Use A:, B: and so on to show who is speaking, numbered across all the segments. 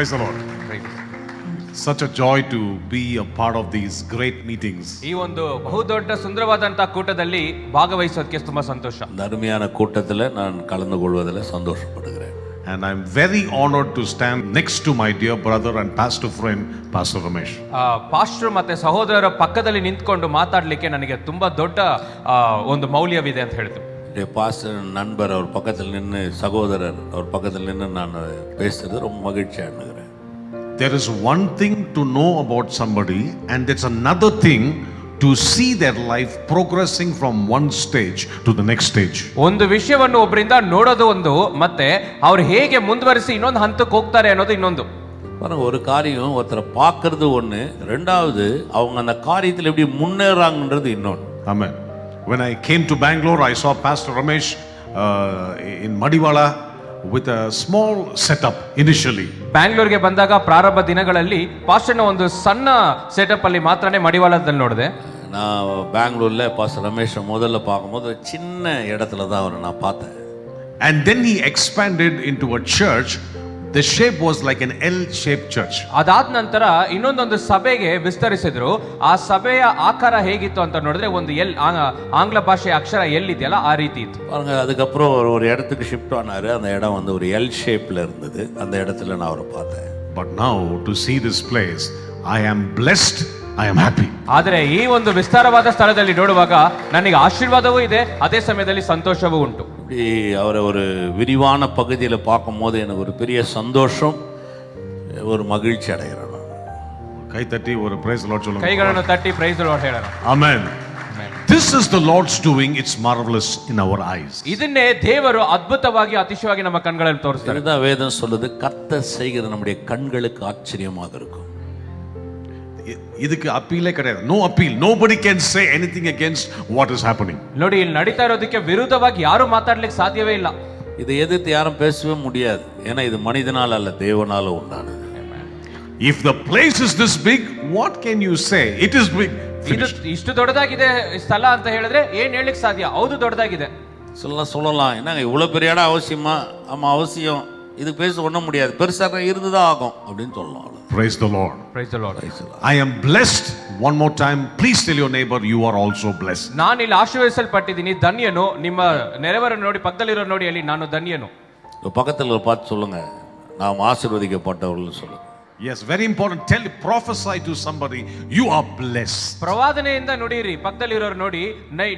A: Praise the Lord. Such a joy to be a part of these great meetings.
B: ಈ ಒಂದು ಬಹುದೊಡ್ಡ ಸುಂದರವಾದಂತಹ ಕೂಟದಲ್ಲಿ ಭಾಗವಹಿಸೋದಕ್ಕೆ ತುಂಬಾ ಸಂತೋಷ.
C: அருமையான கூட்டத்தில் நான் கலந்து கொள்வதில் சந்தோஷப்படுகிறேன்.
A: And I'm very honored to stand next to my dear brother and pastor friend, Pastor Ramesh.
B: Pastor ಮತ್ತೆ ಸಹೋದರರ ಪಕ್ಕದಲ್ಲಿ ನಿಂತ್ಕೊಂಡು ಮಾತಾಡಲಿಕ್ಕೆ ನನಗೆ ತುಂಬಾ ದೊಡ್ಡ ಒಂದು ಮೌಲ್ಯವಿದೆ ಅಂತ ಹೇಳ್ತೀನಿ.
C: பாஸ்டர் நண்பர் அவர் பக்கத்தில் நின்று, சகோதரர் அவர் பக்கத்தில் நின்று நான் பேசுறது ரொம்ப மகிழ்ச்சியாக எண்ணுகிறேன்.
A: There is one thing to know about somebody, and it's another thing to see their life progressing from one stage to the next stage.
B: ಒಂದು ವಿಷಯವನ್ನು ಒಬ್ಬರಿಂದ ನೋಡೋದು ಒಂದು, ಮತ್ತೆ ಅವರು ಹೇಗೆ ಮುಂದುವರಿಸಿ ಇನ್ನೊಂದು ಹಂತಕ್ಕೆ ಹೋಗ್ತಾರೆ ಅನ್ನೋದು ಇನ್ನೊಂದು.
C: ஒரு காரியம் ஒருத்தரை பார்க்கறது ஒன்று, ரெண்டாவது அவங்க அந்த காரியத்தில் எப்படி முன்னேறாங்கன்றது இன்னொன்று.
A: Amen. When I came to Bangalore, I saw Pastor Ramesh in Madiwala with a small setup initially.
B: ಬ್ಯಾಂಗ್ಳೂರ್ಗೆ ಬಂದಾಗ ಪ್ರಾರಂಭ ದಿನಗಳಲ್ಲಿ ಪಾಸ್ಟರ್ನ ಒಂದು ಸಣ್ಣ ಸೆಟಪ್ ಅಲ್ಲಿ ಮಾತ್ರನೇ ಮಡಿವಾಳದಲ್ಲಿ ನೋಡಿದೆ.
C: நான் பெங்களூர்ல பாஸ்டர் ரமேஷ் முதல்ல பார்க்கும்போது சின்ன இடத்துல தான் அவரை நான் பார்த்தேன்.
A: And then he expanded into a church. The shape was like an L-shaped church.
B: ಅದಾದ ನಂತರ ಇನ್ನೊಂದೊಂದು ಸಭೆಗೆ ವಿಸ್ತರಿಸಿದ್ರು. ಆ ಸಭೆಯ ಆಕಾರ ಹೇಗಿತ್ತು ಅಂತ ನೋಡಿದ್ರೆ ಒಂದು ಎಲ್, ಆಂಗ್ಲ ಭಾಷೆಯ ಅಕ್ಷರ ಎಲ್ ಇದೆಯಲ್ಲ ಆ ರೀತಿ ಇತ್ತು.
C: பாருங்க, அதுக்கப்புறம் ஒரு இடத்துக்கு ஷிஃப்ட் ஆனாரு. அந்த இடம் வந்து ஒரு எல் ஷேப்ல இருந்தது. அந்த இடத்துல நான் அவரை பார்த்தேன்.
A: But now to see this place, I am blessed, I am happy.
B: ಆದರೆ ಈ ಒಂದು ವಿಸ್ತಾರವಾದ ಸ್ಥಳದಲ್ಲಿ ನೋಡುವಾಗ ನನಗೆ ಆಶೀರ್ವಾದವೂ ಇದೆ, ಅದೇ ಸಮಯದಲ್ಲಿ ಸಂತೋಷವೂ ಉಂಟು.
C: இப்படி அவரை ஒரு விரிவான பகுதியில் பார்க்கும்போது எனக்கு ஒரு பெரிய சந்தோஷம், ஒரு மகிழ்ச்சி அடைகிறேன்.
A: கை தட்டி ஒரு praise the Lord சொல்லுங்க.
B: ಕೈಗಳನ್ನು ತಟ್ಟಿ praise the Lord ಹೇಳೋಣ.
A: Amen. This is the Lord's doing. It's marvelous in our eyes.
B: ಇದನ್ನೇ ದೇವರು ಅದ್ಭುತವಾಗಿ ಅತಿಶಯವಾಗಿ ನಮ್ಮ ಕಣ್ಗಳಲ್ಲಿ ತೋರಿಸ್ತಾರೆ.
C: இதுதான் வேதம் சொல்லுது, கர்த்தர் செய்கிறது நம்முடைய கண்களுக்கு ஆச்சரியமாக இருக்கும்.
A: ಇದಕ್ಕೆ ಅಪೀಲೇ கிடையாது. No appeal. Nobody can say anything against what is happening.
B: ನೋಡಿ, ಇಲ್ಲಿ ನಡೀತಾ ಇರೋದಕ್ಕೆ ವಿರುದ್ಧವಾಗಿ ಯಾರು ಮಾತಾಡ್ಲಿಕ್ಕೆ ಸಾಧ್ಯವೇ ಇಲ್ಲ.
C: இதை எதிர்த்து யாரும் பேசவே முடியாது. ஏன்னா இது மனிதனால் அல்ல, தேவனால உண்டானது.
A: If the place is this big, what can you say? It is big.
B: ಇದು ಇಷ್ಟು ದೊಡ್ಡದಾಗಿದೆ ಸ್ಥಳ ಅಂತ ಹೇಳಿದ್ರೆ ಏನ್ ಹೇಳಲಿಕ್ಕೆ ಸಾಧ್ಯ? ಹೌದು, ದೊಡ್ಡದಾಗಿದೆ.
C: சொல்லலாம். என்னங்க இவ்வளவு பெரிய இடம் அவசியமா? ஆமா அவசியம். இது பேச ஒண்ணும் முடியாது, பெருசாக இருந்துதான் ஆகும் அப்படின்னு சொல்லலாம்.
A: Praise the Lord.
B: Praise the Lord.
A: I am blessed. One more time, please tell your neighbor you are also blessed.
B: ನಾನು ಇಲ್ಲಿ ಆಶೀರ್ವದಿಸಲ್ಪಟ್ಟಿದ್ದೀನಿ, ಧನ್ಯನು. ನಿಮ್ಮ ನೆರೆಯವರನ್ನು ನೋಡಿ, ಪಕ್ಕದಲ್ಲಿರೋ ನೋಡಿ ಹೇಳಿ, ನಾನು ಧನ್ಯನು.
C: பக்கத்துல பார்த்து சொல்லுங்க, நாம் ஆசீர்வதிக்கப்பட்டவர்கள் சொல்லுங்க.
A: Yes, very important. Prophesy to somebody, you are blessed.
B: ಪ್ರವಾದನೆಯಿಂದ ನುಡಿಯಿರಿ, ಪಕ್ಕದಲ್ಲಿರೋರು ನೋಡಿ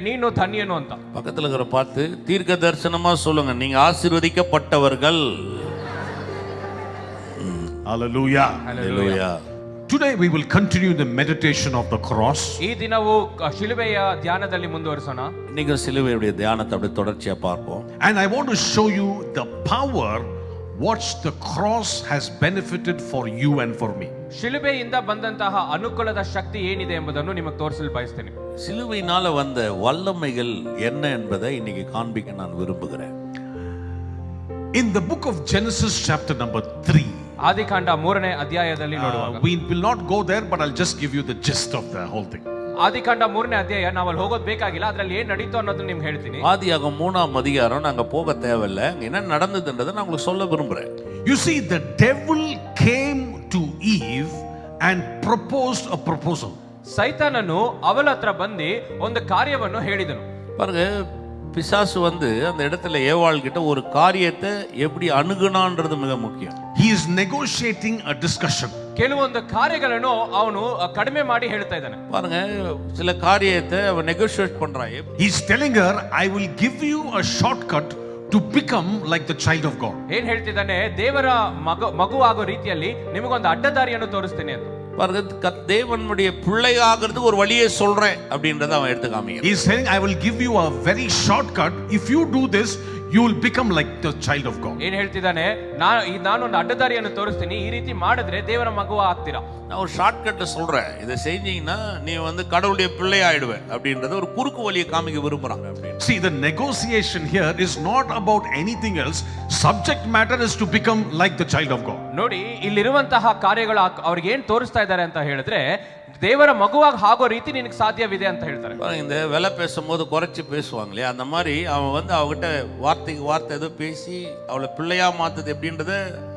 B: ನೀನು ಧನ್ಯನು ಅಂತ.
C: பக்கத்துல இருக்கிற பார்த்து தீர்க்க தரிசனமா சொல்லுங்க, நீங்க ஆசீர்வதிக்கப்பட்டவர்கள்.
A: Hallelujah.
C: Hallelujah.
A: Today we will continue the meditation of the cross.
B: ಈ ದಿನವು ಶಿಲುಬೆಯ ಧ್ಯಾನದಲ್ಲಿ ಮುಂದುವರಿಸೋಣ.
C: இன்னைக்கு சிலுவையுடைய தியானத்தை அப்படியே தொடர்ச்சியா பார்ப்போம்.
A: And I want to show you the power what the cross has benefited for you and for me.
B: ಶಿಲುಬೆಯಿಂದ ಬಂದಂತಹ ಅನುಕೂಲದ ಶಕ್ತಿ ಏನಿದೆ ಎಂಬುದನ್ನು ನಿಮಗೆ ತೋರಿಸಲು ಬಯಸ್ತೇನೆ.
C: சிலுவையினால வந்த வல்லமைகள் என்ன என்பதை இன்னைக்கு காண்பிக்க நான் விரும்புகிறேன்.
A: In the book of Genesis chapter number 3,
B: ಆದಿಕಾಂಡ 3ನೇ ಅಧ್ಯಾಯದಲ್ಲಿ ನೋಡುವಾಗ,
A: we will not go there, but I'll just give you the gist of the whole thing.
B: ಆದಿಕಾಂಡ 3ನೇ ಅಧ್ಯಾಯ ನಾವು ಅಲ್ಲಿ ಹೋಗೋದು ಬೇಕಾಗಿಲ್ಲ, ಅದರಲ್ಲಿ ಏನು ನಡೀತು ಅನ್ನೋದನ್ನ ನಿಮ್ಗೆ ಹೇಳ್ತೀನಿ.
C: ஆதியாகமம் 3ஆம் அதிகாரம் நாங்க போக தேவையில்லை, என்ன நடந்ததுன்றதை நான் உங்களுக்கு சொல்ல விரும்புறேன்.
A: You see, the devil came to Eve and proposed a proposal.
B: ಸೈತಾನನು ಅವಳ ಹತ್ರ ಬಂದು ಒಂದು ಕಾರ್ಯವನ್ನು ಹೇಳಿದನು.
C: பாருங்க, பிசாசு வந்து அந்த இடத்துல ஏவாள் கிட்ட ஒரு காரியத்தை எப்படி அணுகுனான்றது மிக முக்கியம்.
A: He is negotiating a discussion.
B: ಕೆಲವೊಂದು ಕಾರ್ಯಗಳನ್ನು ಅವನು ಕಡಿಮೆ ಮಾಡಿ ಹೇಳ್ತಾ ಇದ್ದಾನೆ.
C: பாருங்க, சில காரியத்தை அவன் நெகோஷியேட் பண்றான்.
A: He is telling her, I will give you a shortcut to become like the child of God.
B: ಏನ್ ಹೇಳ್ತಿದ್ದಾನೆ? ದೇವರ ಮಗು ಆಗೋ ರೀತಿಯಲ್ಲಿ ನಿಮಗೊಂದು ಅಡ್ಡದಾರಿಯನ್ನು ತೋರಿಸ್ತೀನಿ ಅಂತ.
C: பாருங்க, தேவனுடைய பிள்ளையாகிறதுக்கு ஒரு வழியை சொல்றேன் அப்படின்றத அவன் எடுத்து காமிக்கிறான்.
A: He is saying, I will give you a very shortcut. If you do this, you will become like the child of God.
B: ಏನ್ ಹೇಳ್ತಿದ್ದಾನೆ? ನಾನು ಒಂದು ಅಡ್ಡದಾರಿಯನ್ನು ತೋರಿಸ್ತೀನಿ, ಈ ರೀತಿ ಮಾಡಿದ್ರೆ ದೇವರ ಮಗು ಆಗ್ತೀರಾ.
C: நான் ஒரு ஷார்ட்கட் சொல்றேன், இதை செஞ்சீங்கன்னா நீ வந்து கடவுளுடைய பிள்ளை ஆயிடுவ அப்படின்றத ஒரு குறுக்கு வழியை காமிக்க விரும்புறாங்க.
A: See, the negotiation here is not about anything else. Subject matter is to become like the child of God.
B: ನೋಡಿ, ಇಲ್ಲಿರುವಂತಹ ಕಾರ್ಯಗಳು ಅವ್ರಿಗೆ ಏನ್ ತೋರಿಸ್ತಾ ಇದ್ದಾರೆ ಅಂತ ಹೇಳಿದ್ರೆ, ದೇವರ ಮಗುವಾಗಿ ಆಗೋ ರೀತಿ ನಿನಗೆ ಸಾಧ್ಯವಿದೆ ಅಂತ ಹೇಳ್ತಾರೆ.
C: பாருங்க, இந்த விலை பேசும்போது குறைச்சி பேசுவாங்க இல்லையா, அந்த மாதிரி அவன் வந்து அவகிட்ட வார்த்தைக்கு வார்த்தை ஏதோ பேசி அவளை பிள்ளையா மாத்துது எப்படின்றத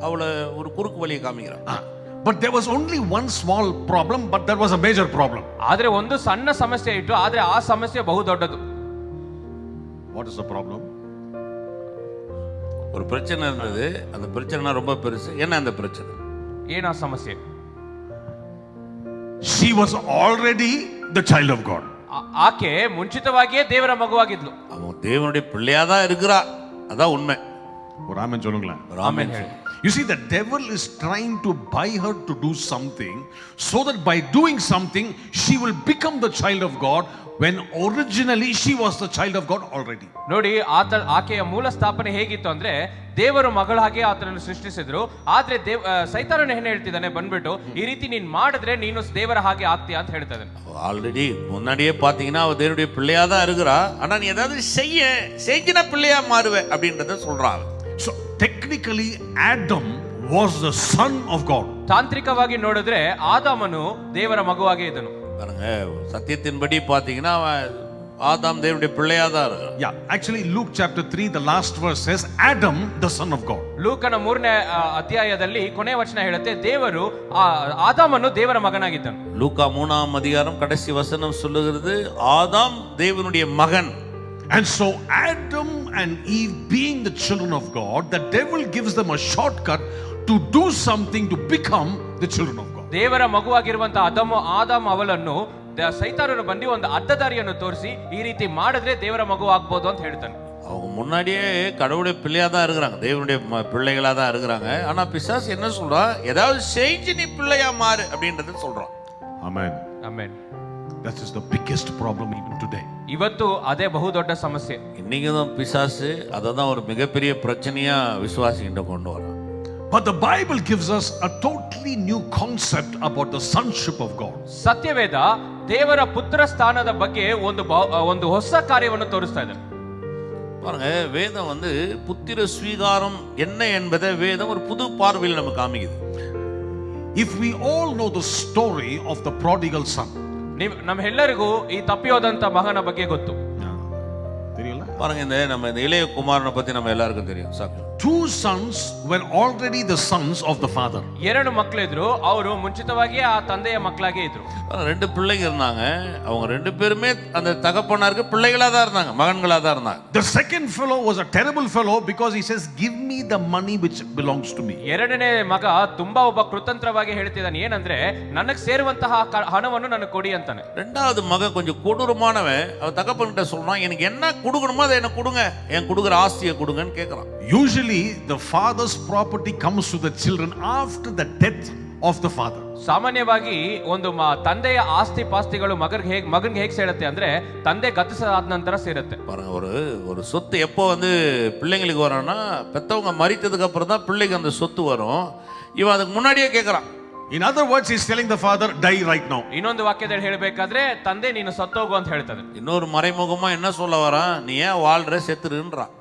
C: அவளை ஒரு குறுக்கு வழியை காமிக்கிறான்.
A: But there was only one small problem, but there was a major problem.
B: ಆದ್ರೆ ಒಂದು ಸಣ್ಣ ಸಮಸ್ಯೆ ಇತ್ತು, ಆದ್ರೆ ಆ ಸಮಸ್ಯೆ ಬಹು ದೊಡ್ಡದು.
A: What is the problem?
C: ஒரு பிரச்சனை இருந்தது, அந்த பிரச்சனை ரொம்ப பெருசு. என்ன அந்த பிரச்சனை?
B: ಏನ ಸಮಸ್ಯೆ?
A: She was already the child of God.
B: ಆಕೆ ಮುಂಚಿತವಾಗಿಯೇ ದೇವರ ಮಗುವಾಗಿದ್ಲು.
C: அவன் தேவனுடைய பிள்ளையா தான் இருக்கிறா, அதான் உண்மை.
A: ஒரு ஆமென் சொல்லுங்களேன்.
B: ಆಮೆನ್ ಹೇಳಿ.
A: You see, the devil is trying to buy her to do something so that by doing something she will become the child of God when originally she was the child of God already.
B: ನೋಡಿ, ಆಕೆಯ ಮೂಲ ಸ್ಥಾಪನೆ ಹೇಗಿತ್ತು ಅಂದ್ರೆ ದೇವರು ಮಗಳಾಗಿ ಆತನನ್ನು ಸೃಷ್ಟಿಸಿದ್ರು. ಆದ್ರೆ ಸೈತಾನನು ಏನ್ ಹೇಳ್ತಿದ್ದಾನೆ ಬಂದ್ಬಿಟ್ಟು, ಈ ರೀತಿ ನೀನ್ ಮಾಡಿದ್ರೆ ನೀನು ದೇವರ ಹಾಗೆ ಆಗ್ತೀಯ ಅಂತ ಹೇಳ್ತಾ
C: ஆல்ரெடி முன்னாடியே பாத்தீங்கன்னா அவ தேவனுடைய பிள்ளையா தான் இருக்கிறா, ஆனா நீ ஏதாவது செஞ்சின பிள்ளையா மாறுவே அப்படின்றத சொல்றான்.
A: So technically Adam was the son of God.
B: ತಾಂತ್ರಿಕವಾಗಿ ನೋಡಿದ್ರೆ ಆದಾಮನು ದೇವರ ಮಗುವಾಗೇ ಇದ್ದನು.
C: பாருங்க, சத்தியத்தின்படி பாத்தீங்கன்னா ஆதாம் தேவனுடைய பிள்ளையா தான் இருக்கிறான்.
A: Yeah, actually Luke chapter 3 the last verse says Adam the son of God.
B: ಲೂಕನ 3ನೇ ಅಧ್ಯಾಯದಲ್ಲಿ ಕೊನೆಯ ವಚನ ಹೇಳುತ್ತೆ ದೇವರು ಆದಾಮನು ದೇವರ ಮಗನಾಗಿದ್ದನು.
C: லூக்கா 3ஆம் அதிகாரம் கடைசி வசனம் சொல்லுகிறது ஆதாம் தேவனுடைய மகன்.
A: And so Adam and Eve being the children of God, the devil gives them a shortcut to do something to become the children of God.
B: ದೇವರ ಮಗುವಾಗಿರುವಂತ ಆದಾಮ ಅವಳನ್ನು ಸೈತಾನನು ಬಂದು ಒಂದು ಅಡ್ಡದಾರಿಯನ್ನು ತೋರಿಸಿ ಈ ರೀತಿ ಮಾಡಿದ್ರೆ ದೇವರ ಮಗು ಆಗ್ಬೋದು ಅಂತ ಹೇಳ್ತಾನೆ.
C: அவங்க முன்னாடியே கடவுளுடைய பிள்ளையா தான் இருக்கிறாங்க, தேவனுடைய பிள்ளைகளா தான் இருக்கிறாங்க. ஆனா பிசாசு என்ன சொல்றான், ஏதாவது செஞ்சு நீ பிள்ளையா மாறு அப்படின்றத சொல்றான்.
A: Amen.
B: Amen.
A: That is the biggest problem even today.
B: ಇವತ್ತು ಅದೇ ಬಹು ದೊಡ್ಡ ಸಮಸ್ಯೆ.
C: இன்னைக்குதான் பிசாசு அதை தான் ஒரு மிகப்பெரிய பிரச்சனையா விசுவாசிகிட்ட கொண்டு வரான்.
A: But the Bible gives us a totally new concept about the sonship of God.
B: ಸತ್ಯವೇದ ದೇವರ ಪುತ್ರ ಸ್ಥಾನದ ಬಗ್ಗೆ ಒಂದು ಹೊಸ ಕಾರ್ಯವನ್ನು ತೋರಿಸ್ತಾ ಇದೆ.
C: பாருங்க, வேதம் வந்து புத்திர ஸ்வீகாரம் என்ன என்பதை வேதம் ஒரு புது பார்வையில் நமக்கு காமிக்குது.
A: If we all know the story of the prodigal son.
B: ನಮ್ಮೆಲ್ಲರಿಗೂ ಈ ತಪ್ಪಿಯೋದಂತ ಮಗನ ಬಗ್ಗೆ ಗೊತ್ತು.
A: தெரியல?
C: பாருங்க, நம்ம இந்த இளைய குமாரனை பத்தி நம்ம எல்லாருக்கும் தெரியும். சாக்கு
A: 2 sons were already the sons of the father.
B: 2 ಮಕ್ಕಳಿದ್ರು, ಅವರು ಮುಂಚಿತವಾಗಿಯೇ ಆ ತಂದೆಯ ಮಕ್ಕಳಾಗೇ ಇದ್ರು.
C: 2 பிள்ளைங்க இருந்தாங்க, அவங்க 2 பேருமே அந்த தகப்பனாருக்கு பிள்ளைகளா தான் இருந்தாங்க, மகன்களா தான் இருந்தாங்க.
A: The second fellow was a terrible fellow because he says, give me the money which belongs to me.
B: ಎರಡನೇ ಮಗ ತುಂಬಾ ಒಬ್ಬ ಕೃತಂತ್ರವಾಗಿ ಹೇಳ್ತಿದ್ದಾನೆ, ಏನಂದ್ರೆ ನನಗೆ ಸೇರುವಂತಹ ಹಣವನ್ನು ನನಗೆ ಕೊಡಿ ಅಂತಾನೆ.
C: ரெண்டாவது மகன் கொஞ்சம் கொடூரமானவன், அவன் தகப்பன்கிட்ட சொல்றான், எனக்கு என்ன கொடுக்கணுமோ அதை எனக்கு கொடுங்க, என் கொடுக்குற ஆஸ்தியை கொடுங்கன்னு கேட்கறான்.
A: Usually the father's property comes to the children after the death of the father.
B: ಸಾಮಾನ್ಯವಾಗಿ ಒಂದು ತಂದೆಯ ಆಸ್ತಿ ಪಾಸ್ತಿಗಳು ಮಗನಿಗೆ ಹೇಗೆ ಸೇರುತ್ತೆ ಅಂದ್ರೆ ತಂದೆ ಗತಿಸಾದ ನಂತರ ಸೇರುತ್ತೆ.
C: பாருங்க, ஒரு சொத்து எப்போ வந்து பிள்ளைங்களுக்கு வரும்னா பெத்தவங்க மரித்ததுக்கு அப்புறம் தான் பிள்ளைக்கு அந்த சொத்து வரும். இவன் அதுக்கு முன்னாடியே கேட்கறான்.
A: In other words, he's telling the father, die right now.
B: ಇನ್ನೊಂದು ವಾಕ್ಯದಲ್ಲಿ ಹೇಳಬೇಕಾದ್ರೆ ತಂದೆ ನೀನು ಸತ್ತೋಗು ಅಂತ ಹೇಳ್ತದೆ.
C: இன்னொரு மறைமுகமா என்ன சொல்ல வரான், நீ ஏன் வாழ்ற, செத்துருன்றான்.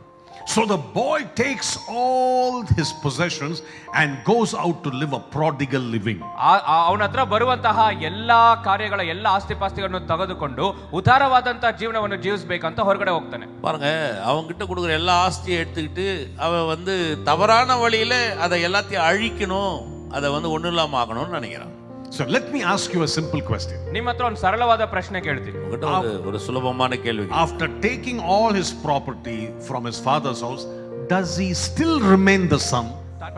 A: So the boy takes all his possessions and goes out to live a prodigal living.
B: ಅವನ ಹತ್ರ ಬರುವಂತಹ ಎಲ್ಲಾ ಕಾರ್ಯಗಳ ಎಲ್ಲ ಆಸ್ತಿಪಾಸ್ತಿಗಳನ್ನು ತೆಗೆದುಕೊಂಡು ಉದಾರವಾದಂತಹ ಜೀವನವನ್ನು ಜೀವಿಸಬೇಕಂತ ಹೊರಗಡೆ ಹೋಗ್ತಾನೆ.
C: பாருங்க, அவங்க கிட்ட கொடுக்குற எல்லா ஆஸ்தியை எடுத்துக்கிட்டு அவன் வந்து தவறான வழியில அதை எல்லாத்தையும் அழிக்கணும், அதை வந்து ஒண்ணு இல்லாம ஆகணும்னு நினைக்கிறான்.
A: So let me ask you a simple question.
B: ನಿಮ್ಮ ಹತ್ರ ಒಂದು ಸರಳವಾದ ಪ್ರಶ್ನೆ ಕೇಳ್ತೀನಿ.
C: ஒரு சுலபமான கேள்வி.
A: After taking all his property from his father's house, does he still remain the son?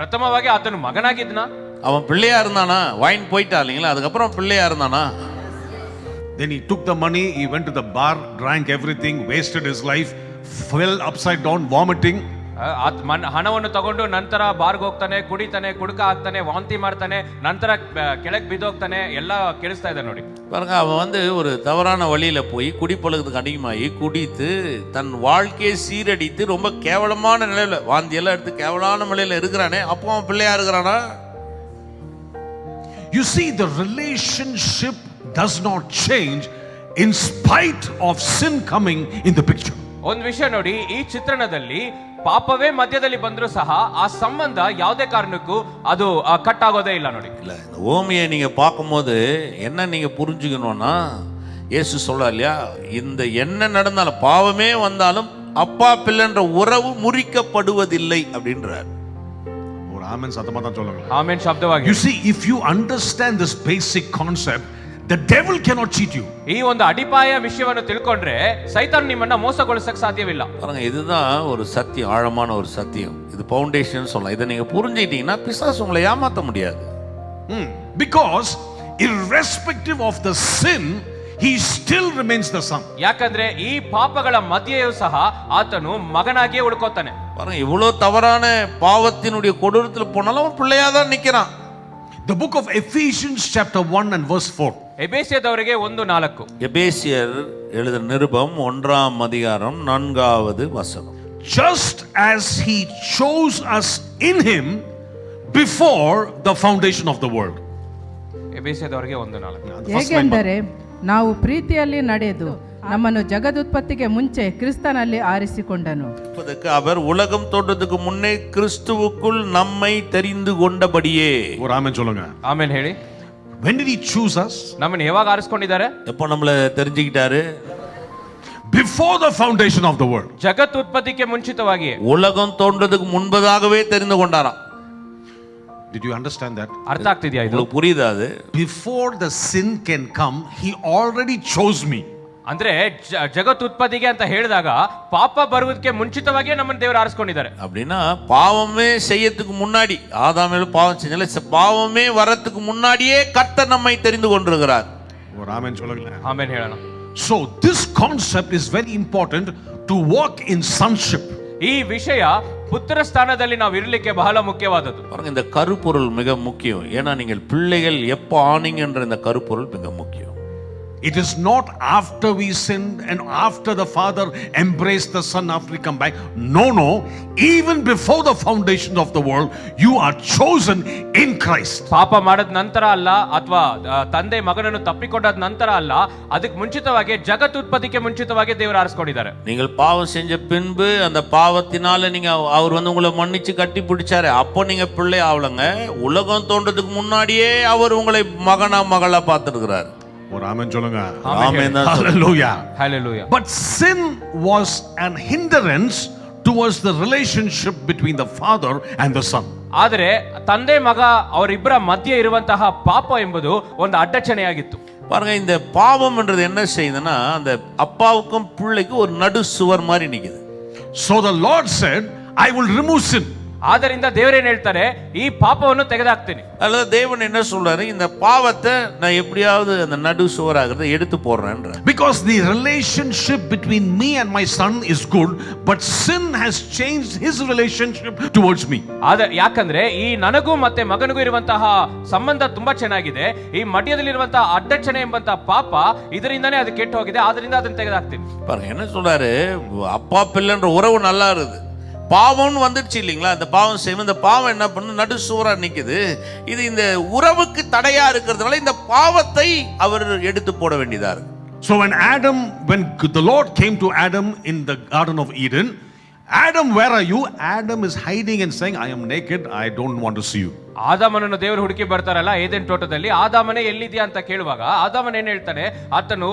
B: ಪ್ರಥಮವಾಗಿ ಆತನು ಮಗನಾಗಿದ್ನ?
C: அவன் பிள்ளையா இருந்தானா? வாயின் போயிட்டா இல்லைங்களா, அதுக்கப்புறம் பிள்ளையா இருந்தானா?
A: Then he took the money, he went to the bar, drank everything, wasted his life, fell upside down, vomiting.
B: ಹಣವನ್ನು ತಗೊಂಡು ನಂತರ ಬಾರ್ಗೆ ಹೋಗ್ತಾನೆ, ಕುಡಿತಾನೆ, ಕುಡುಕ ಆಗ್ತಾನೆ, ವಾಂತಿ ಮಾಡ್ತಾನೆ, ನಂತರ ಕೆಳಗೆ ಬಿದ್ದೋಗ್ತಾನೆ, ಎಲ್ಲ ಕೇಳಿಸ್ತಾ ಇದೆ ನೋಡಿ.
C: பாருங்க, அவன் வந்து ஒரு தவறான வழியில போய் குடிப்பழக்கத்துக்கு அடிமையாகி குடித்து தன் வாழ்க்கையை சீரடித்து ரொம்ப கேவலமான நிலையில வாந்தி எல்லாம் எடுத்து கேவலமான நிலையில இருக்கிறானே, அப்போ அவன் பிள்ளையா இருக்கிறானா?
A: You see, the relationship does not change in spite of sin coming in the picture.
B: ಒಂದ್ ವಿಷಯ ನೋಡಿ, ಈ ಚಿತ್ರಣದಲ್ಲಿ ಪಾಪವೇ ಮಧ್ಯದಲ್ಲಿ ಬಂದ್ರು ಸಹ ಆ ಸಂಬಂಧ ಯಾವುದೇ ಕಾರಣಕ್ಕೂ ಅದು ಕಟ್ ಆಗೋದೇ ಇಲ್ಲ ನೋಡಿ.
C: இல்ல இந்த ஓமையை நீங்க பார்க்கும்போது என்ன நீங்க புரிஞ்சுக்கணும்னா, இயேசு சொல்றார் இல்லையா, இந்த என்ன நடந்தாலும் பாவமே வந்தாலும் அப்பா பிள்ளைன்ற உறவு முறிக்கப்படுவதில்லை அப்படின்றார்.
A: ஒரு ஆமென் சத்தமா தான் சொல்லுங்க.
B: Amen ಶಬ್ದವಾಗಿ.
A: You see, if you understand this basic concept, the devil cannot cheat you.
B: ಈ ಒಂದು ಅಡಿಪಾಯ ವಿಷಯವನ್ನು ತಿಳ್ಕೊಂಡ್ರೆ ಸೈತಾನ್ ನಿಮ್ಮನ್ನ ಮೋಸಗೊಳಿಸಕ್ ಸಾಧ್ಯವಿಲ್ಲ.
C: பாருங்க, இதுதான் ஒரு சத்தியம், ஆழமான ஒரு சத்தியம். இது ஃபவுண்டேஷன் சொல்லலாம். இதை நீங்க புரிஞ்சுக்கிட்டீங்கன்னா பிசாசு உங்களை ஏமாத்த முடியாது.
A: Because irrespective of the sin, he still remains the son.
B: ಯಾಕಂದ್ರೆ ಈ ಪಾಪಗಳ ಮಧ್ಯೆಯೂ ಸಹ ಆತನು ಮಗನಾಗಿಯೇ ಉಳ್ಕೋತಾನೆ.
C: பாருங்க, இவ்வளவு தவறான பாவத்தினுடைய கொடூரத்துல போனாலும் அவன் பிள்ளையாதான் நிக்கிறான்.
A: The book of Ephesians chapter 1 and verse 4.
B: ಎಬೇಸ್ಯದವರಿಗೆ 1:4.
C: எபேசியர் எழுதின நிருபம் 1ஆம் அதிகாரம் 4வது வசனம்.
A: Just as he chose us in him before the foundation of the world.
B: ಎಬೇಸ್ಯದವರಿಗೆ 1:4.
D: ಹೇಗೆಂದರೆ ನಾವು ಪ್ರೀತಿಯಲ್ಲಿ ನಡೆದು ನಮ್ಮನ್ನು ಜಗದುತ್ಪತ್ತಿಗೆ ಮುಂಚೆ ಕ್ರಿಸ್ತನಲ್ಲಿ ಆರಿಸಿಕೊಂಡನು.
C: அவர் உலகம் தோன்றதுக்கு முன்னே கிறிஸ்துவுக்குள் நம்மை தெரிந்து கொண்டபடியே.
A: ஒரு ஆமென் சொல்லுங்க.
B: ಆಮೇಲೆ ಹೇಳಿ.
A: When did he choose us?
B: ನಮ್ಮನ್ನು ಯಾವಾಗ ಆರಿಸಿಕೊಂಡಿದ್ದಾರೆ?
C: எப்போ நம்மளை தெரிஞ்சுக்கிட்டாரு?
A: Before the foundation of the world.
B: ಜಗತ್ ಉತ್ಪತ್ತಿಗೆ ಮುಂಚಿತವಾಗಿಯೇ.
C: உலகம் தோன்றதுக்கு முன்பதாகவே தெரிந்து கொண்டாராம்.
A: Did you understand that?
B: ಅರ್ಥ ಆಗ್ತಿದ್ಯಾ ಇದು?
C: உங்களுக்கு புரியுதா அது?
A: Before the sin can come, he already chose me.
B: ಅಂದ್ರೆ ಜಗತ್ ಉತ್ಪತ್ತಿಗೆ ಅಂತ ಹೇಳಿದಾಗ ಪಾಪ ಬರುವುದಕ್ಕೆ ಮುಂಚಿತವಾಗಿಯೇ ನಮ್ಮನ್ನು ದೇವರು ಆರಿಸಿಕೊಂಡಿದ್ದಾರೆ.
C: அப்படின்னா பாவமே செய்யறதுக்கு முன்னாடி, ஆதாமேல பாவம் செஞ்சல, பாவமே வரதுக்கு முன்னாடியே கர்த்தர் நம்மை தெரிந்து கொண்டிருக்கிறார்.
A: ஒரு ஆமென் சொல்லுங்க.
B: ಆಮೇಲೆ ಹೇಳೋಣ.
A: So this concept is very important to walk in sonship.
B: ಈ ವಿಷಯ ಪುತ್ರ ಸ್ಥಾನದಲ್ಲಿ ನಾವು ಇರಲಿಕ್ಕೆ ಬಹಳ ಮುಖ್ಯವಾದದ್ದು.
C: பாருங்க, இந்த கருப்பொருள் மிக முக்கியம். ஏன்னா நீங்கள் பிள்ளைகள் எப்போ ஆனீங்கன்ற இந்த கருப்பொருள் மிக முக்கியம்.
A: It is not after we sinned and after the Father embraced the Son after we come back. No. Even before the foundation of the world, you are chosen in Christ.
B: ಪಾಪ ಮಾಡಿದ ನಂತರ ಅಲ್ಲ, ಅಥವಾ ತಂದೆ ಮಗನನ್ನು ತಪ್ಪಿಕೊಂಡಾದ ನಂತರ ಅಲ್ಲ, ಅದಕ್ಕೆ ಮುಂಚಿತವಾಗಿ ಜಗತ್ ಉತ್ಪತ್ತಿಗೆ ಮುಂಚಿತವಾಗಿ ದೇವರು ಆರಿಸಿಕೊಂಡಿದ್ದಾರೆ.
C: நீங்கள் பாவம் செஞ்ச பின்பு அந்த பாவத்தினால நீங்க அவர் உங்களை மன்னிச்சு கட்டி பிடிச்சாரு, அப்போ நீங்க பிள்ளை ஆவலங்க. உலகம் தோன்றதுக்கு முன்னாடியே அவர் உங்களை மகனா மகளா பார்த்திருக்கிறார்.
A: ஒரு ஆமென் சொல்லுங்க.
C: ஆமென் தான் சொல்லுங்க.
A: Hallelujah.
B: Hallelujah.
A: But sin was an hindrance towards the relationship between the Father and the Son.
B: ಆದರೆ ತಂದೆ ಮಗ ಅವರಿಬ್ಬರ ಮಧ್ಯೆ ಇರುವಂತಹ ಪಾಪ ಎಂಬುದು ಒಂದು ಅಡ್ಡಚಣೆಯಾಗಿತ್ತು.
C: பாருங்க, இந்த பாவம்ன்றது என்ன செய்யுதுன்னா, அந்த அப்பாவுக்கும் பிள்ளைக்கும் ஒரு நடு சுவர் மாதிரி நிக்குது.
A: So the Lord said, I will remove sin.
B: ಆದ್ದರಿಂದ ದೇವರೇನ್ ಹೇಳ್ತಾರೆ, ಈ ಪಾಪವನ್ನು ತೆಗೆದಾಕ್ತೀನಿ.
C: அல்லது தேவன் என்ன சொல்றாரு, இந்த பாவத்தை நான் எப்படியாவது அந்த நடு சுவராகிறத எடுத்து போடுறேன்ற.
A: Because the relationship between me and my son is good, but sin has changed his relationship towards me.
B: ಯಾಕಂದ್ರೆ ಈ ನನಗೂ ಮತ್ತೆ ಮಗನಿಗೂ ಇರುವಂತಹ ಸಂಬಂಧ ತುಂಬಾ ಚೆನ್ನಾಗಿದೆ. ಈ ಮಧ್ಯದಲ್ಲಿರುವಂತಹ ಅಡ್ಡಚಣೆ ಎಂಬಂತಹ ಪಾಪ ಇದರಿಂದಾನೇ ಅದು ಕೆಟ್ಟು ಹೋಗಿದೆ. ಆದ್ರಿಂದ ಅದನ್ನ ತೆಗೆದಾಕ್ತೀನಿ.
C: பாருங்க, என்ன சொல்றாரு, அப்பா பிள்ளைன்ற உறவு நல்லா இருக்குது, பாவம்னு வந்துடுச்சு இல்லைங்களா, அந்த பாவம் செய்யும், இந்த பாவம் என்ன பண்ணு நடு சுவரா நிக்குது. இது இந்த உறவுக்கு தடையா இருக்கிறதுனால இந்த பாவத்தை அவர் எடுத்து போட வேண்டியதா இருக்கு.
A: So when the Lord came to Adam in the Garden of Eden, Adam, where are you? Adam is hiding and saying, I am naked, I don't want to see you.
B: ಆದಾಮನನ್ನು ದೇವರು ಹುಡುಕಿ ಬರ್ತಾರಲ್ಲ ಏದೆನ್ ತೋಟದಲ್ಲಿ, ಆದಾಮನೇ ಎಲ್ಲಿದ್ಯಾ ಅಂತ ಕೇಳುವಾಗ ಆದಾಮನ್ ಏನ್ ಹೇಳ್ತಾನೆ, ಆತನು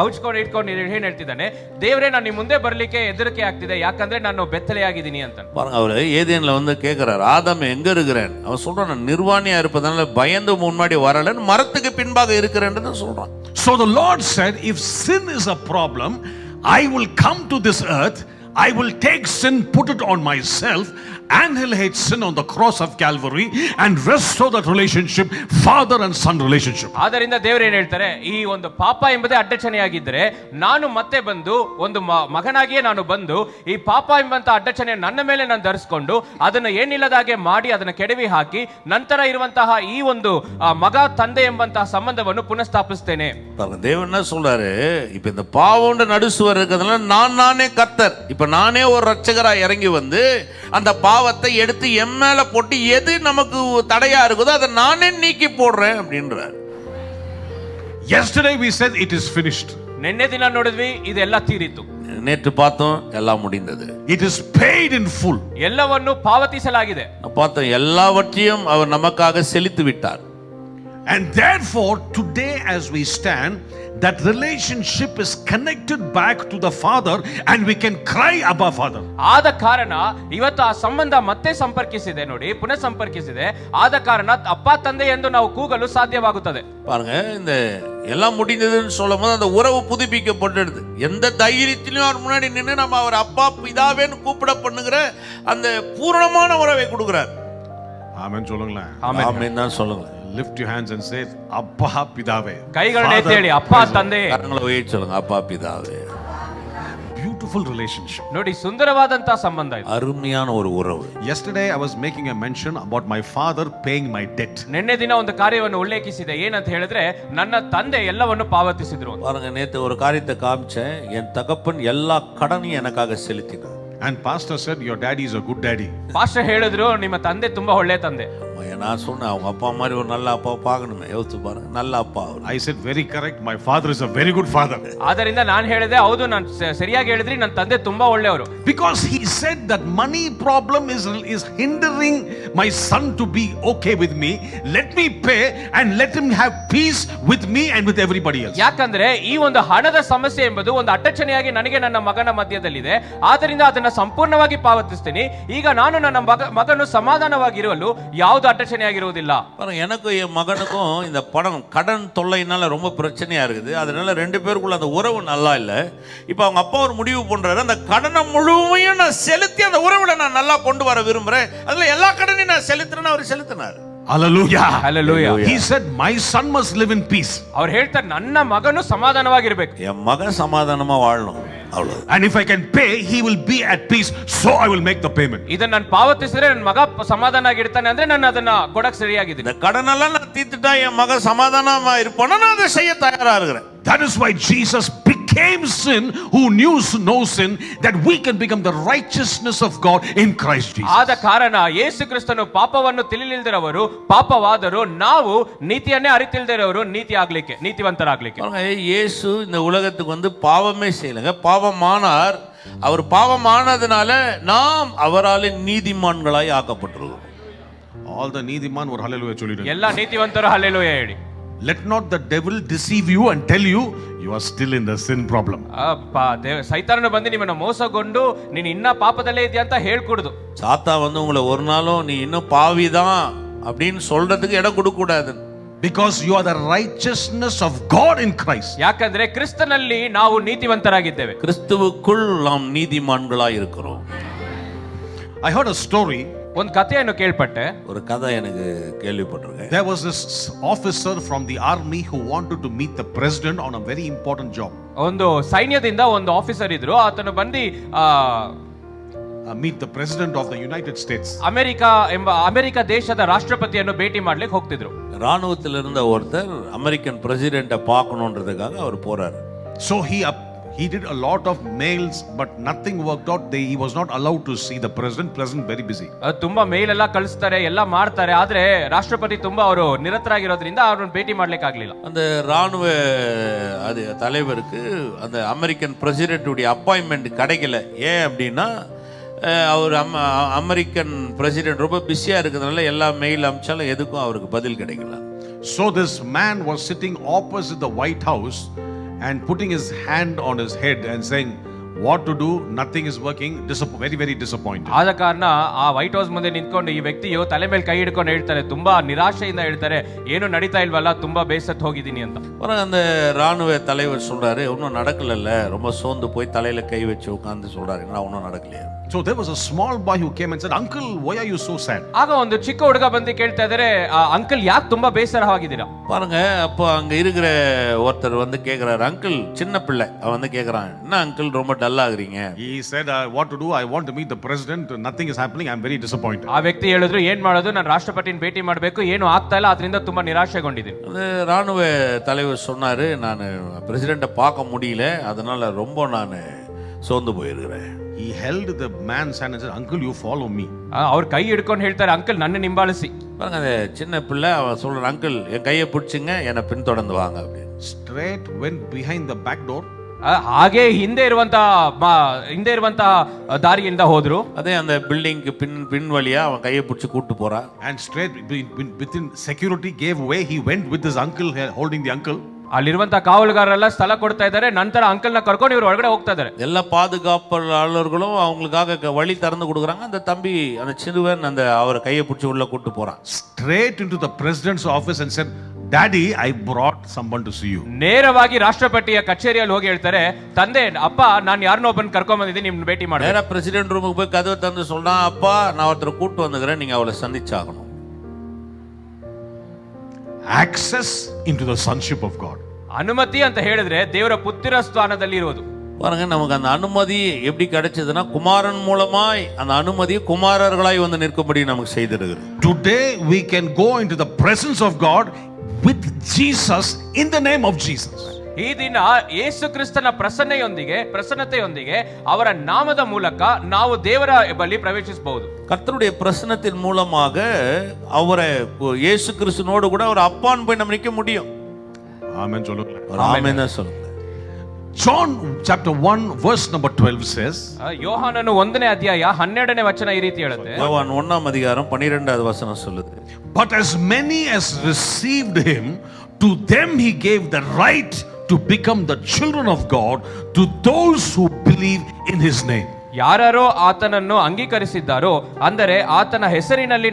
B: ಔಚ್ಕೊಂಡು ಇಟ್ಕೊಂಡು ಏನ್ ಹೇಳ್ತಿದ್ದಾನೆ, ದೇವರೇ ನಾನು ನಿಮ್ಮ ಮುಂದೆ ಬರ್ಲಿಕ್ಕೆ ಹೆದರಿಕೆ ಆಗ್ತಿದೆ, ಯಾಕಂದ್ರೆ ನಾನು ಬೆತ್ತಲೆಯಾಗಿದ್ದೀನಿ ಅಂತ.
C: பாருங்க, அவரு ஏதேன்ல வந்து கேட்கிறாரு, ஆதாம் எங்க இருக்கிறேன்? அவன் சொல்றான், நான் நிர்வாணியா இருப்பதனால பயந்து முன்னாடி வரலன்னு மரத்துக்கு பின்பாக இருக்கிறேன்னு சொல்றான்.
A: So the Lord said, if sin is a problem, I will come to this earth, I will take sin, put it on myself, annihilate sin on the cross of Calvary and restore that relationship, father and son relationship.
B: ಆದ್ದರಿಂದ ದೇವರು ಏನ್ ಹೇಳ್ತಾರೆ, ಈ ಒಂದು ಪಾಪ ಎಂಬುದೇ ಅಡ್ಡಚಣೆಯಾಗಿದ್ದರೆ ನಾನು ಮತ್ತೆ ಬಂದು ಒಂದು ಮಗನಾಗಿಯೇ ನಾನು ಬಂದು ಈ ಪಾಪ ಎಂಬಂತ ಅಡ್ಡಚಣೆ ನನ್ನ ಮೇಲೆ ನಾನು ಧರಿಸಿಕೊಂಡು ಅದನ್ನು ಏನಿಲ್ಲದಾಗೆ ಮಾಡಿ ಅದನ್ನು ಕೆಡವಿ ಹಾಕಿ ನಂತರ ಇರುವಂತಹ ಈ ಒಂದು ಮಗ ತಂದೆ ಎಂಬಂತಹ ಸಂಬಂಧವನ್ನು ಪುನಃಸ್ಥಾಪಿಸ್ತೇನೆ.
C: தேவன் என்ன சொல்றாரு, இப்ப இந்த பாவம்ன்ற நடுசுவர் இருக்கிறதுனால நானே கர்த்தர், இப்ப நானே ஒரு ரட்சகரா இறங்கி வந்து அந்த பாவத்தை எடுத்து என் மேல போட்டு எது நமக்கு தடையா இருக்குதோ அதை நானே நீக்கி போடுறேன் அப்படின்றார்.
A: Yesterday we said it is finished.
B: ನಿನ್ನೆ ದಿನ ನೋಡಿದ್ವಿ ಇದೆಲ್ಲ ತೀರಿತು.
C: நேற்று பார்த்தோம், எல்லாம் முடிந்தது.
A: It is paid in full.
B: ಎಲ್ಲವನ್ನು ಪಾವತಿಸಲಾಗಿದೆ.
C: பார்த்தோம், எல்லாவற்றையும் அவர் நமக்காக செலுத்தி விட்டார்.
A: And therefore, today as we stand, that relationship is connected back to the Father and we can cry, Abba Father.
B: ಆದ ಕಾರಣ ಇವತ್ತು ಆ ಸಂಬಂಧ ಮತ್ತೆ ಸಂಪರ್ಕಿಸಿದೆ ನೋಡಿ, ಪುನಃ ಸಂಪರ್ಕಿಸಿದೆ. ಆದ ಕಾರಣ ಅಪ್ಪ ತಂದೆ ಎಂದು ನಾವು ಕೂಗಲು ಸಾಧ್ಯವಾಗುತ್ತದೆ.
C: பாருங்க, இந்த எல்லாம் முடிந்ததுன்னு சொல்லும் போது அந்த உறவு புதுப்பிக்கப்பட்டுடுது. எந்த தைரியத்திலையும் அவர் முன்னாடி நின்று நம்ம அவர் அப்பா பிதாவேன்னு கூப்பிட பண்ணுகிற அந்த பூரணமான உறவை கொடுக்கிறார்.
A: Amen சொல்லுங்களேன்.
C: ஆமென் தான் சொல்லுங்க.
A: Lift your hands and say, Abba Pidave.
B: ಕೈಗಳನ್ನ ಎತ್ತಿ ಹೇಳಿ, ಅಪ್ಪ ತಂದೆ.
C: கரங்களை உயர்த்தி சொல்லுங்க, அப்பா பிதாவே.
A: Beautiful relationship.
B: ನೋಡಿ, ಸುಂದರವಾದಂತಹ ಸಂಬಂಧ ಇದು.
C: அருமையான ஒரு உறவு.
A: Yesterday I was making a mention about my father paying my debt.
B: ನಿನ್ನೆ ದಿನ ಒಂದು ಕಾರ್ಯವನ್ನು ಉಲ್ಲೇಖಿಸಿದೆ. ಏನಂತ ಹೇಳಿದ್ರೆ, ನನ್ನ ತಂದೆ ಎಲ್ಲವನ್ನು ಪಾವತಿಸಿದ್ರು.
C: பாருங்க, நேத்து ஒரு காரியத்தை காமிச்சேன். என் தகப்பன் எல்லா கடனையும் எனக்காக செலுத்தினார்.
A: And pastor said, your daddy is a good daddy.
B: Pastor ಹೇಳಿದ್ರು, ನಿಮ್ಮ ತಂದೆ ತುಂಬಾ ಒಳ್ಳೆ ತಂದೆ.
C: நான் சொன்னேன், அவங்க அப்பா மாதிரி ஒரு நல்ல அப்பா பார்க்கணுமே, யோசிச்சு பாருங்க, நல்ல அப்பா.
A: I said, very correct, my father is a very good father.
B: ಆದ್ದರಿಂದ ನಾನು ಹೇಳಿದೆ, ಹೌದು, ನಾನು ಸರಿಯಾಗಿ ಹೇಳಿದ್ರಿ, ನನ್ನ ತಂದೆ ತುಂಬಾ ಒಳ್ಳೆಯವರು.
A: Because he said that money problem is hindering my son to be okay with me. Let me pay and let him have peace with me and with everybody else.
B: ಯಾಕಂದ್ರೆ ಈ ಒಂದು ಹಣದ ಸಮಸ್ಯೆ ಎಂಬುದು ಒಂದು ಅಡಚಣೆಯಾಗಿ ನನಗೆ ನನ್ನ ಮಗನ ಮಧ್ಯದಲ್ಲಿದೆ. ಆದ್ದರಿಂದ ಅದನ್ನ ಸಂಪೂರ್ಣವಾಗಿ ಪಾವತಿಸ್ತೀನಿ. ಈಗ ನಾನು ನನ್ನ ಮಗನು ಸಮಾಧಾನವಾಗಿರಲು ಯಾವುದು ಅಡಚಣೆಯಾಗಿರುವುದಿಲ್ಲ.
C: எனக்கும் என் மகனுக்கும் இந்த கடன் தொல்லைனால ரொம்ப பிரச்சனையா இருக்குது. அதனால ரெண்டு பேருக்குள்ள அந்த உறவு நல்லா இல்ல. இப்ப அவங்க அப்பா ஒரு முடிவு பண்றாரு, அந்த கடனை முழுமையும் நான் செலுத்தி அந்த உறவுல நான் நல்லா கொண்டு வர விரும்புறேன், அதுல எல்லா கடனையும் நான் செலுத்துறேன்னு அவர் செலுத்தினார்.
A: Hallelujah.
B: Hallelujah.
A: He said, my son must live in peace.
B: ಅವರು ಹೇಳ್ತಾರೆ, ನನ್ನ ಮಗನು ಸಮಾಧಾನವಾಗಿರಬೇಕು.
C: என் மகன் சமாதானமா வாழணும், அவ்வளவு.
A: And if I can pay, he will be at peace, so I will make the payment.
B: ಇದನ್ನ ನಾನು ಪಾವತಿಸಿದ್ರೆ ನನ್ನ ಮಗ ಸಮಾಧಾನ ಆಗಿರ್ತಾನೆ ಅಂದ್ರೆ ನಾನು ಅದನ್ನ ಕೊಡಕ್ ಸರಿಯಾಗಿದ್ದೀನಿ.
C: இந்த கடனெல்லாம் நான் தீர்த்துட்டா என் மகன் சமாதானமா இருப்பானா, நான் அதை செய்ய தயாரா இருக்கிறேன்.
A: That is why Jesus became sin, who knew no sin, that we can become the righteousness of God in Christ Jesus.
B: ಆದ ಕಾರಣ ಯೇಸು ಕ್ರಿಸ್ತನು ಪಾಪವನ್ನು ತಿಳಿಲಿಲ್ಲದವರು ಪಾಪವಾದರು, ನಾವು ನೀತಿಯನ್ನೇ ಅರಿತಿಲ್ಲದವರು ನೀತಿವಂತರಾಗ್ಲಿಕ್ಕೆ.
C: இயேசு இந்த உலகத்துக்கு வந்து பாவமே செய்யலங்க, பாவமானார். அவர் பாவமானதுனால நாம் அவரால் நீதிமான்களாய் ஆக்கப்பட்டிருக்கிறோம்.
A: All the neediman were hallelujah சொல்லிடுங்க.
B: ಎಲ್ಲ ನೀತಿವಂತರು ಹಲ್ಲೆಲೂಯಾ ಹೇಳಿ.
A: Let not the devil deceive you and tell you you are still in the sin problem.
B: ಸೈತಾನನು ಬಂದು ನಿಮ್ಮನ್ನು ಮೋಸಗೊಂಡು ನೀನು ಇನ್ನ ಪಾಪದಲ್ಲೇ ಇದೆಯಾ ಅಂತ ಹೇಳ್ಕೊಡುದು.
C: சாத்தா வந்து உங்களை ஒரு நாளும் நீ இன்னும் பாவிதான் அப்படின்னு சொல்றதுக்கு இடம் கொடுக்க கூடாது.
A: Because you are the righteousness of God in Christ.
B: ಯಾಕಂದ್ರೆ ಕ್ರಿಸ್ತನಲ್ಲಿ ನಾವು ನೀತಿವಂತರಾಗಿದ್ದೇವೆ.
C: கிறிஸ்துவுக்குள் நாம் நீதிமான்களாய் இருக்கிறோம்.
A: I heard a story.
B: ಒಂದು ಕಥೆಯನ್ನು ಕೇಳ್ಪಟ್ಟೆ.
C: ஒரு கதை எனக்கு கேள்விப்பட்டிருக்கேன்.
A: There was this officer from the army who wanted to meet the president on a very important job.
B: ಒಂದು ಸೈನ್ಯದಿಂದ ಒಂದು ಆಫೀಸರ್ ಇದ್ರು, ಆತನು ಬಂದು
A: meet the president of the United States.
B: America ದೇಶದ ರಾಷ್ಟ್ರಪತಿಯನ್ನು ಭೇಟಿ ಮಾಡ್ಲಿಕ್ಕೆ ಹೋಗ್ತಿದ್ರು.
C: ராணுவத்தில் இருந்த ஒருத்தர் அமெரிக்கன் பிரசிடென்ட்டை பார்க்கணுன்றதுக்காக அவர் போறாரு.
A: So he did a lot of mails, but nothing worked out. He was not allowed to see the president very busy.
B: ತುಂಬಾ ಮೇಲ್ ಎಲ್ಲ ಕಳಿಸ್ತಾರೆ, ಎಲ್ಲ ಮಾಡ್ತಾರೆ, ಆದ್ರೆ ರಾಷ್ಟ್ರಪತಿ ತುಂಬಾ ಅವರು ನಿರತರಾಗಿರೋದ್ರಿಂದ ಅವ್ರನ್ನ ಭೇಟಿ ಮಾಡ್ಲಿಕ್ಕೆ ಆಗ್ಲಿಲ್ಲ.
C: அந்த ராணுவ தலைவருக்கு அந்த அமெரிக்கன் பிரசிடென்ட்டுடைய அப்பாயின்மெண்ட் கிடைக்கல. ஏன் அப்படின்னா அவர் அமெரிக்கன் பிரசிடென்ட் ரொம்ப பிஸியா இருக்கிறதுனால எல்லா மெயில் அனுப்பிச்சாலும் எதுக்கும் அவருக்கு பதில் கிடைக்கல.
A: So this man was sitting opposite the White House and putting his hand on his head and saying, what to do, nothing is working, very very disappointed.
B: ಆದ ಕಾರಣ ಆ ವೈಟ್ ಹೌಸ್ ಮುಂದೆ ನಿಂತ್ಕೊಂಡು ಈ ವ್ಯಕ್ತಿಯು ತಲೆ ಮೇಲೆ ಕೈ ಹಿಡ್ಕೊಂಡು ಹೇಳ್ತಾರೆ, ತುಂಬಾ ನಿರಾಶೆಯಿಂದ ಹೇಳ್ತಾರೆ, ಏನು ನಡೀತಾ ಇಲ್ವಲ್ಲ, ತುಂಬಾ ಬೇಸತ್ತು ಹೋಗಿದ್ದೀನಿ ಅಂತ.
C: அந்த ராணுவ தலைவர் சொல்றாரு, ஒன்றும் நடக்கல, ரொம்ப சோர்ந்து போய் தலையில கை வச்சு உட்கார்ந்து சொல்றாரு, என்ன ஒன்றும் நடக்கலையா.
A: So there was a small boy who came and said, uncle, why are you so sad?
B: ಆಗ ಒಂದು ಚಿಕ್ಕ ಹುಡುಗ ಬಂದು ಕೇಳ್ತಾ ಇದ್ದಾರೆ, ಅಂಕಲ್ ಯಾಕೆ ತುಂಬಾ ಬೇಸರವಾಗಿದ್ದೀರಾ.
C: பாருங்க, அப்போ அங்க இருக்கிற ஒருத்தர் வந்து கேக்குறாரு, அங்கிள், சின்ன பிள்ளை அவன் வந்து கேக்குறான், என்ன அங்கிள் ரொம்ப டல்லா ஆகுறீங்க.
A: He said, what to do, I want to meet the president, nothing is happening, I am very disappointed.
B: ಆ ವ್ಯಕ್ತಿ ಹೇಳಿದ್ರು, ಏನ್ ಮಾಡೋದು, ನಾನು ರಾಷ್ಟ್ರಪತಿನ ಭೇಟಿ ಮಾಡಬೇಕು, ಏನು ಆಗ್ತಾ ಇಲ್ಲ, ಅದರಿಂದ ತುಂಬಾ ನಿರಾಶೆಗೊಂಡಿದ್ದೀನಿ.
C: அந்த ராணுவ தலைவர் சொன்னாரு, நான் பிரசிடென்ட்டை பார்க்க முடியல, அதனால ரொம்ப நான் சோர்ந்து போயிருக்கிறேன்.
A: He held the man's hand and said, uncle, you follow me.
B: ಅವ್ರ ಕೈ ಹಿಡ್ಕೊಂಡು ಹೇಳ್ತಾರೆ, ಅಂಕಲ್ ನನ್ನ ನಿಂಬಾಳಿಸಿ.
C: பாருங்க, அந்த சின்ன பிள்ளை அவன் சொல்றான், அங்கிள் என் கையை பிடிச்சிங்க, என்னை பின்தொடர்ந்து வாங்க அப்படின்னு.
A: Straight went behind the back door.
B: ಹಾಗೆ ಹಿಂದೆ ಇರುವಂತ ದಾರಿಯಿಂದ ಹೋದ್ರು.
C: அதே அந்த பில்டிங்க்கு பின் வழியா அவன் கையை பிடிச்சு கூட்டு போறான்.
A: And straight within security gave way. He went with his uncle holding the uncle.
B: ಅಲ್ಲಿರುವಂತ ಕಾವಲುಗಾರರೆಲ್ಲ ಸ್ಥಳ ಕೊಡ್ತಾ ಇದ್ದಾರೆ. ನಂತರ ಅಂಕಲ್ ನ ಕರ್ಕೊಂಡು ಇವರು ಒಳಗಡೆ ಹೋಗ್ತಾ ಇದ್ದಾರೆ.
C: எல்லா பாதுகாப்பாளர்களும் அவங்களுக்காக வழி திறந்து கொடுக்குறாங்க. அந்த தம்பி அந்த சிறுவன் அந்த அவர் கையை பிடிச்சி உள்ள கூட்டு போறான்.
A: Straight into the president's office and said, Daddy, I brought someone to see you.
B: ನೇರವಾಗಿ ರಾಷ್ಟ್ರಪತಿಯ ಕಚೇರಿಯಲ್ಲಿ ಹೋಗಿ ಹೇಳ್ತಾರೆ, ತಂದೆ ಅಪ್ಪ ನಾನು ಯಾರನ್ನೋ ಒಬ್ಬನ ಕರ್ಕೊಂಡ್ ಬಂದಿದ್ದೀನಿ ನಿಮ್ನ ಭೇಟಿ ಮಾಡಿ.
C: நேரா பிரசிடென்ட் ரூமுக்கு போய் கதவை திறந்து சொல்றான், அப்பா நான் ஒருத்தரை கூட்டு வந்துக்கிறேன், நீங்க அவளை சந்திச்சாகணும்.
A: Access into the sonship of God.
B: ಅನುಮತಿ ಅಂತ ಹೇಳಿದ್ರೆ ದೇವರ ಪುತ್ರ ಸ್ಥಾನದಲ್ಲಿ ಇರೋದು.
C: பாருங்க, நமக்கு அந்த அனுமதி எப்படி கிடைச்சதுன்னா குமாரன் மூலமாய் அந்த அனுமதி குமாரர்களாய் வந்து நிற்கும்படி நமக்கு செய்திருக்கிறது.
A: Today we can go into the presence of God with Jesus in the name of Jesus.
B: ಈ ದಿನ ಯೇಸು ಕ್ರಿಸ್ತನ ಪ್ರಸನ್ನತೆಯೊಂದಿಗೆ ಅವರ ನಾಮದ ಮೂಲಕ ನಾವು ದೇವರ ಬಳಿ ಪ್ರವೇಶಿಸಬಹುದು.
C: கர்த்தருடைய பிரசன்னத்தின் மூலமாக அவரை இயேசு கிறிஸ்துவோடு கூட ஒரு அப்பான்னு போய் நம்ம நிற்க முடியும்.
A: Amen.
C: ஆமென் சொல்லுங்க.
A: John chapter 1 verse number 12 says,
B: ಯೋಹಾನನು 1ನೇ ಅಧ್ಯಾಯ 12ನೇ ವಚನ ಈ ರೀತಿ ಹೇಳುತ್ತೆ.
C: யோவான் 1ஆம் அதிகாரம் 12வது வசனம் சொல்லுது.
A: But as many as received him, to them he gave the right to become the children of God, to those who believe in his name.
B: ಯಾರೋ ಆತನನ್ನು ಅಂಗೀಕರಿಸಿದ್ದಾರೋ, ಅಂದರೆ ಆತನ ಹೆಸರಿನಲ್ಲಿ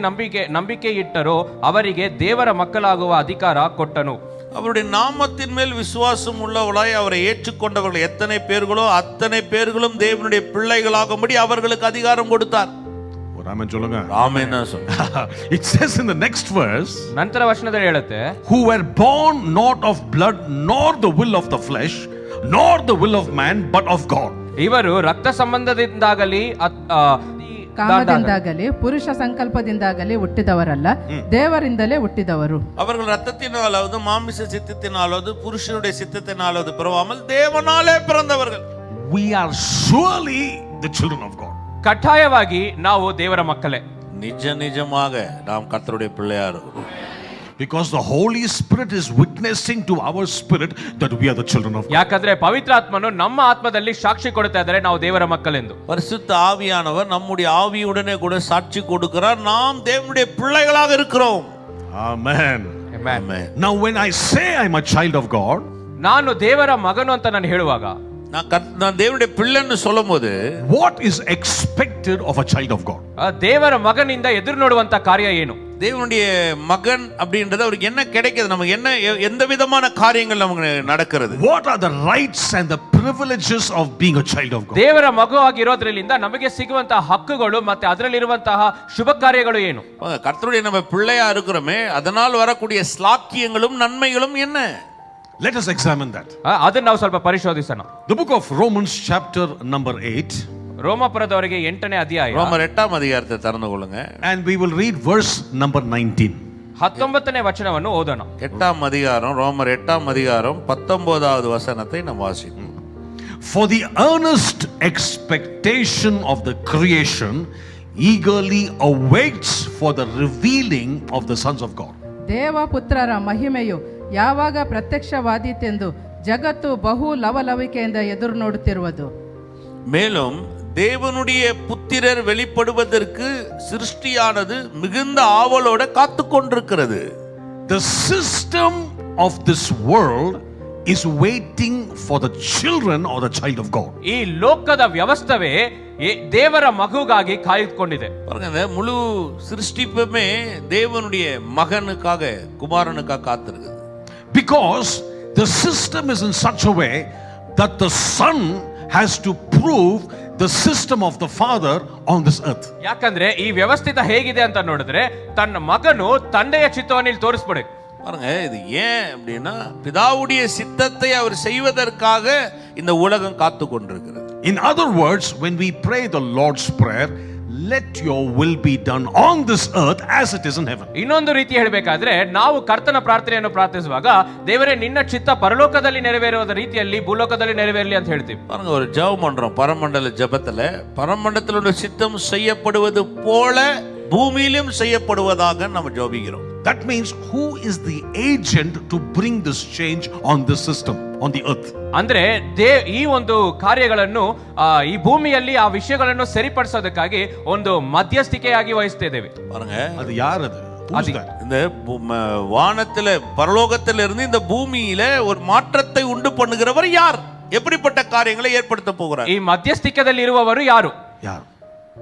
B: ನಂಬಿಕೆ ಇಟ್ಟರೋ ಅವರಿಗೆ ದೇವರ ಮಕ್ಕಳಾಗುವ ಅಧಿಕಾರ ಕೊಟ್ಟನು.
C: அவருடைய நாமத்தின் மேல் விசுவாசம் உள்ளவர்களாய் அவரை ஏற்றுக்கொண்டவர்கள் எத்தனை பேர்களோ அத்தனை பேர்களும் தேவனுடைய பிள்ளைகளாகும்படி அவர்களுக்கு அதிகாரம் கொடுத்தார்.
A: Amen சொல்லுங்க.
C: ஆமென் சொல்லுங்க.
A: It says in the next verse,
B: ನಂತರ ವಚನದಲ್ಲಿ ಹೇಳುತ್ತೆ,
A: who were born not of blood nor the will of the flesh nor the will of man but of God.
B: ಇವರು ರಕ್ತ ಸಂಬಂಧದಿಂದಾಗಲಿ
D: ಕಾಮದಿಂದಾಗಲಿ ಪುರುಷ ಸಂಕಲ್ಪದಿಂದಾಗಲಿ ಹುಟ್ಟಿದವರಲ್ಲ, ದೇವರಿಂದಲೇ ಹುಟ್ಟಿದವರು.
C: அவர்கள் ரத்தத்தினாலாவது மாமிச சித்தத்தினாலாவது புருஷனுடைய சித்தத்தினாலாவது பிறவாமல் தேவனாலே பிறந்தவர்கள்.
A: We are surely the children of God.
B: ಕಡ್ಡಾಯವಾಗಿ ನಾವು ದೇವರ ಮಕ್ಕಳೇ.
C: நிஜமாக நாம் கர்த்தருடைய பிள்ளையா இருக்கிறோம்.
A: Because the Holy Spirit is witnessing to our spirit that we are the children of God.
B: ಯಾಕಂದ್ರೆ ಪವಿತ್ರಾತ್ಮನು ನಮ್ಮ ಆತ್ಮದಲ್ಲಿ ಸಾಕ್ಷಿ ಕೊಡ್ತಾ ಇದ್ದಾರೆ ನಾವು ದೇವರ ಮಕ್ಕಳೆಂದು.
C: பரிசுத்த ஆவியானவர் நம்முடைய ஆவியுடனே கூட சாட்சி கொடுக்கிறார், நாம் தேவனுடைய பிள்ளைகளாக இருக்கிறோம்.
A: Amen.
C: Amen.
A: Now when I say I'm a child of God,
B: ನಾನು ದೇವರ ಮಗನು ಅಂತ ನಾನು ಹೇಳುವಾಗ,
C: நான் தேவனுடைய பிள்ளைன்னு சொல்லும்போது
A: what is expected of a child of God?
B: ದೇವರ ಮಗನಿಂದ ಎದುರು ನೋಡುವಂತ ಕಾರ್ಯ ಏನು?
C: தேவனுடைய மகன் அப்படின்றது அவருக்கு என்ன கிடைக்குது, நமக்கு என்ன எந்த விதமான காரியங்கள் நமக்கு நடக்கிறது?
A: What are the rights and the privileges of being a child of God?
B: ದೇವರ ಮಗುವಾಗಿರೋದ್ರಿಂದ ನಮಗೆ ಸಿಗುವಂತಹ ಹಕ್ಕುಗಳು ಮತ್ತೆ ಅದರಲ್ಲಿರುವಂತಹ ಶುಭ ಕಾರ್ಯಗಳು ಏನು?
C: கர்த்தருடைய நம்ம பிள்ளையா இருக்கிறோமே, அதனால் வரக்கூடிய ஸ்லாக்கியங்களும் நன்மைகளும் என்ன?
A: Let us examine that.
B: ಅದನ್ನ ನಾವು ಸ್ವಲ್ಪ ಪರಿಶೋಧಿಸೋಣ.
A: The book of Romans chapter number 8.
B: ರೋಮಪುರದವರಿಗೆ 8ನೇ ಅಧ್ಯಾಯ.
C: ரோமர் 8ஆம் அதிகாரத்தை திறந்து கொள்ளுங்க.
A: And we will read verse number 19.
B: 19ನೇ ವಚನವನ್ನು ಓದೋಣ.
C: 8ஆம் அதிகாரம், ரோமர் 8ஆம் அதிகாரம் 19வது வசனத்தை நாம் வாசிப்போம்.
A: For the earnest expectation of the creation eagerly awaits for the revealing of the sons of God.
D: ದೇವಪುತ್ರರ ಮಹಿಮೆಯು ಯಾವಾಗ ಪ್ರತ್ಯಕ್ಷವಾದೀತೆಂದು ಜಗತ್ತು ಬಹು ಲವಲವಿಕೆಯಿಂದ ಎದುರು ನೋಡುತ್ತಿರುವುದು.
C: மேலும் தேவனுடைய புத்திரர் வெளிப்படுவதற்கு சிருஷ்டியானது மிகுந்த ஆவலோட காத்து கொண்டிருக்கிறது.
A: The system of this world is waiting for the children or the child of God.
B: ಈ ಲೋಕದ ವ್ಯವಸ್ಥೆವೇ ದೇವರ ಮಗುಗಾಗಿ ಕಾಯ್ದುಕೊಂಡಿದೆ.
C: பாருங்க, இந்த முழு சிருஷ்டிப்புமே தேவனுடைய மகனுக்காக, குமாரனுக்காக காத்திருக்குது.
A: Because the system is in such a way that the son has to prove the system of the father on this earth.
B: ಯಾಕಂದ್ರೆ ಈ ವ್ಯವಸ್ಥಿತ ಹೇಗಿದೆ ಅಂತ ನೋಡಿದ್ರೆ ತನ್ನ ಮಗನು ತಂದೆಯ ಚಿತ್ತವನ್ನು ಇಲ್ಲಿ ತೋರಿಸ್ಬಿಡಬೇಕು.
C: பாருங்க, இது ஏன் அப்படின்னா பிதாவுடைய சித்தத்தை அவர் செய்வதற்காக இந்த உலகம் காத்து கொண்டிருக்கிறது.
A: In other words, when we pray the Lord's prayer, let your will be done on this earth as it is in heaven.
B: ಇನ್ನೊಂದು ರೀತಿ ಹೇಳಬೇಕಾದ್ರೆ ನಾವು ಕರ್ತನ ಪ್ರಾರ್ಥನೆಯನ್ನು ಪ್ರಾರ್ಥಿಸುವಾಗ ದೇವರೇ ನಿನ್ನ ಚಿತ್ತ ಪರಲೋಕದಲ್ಲಿ ನೆರವೇರುವ ರೀತಿಯಲ್ಲಿ ಭೂಲೋಕದಲ್ಲಿ ನೆರವೇರಲಿ ಅಂತ ಹೇಳ್ತೀವಿ.
C: பாருங்க, ஒரு ஜெபம் பண்றோம் பரமண்டல ஜெபத்துல, பரமண்டலத்திலுள்ள சித்தம் செய்யப்படுவது போல பூமியிலும் செய்யப்படுவதாக நம்ம ஜெபிக்கிறோம்.
A: That means who is the agent to bring this change on this system, on the earth?
B: ಅಂದ್ರೆ ಈ ಒಂದು ಕಾರ್ಯಗಳನ್ನು ಈ ಭೂಮಿಯಲ್ಲಿ ಆ ವಿಷಯಗಳನ್ನು ಸರಿಪಡಿಸೋದಕ್ಕಾಗಿ ಒಂದು ಮಧ್ಯಸ್ಥಿಕೆಯಾಗಿ ವಹಿಸ್ತಿದ್ದೇವೆ.
C: பாருங்க,
A: அது யார் அது? Who's that?
C: இந்த வானத்தில பரலோகத்தில இருந்து இந்த பூமியில ஒரு மாற்றத்தை உண்டு பண்ணுகிறவர் யார்? எப்படிப்பட்ட காரியங்களை ஏற்படுத்த போகிறார்?
B: ಈ ಮಧ್ಯಸ್ಥಿಕೆಯಲ್ಲಿ ಇರುವವರು ಯಾರು?
A: யார்?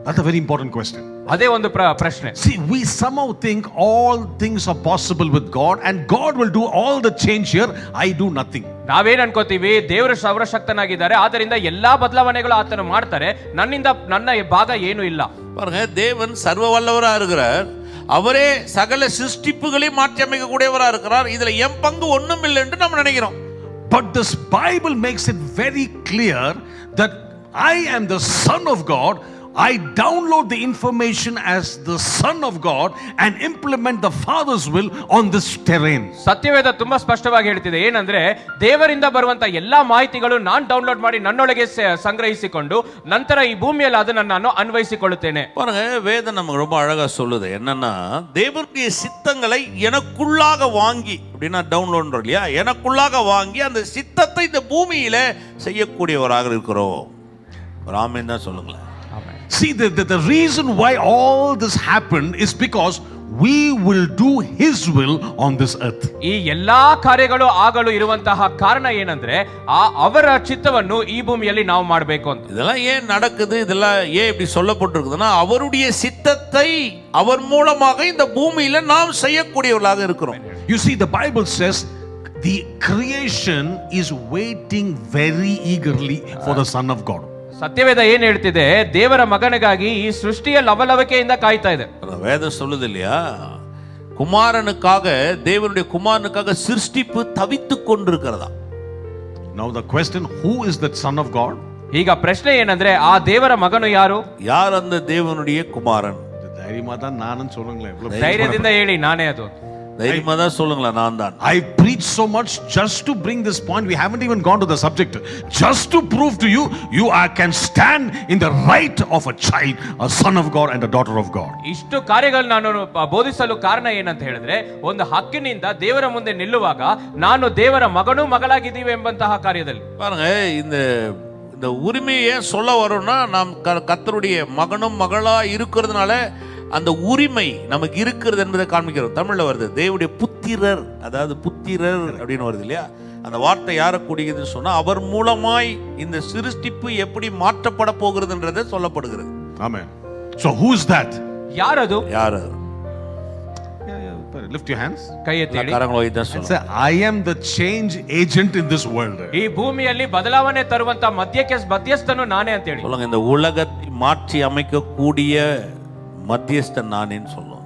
A: That's a very important question.
B: ಅದೇ ಒಂದು ಪ್ರಶ್ನೆ.
A: See, we somehow think all things are possible with God and God will do all the change here. I do nothing.
B: ನಾವೇನ್ ಅನ್ಕೋತೀವಿ, ದೇವರು ಸರ್ವಶಕ್ತನಾಗಿದ್ದಾರೆ, ಆದ್ದರಿಂದ ಎಲ್ಲಾ ಬದಲಾವಣೆಗಳು ಆತನು ಮಾಡ್ತಾರೆ, ನನ್ನ ಭಾಗ ಏನು ಇಲ್ಲ.
C: பாருங்க, தேவன் சர்வ வல்லவரா இருக்கிறார். அவரே சகல சிருஷ்டிப்புகளை மாற்றி அமைக்க கூடியவரா இருக்கிறார். இதுல என் பங்கு ஒண்ணும் இல்லை என்று நம்ம நினைக்கிறோம்.
A: But this Bible makes it very clear that I am the Son of God. I download the information as the Son of God and implement the Father's will on this terrain.
B: ಸತ್ಯವೇದ ತುಂಬಾ ಸ್ಪಷ್ಟವಾಗಿ ಹೇಳ್ತಿದೆ. ಏನಂದ್ರೆ, ದೇವರಿಂದ ಬರುವಂತ ಎಲ್ಲಾ ಮಾಹಿತಿಗಳು ನಾನು download ಮಾಡಿ ನನ್ನೊಳಗೆ ಸಂಗ್ರಹಿಸಿಕೊಂಡು ನಂತರ ಈ ಭೂಮಿಯಲ್ಲಿ ಅದನ್ನು ನಾನು ಅನ್ವಯಿಸಿಕೊಳ್ಳುತ್ತೇನೆ.
C: பாருங்க, வேதம் நமக்கு ரொம்ப அழகா சொல்லுது. என்னன்னா, தேவனுடைய சித்தங்களை எனக்குள்ளாக வாங்கி, அப்படின்னா டவுன்லோட் இல்லையா, எனக்குள்ளாக வாங்கி அந்த சித்தத்தை இந்த பூமியில செய்யக்கூடியவராக இருக்கிறோம். ஆமென் தான் சொல்லுங்களேன்.
A: See, the reason why all this happened is because we will do His will on this earth.
B: ಈ ಎಲ್ಲಾ ಕಾರ್ಯಗಳು ಆಗಲು ಇರುವಂತಹ ಕಾರಣ ಏನಂದ್ರೆ, ಅವರ ಚಿತ್ತವನ್ನು ಈ ಭೂಮಿಯಲ್ಲಿ ನಾವು ಮಾಡಬೇಕು ಅಂತ.
C: இதெல்லாம் ஏன் நடக்குது, இதெல்லாம் ஏன் இப்படி சொல்லப்பட்டிருக்குதுன்னா, அவருடைய சித்தத்தை அவர் மூலமாக இந்த பூமியில நாம் செய்யக்கூடியவர்களாக இருக்கிறோம்.
A: You see, the Bible says the creation is waiting very eagerly for the Son of God.
B: ಸತ್ಯವೇದ ಏನ್ ಹೇಳ್ತಿದೆ, ದೇವರ ಮಗನಿಗಾಗಿ ಈ ಸೃಷ್ಟಿಯ ಲವಲವಿಕೆಯಿಂದ ಕಾಯ್ತಾ ಇದೆ.
C: வேதம் சொல்லுது இல்லையா, குமாரனுக்காக, தேவனுடைய குமாரனுக்காக சிருஷ்டிப்பு தவித்துக் கொண்டிருக்கிறதா.
A: Now the question, who is that Son of God?
B: ಈಗ ಪ್ರಶ್ನೆ ಏನಂದ್ರೆ, ಆ ದೇವರ ಮಗನು ಯಾರು?
C: யார் அந்த தேவனுடைய குமாரன்?
A: தைரியமா தான் நானும் சொல்லுங்களேன்.
B: ಧೈರ್ಯದಿಂದ ಹೇಳಿ, நானே ಅದು.
C: தைரியமா தான் சொல்லுங்களேன், நான் தான்.
A: I preach so much just to bring this point. We haven't even gone to the subject. Just to prove to you, you can stand in the right of a child, a son of God and a daughter of God.
B: ಇಷ್ಟು ಕಾರ್ಯಗಳು ನಾನು ಬೋಧಿಸಲು ಕಾರಣ ಏನಂತ ಹೇಳಿದ್ರೆ, ಒಂದು ಹಕ್ಕಿನಿಂದ ದೇವರ ಮುಂದೆ ನಿಲ್ಲುವಾಗ ನಾನು ದೇವರ ಮಗನೂ ಮಗಳಾಗಿದ್ದೀವಿ ಎಂಬಂತಹ ಕಾರ್ಯದಲ್ಲಿ.
C: பாருங்க, இந்த உரிமையை சொல்ல வரோம்னா, நாம் கர்த்தருடைய மகனும் மகளா இருக்கிறதுனால அந்த உரிமை நமக்கு இருக்கிறது என்பதை காண்பிக்கிறோம். தமிழ்ல வருது, தேவனுடைய புத்திரர், அதாவது புத்திரர் அப்படின்னு வருது இல்லையா. அந்த வார்த்தை யாரை கூடியதுன்னு சொன்னா, அவர் மூலமாய் இந்த சிருஷ்டிப்பு எப்படி மாற்றப்பட போகிறதுன்றதை சொல்லப்படுகிறது.
A: Amen. So who's that?
B: ಯಾರದು?
C: யாரு?
A: Lift your hands.
B: ಕೈ ಎತ್ತಿ ಹೇಳಿ.
C: கரங்களை வைத்து தான்
A: Say,
C: சொல்லுங்க.
A: I am the change agent in this world.
B: ಈ ಭೂಮಿಯಲ್ಲಿ ಬದಲಾವಣೆ ತರುವಂತ ಮಧ್ಯಸ್ಥನು ನಾನೇ ಅಂತ ಹೇಳಿ.
C: சொல்லுங்க, இந்த உலகத்தை மாற்றி அமைக்கக்கூடிய மத்தியஸ்தன் நானேன்னு சொல்லுவோம்.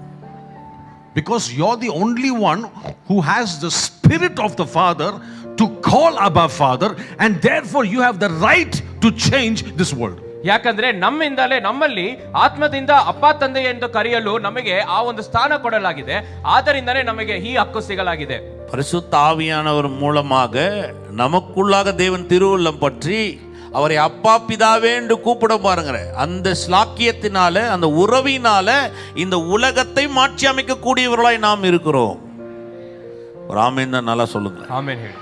A: Because you're the only one who has the spirit of the Father to call Abba Father, and therefore you have the right to change this world.
B: ಯಾಕಂದ್ರೆ ನಮ್ಮಲ್ಲಿ ಆತ್ಮದಿಂದ ಅಪ್ಪ ತಂದೆ ಎಂದು ಕರೆಯಲು ನಮಗೆ ಆ ಒಂದು ಸ್ಥಾನ ಕೊಡಲಾಗಿದೆ. ಆದ್ದರಿಂದನೇ ನಮಗೆ ಈ ಹಕ್ಕು ಸಿಗಲಾಗಿದೆ.
C: பரிசுத்த ஆவியானவர் மூலமாக நமக்குள்ளாக தேவன் திருவுள்ளம் பற்றி அவரை அப்பா பிதாவே என்று கூப்பிட பாருங்க. அந்த ஸ்லாக்கியத்தினால, அந்த உறவினால இந்த உலகத்தை மாற்றி அமைக்க கூடியவர்களாய் நாம் இருக்கிறோம். ஒரு ஆமென் தான் நல்லா சொல்லுங்க.
B: ಆಮೇಲೆ ಹೇಳಿ.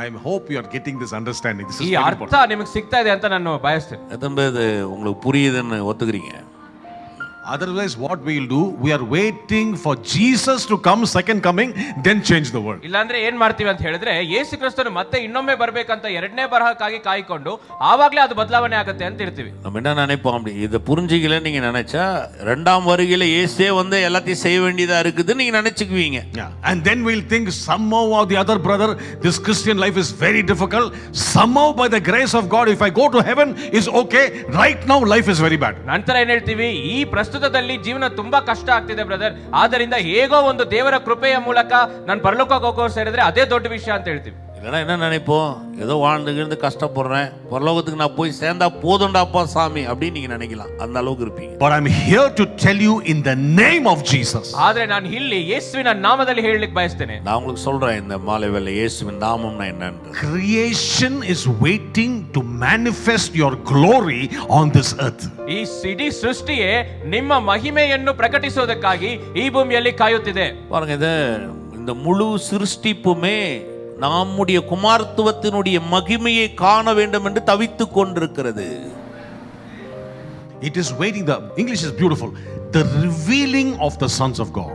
A: I hope you are getting this understanding. This is
B: ಈ
A: very
B: ಅರ್ಥ
A: important.
B: ನಿಮಗೆ ಸಿಗ್ತಾ ಇದೆ ಅಂತ ನಾನು ಬಯಸ್ತೇನೆ.
C: எத்தனை பேர் உங்களுக்கு புரியுதுன்னு ஒத்துக்கிறீங்க?
A: Otherwise, what we will do, we are waiting for Jesus to come, second coming, then change the world.
B: ಇಲ್ಲಾಂದ್ರೆ ಏನ್ ಮಾಡ್ತೀವಿ ಅಂತ ಹೇಳಿದ್ರೆ, ಯೇಸು ಕ್ರಿಸ್ತನು ಮತ್ತೆ ಇನ್ನೊಮ್ಮೆ ಬರ್ಬೇಕಂತ ಎರಡನೇ ಬರಹಕ್ಕಾಗಿ ಕಾಯ್ಕೊಂಡು ಆವಾಗ್ಲೇ ಅದು ಬದಲಾವಣೆ ಆಗುತ್ತೆ ಅಂತ ಇರ್ತೀವಿ.
C: நம்ம என்ன நினைப்போம், அப்படி இதை புரிஞ்சிக்கல நீங்க நினைச்சா, இரண்டாம் வருகையில இயேசுவே வந்து எல்லாத்தையும் செய்ய வேண்டியதா இருக்குதுன்னு நீங்க நினைச்சுக்குவீங்க.
A: And then we'll think somehow or the other, brother, this Christian life is very difficult. Somehow by the grace of God, if I go to heaven, is okay. Right now life is very bad.
B: ನಂತರ ಏನ್ ಹೇಳ್ತೀವಿ, ಈ ಪ್ರಸ್ತುತದಲ್ಲಿ ಜೀವನ ತುಂಬಾ ಕಷ್ಟ ಆಗ್ತಿದೆ brother, ಆದ್ದರಿಂದ ಹೇಗೋ ಒಂದು ದೇವರ ಕೃಪೆಯ ಮೂಲಕ ನಾನು ಪರಲೋಕಕ್ಕೆ ಹೋಗೋ ಸೇರಿದ್ರೆ ಅದೇ ದೊಡ್ಡ ವಿಷಯ ಅಂತ ಹೇಳ್ತೀವಿ.
C: இல்லைன்னா என்ன நினைப்போம், ஏதோ வாழ்ந்துக்கிருந்து கஷ்டப்படுறேன், பரலோகத்துக்கு நான் போய் சேர்ந்தா போதும்டாப்பா சாமி அப்படின்னு நீங்க நினைக்கலாம். அந்த அளவுக்கு இருப்பீங்க.
A: But I'm here to tell you in the name of Jesus.
B: ಆದ್ರೆ ನಾನು ಇಲ್ಲಿ ಯೇಸುವಿನ ನಾಮದಲ್ಲಿ ಹೇಳಲಿಕ್ಕೆ ಬಯಸ್ತೇನೆ.
C: நான் உங்களுக்கு சொல்றேன் இந்த மாலை வேளை இயேசுவின் நாமம்னா என்னன்னு.
A: Creation is waiting to manifest your glory on this earth.
B: ಈ ಇಡೀ ಸೃಷ್ಟಿಯೇ ನಿಮ್ಮ ಮಹಿಮೆಯನ್ನು ಪ್ರಕಟಿಸುವುದಕ್ಕಾಗಿ ಈ ಭೂಮಿಯಲ್ಲಿ ಕಾಯುತ್ತಿದೆ.
C: பாருங்க, இந்த முழு சிருஷ்டிப்புமே நம்முடைய குமாரத்துவத்தினுடைய மகிமையை காண வேண்டும் என்று தவித்துக் கொண்டிருக்கிறது.
A: It is waiting. The English is beautiful. The revealing of the sons of God.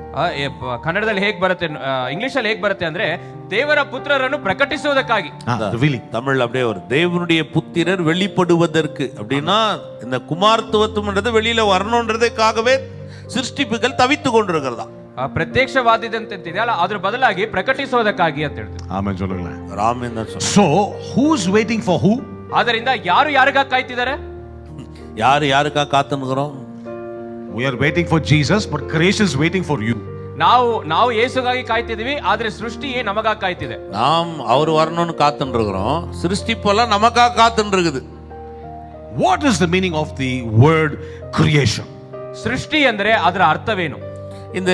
B: ಕನ್ನಡದಲ್ಲಿ ಹೇಗೆ ಬರುತ್ತೆ, ಇಂಗ್ಲಿಷಲ್ಲಿ ಹೇಗೆ ಬರುತ್ತೆ ಅಂದ್ರೆ ದೇವರ ಪುತ್ರರನ್ನು ಪ್ರಕಟಿಸುವುದಕ್ಕಾಗಿ.
A: Revealing.
C: தமிழ் அப்படியே ஒரு தேவனுடைய புத்திரர் வெளிப்படுவதற்கு அப்படின்னா இந்த குமாரத்துவத்துவம்ன்றது வெளியில வரணுன்றதுக்காகவே சிருஷ்டிப்புகள் தவித்துக் கொண்டிருக்கிறதா.
B: ಪ್ರತ್ಯಕ್ಷವಾದಿದಂತಿದೆ ಅಲ್ಲ, ಅದ್ರ ಬದಲಾಗಿ ಪ್ರಕಟಿಸೋದಕ್ಕಾಗಿ ಅಂತ ಹೇಳ್ತಾರೆ.
A: Amen. சொல்லுங்களேன்.
C: ராமன் தான் சொல்றார்.
A: So who's waiting for who?
B: ಆದ್ದರಿಂದ ಯಾರು ಯಾರಿಗಾಗಿ ಕಾಯ್ತಿದ್ದಾರೆ?
C: யாருக்கா காத்துனுகிறோம்?
A: We are waiting for Jesus, but creation is waiting for you.
B: ನಾವು ಯೇಸುಗಾಗಿ ಕಾಯ್ತಿದೀವಿ, ಆದ್ರೆ ಸೃಷ್ಟಿಯೇ ನಮಗಾಗಿ ಕಾಯ್ತಿದೆ.
C: நாம் அவர் வரணும்னு காத்துன்னு இருக்கிறோம், சிருஷ்டிப்பெல்லாம் நமக்காக காத்துன்னு இருக்குது.
A: What is the meaning of the word creation?
B: ಸೃಷ್ಟಿ ಅಂದ್ರೆ ಅದರ ಅರ್ಥವೇನು?
C: இந்த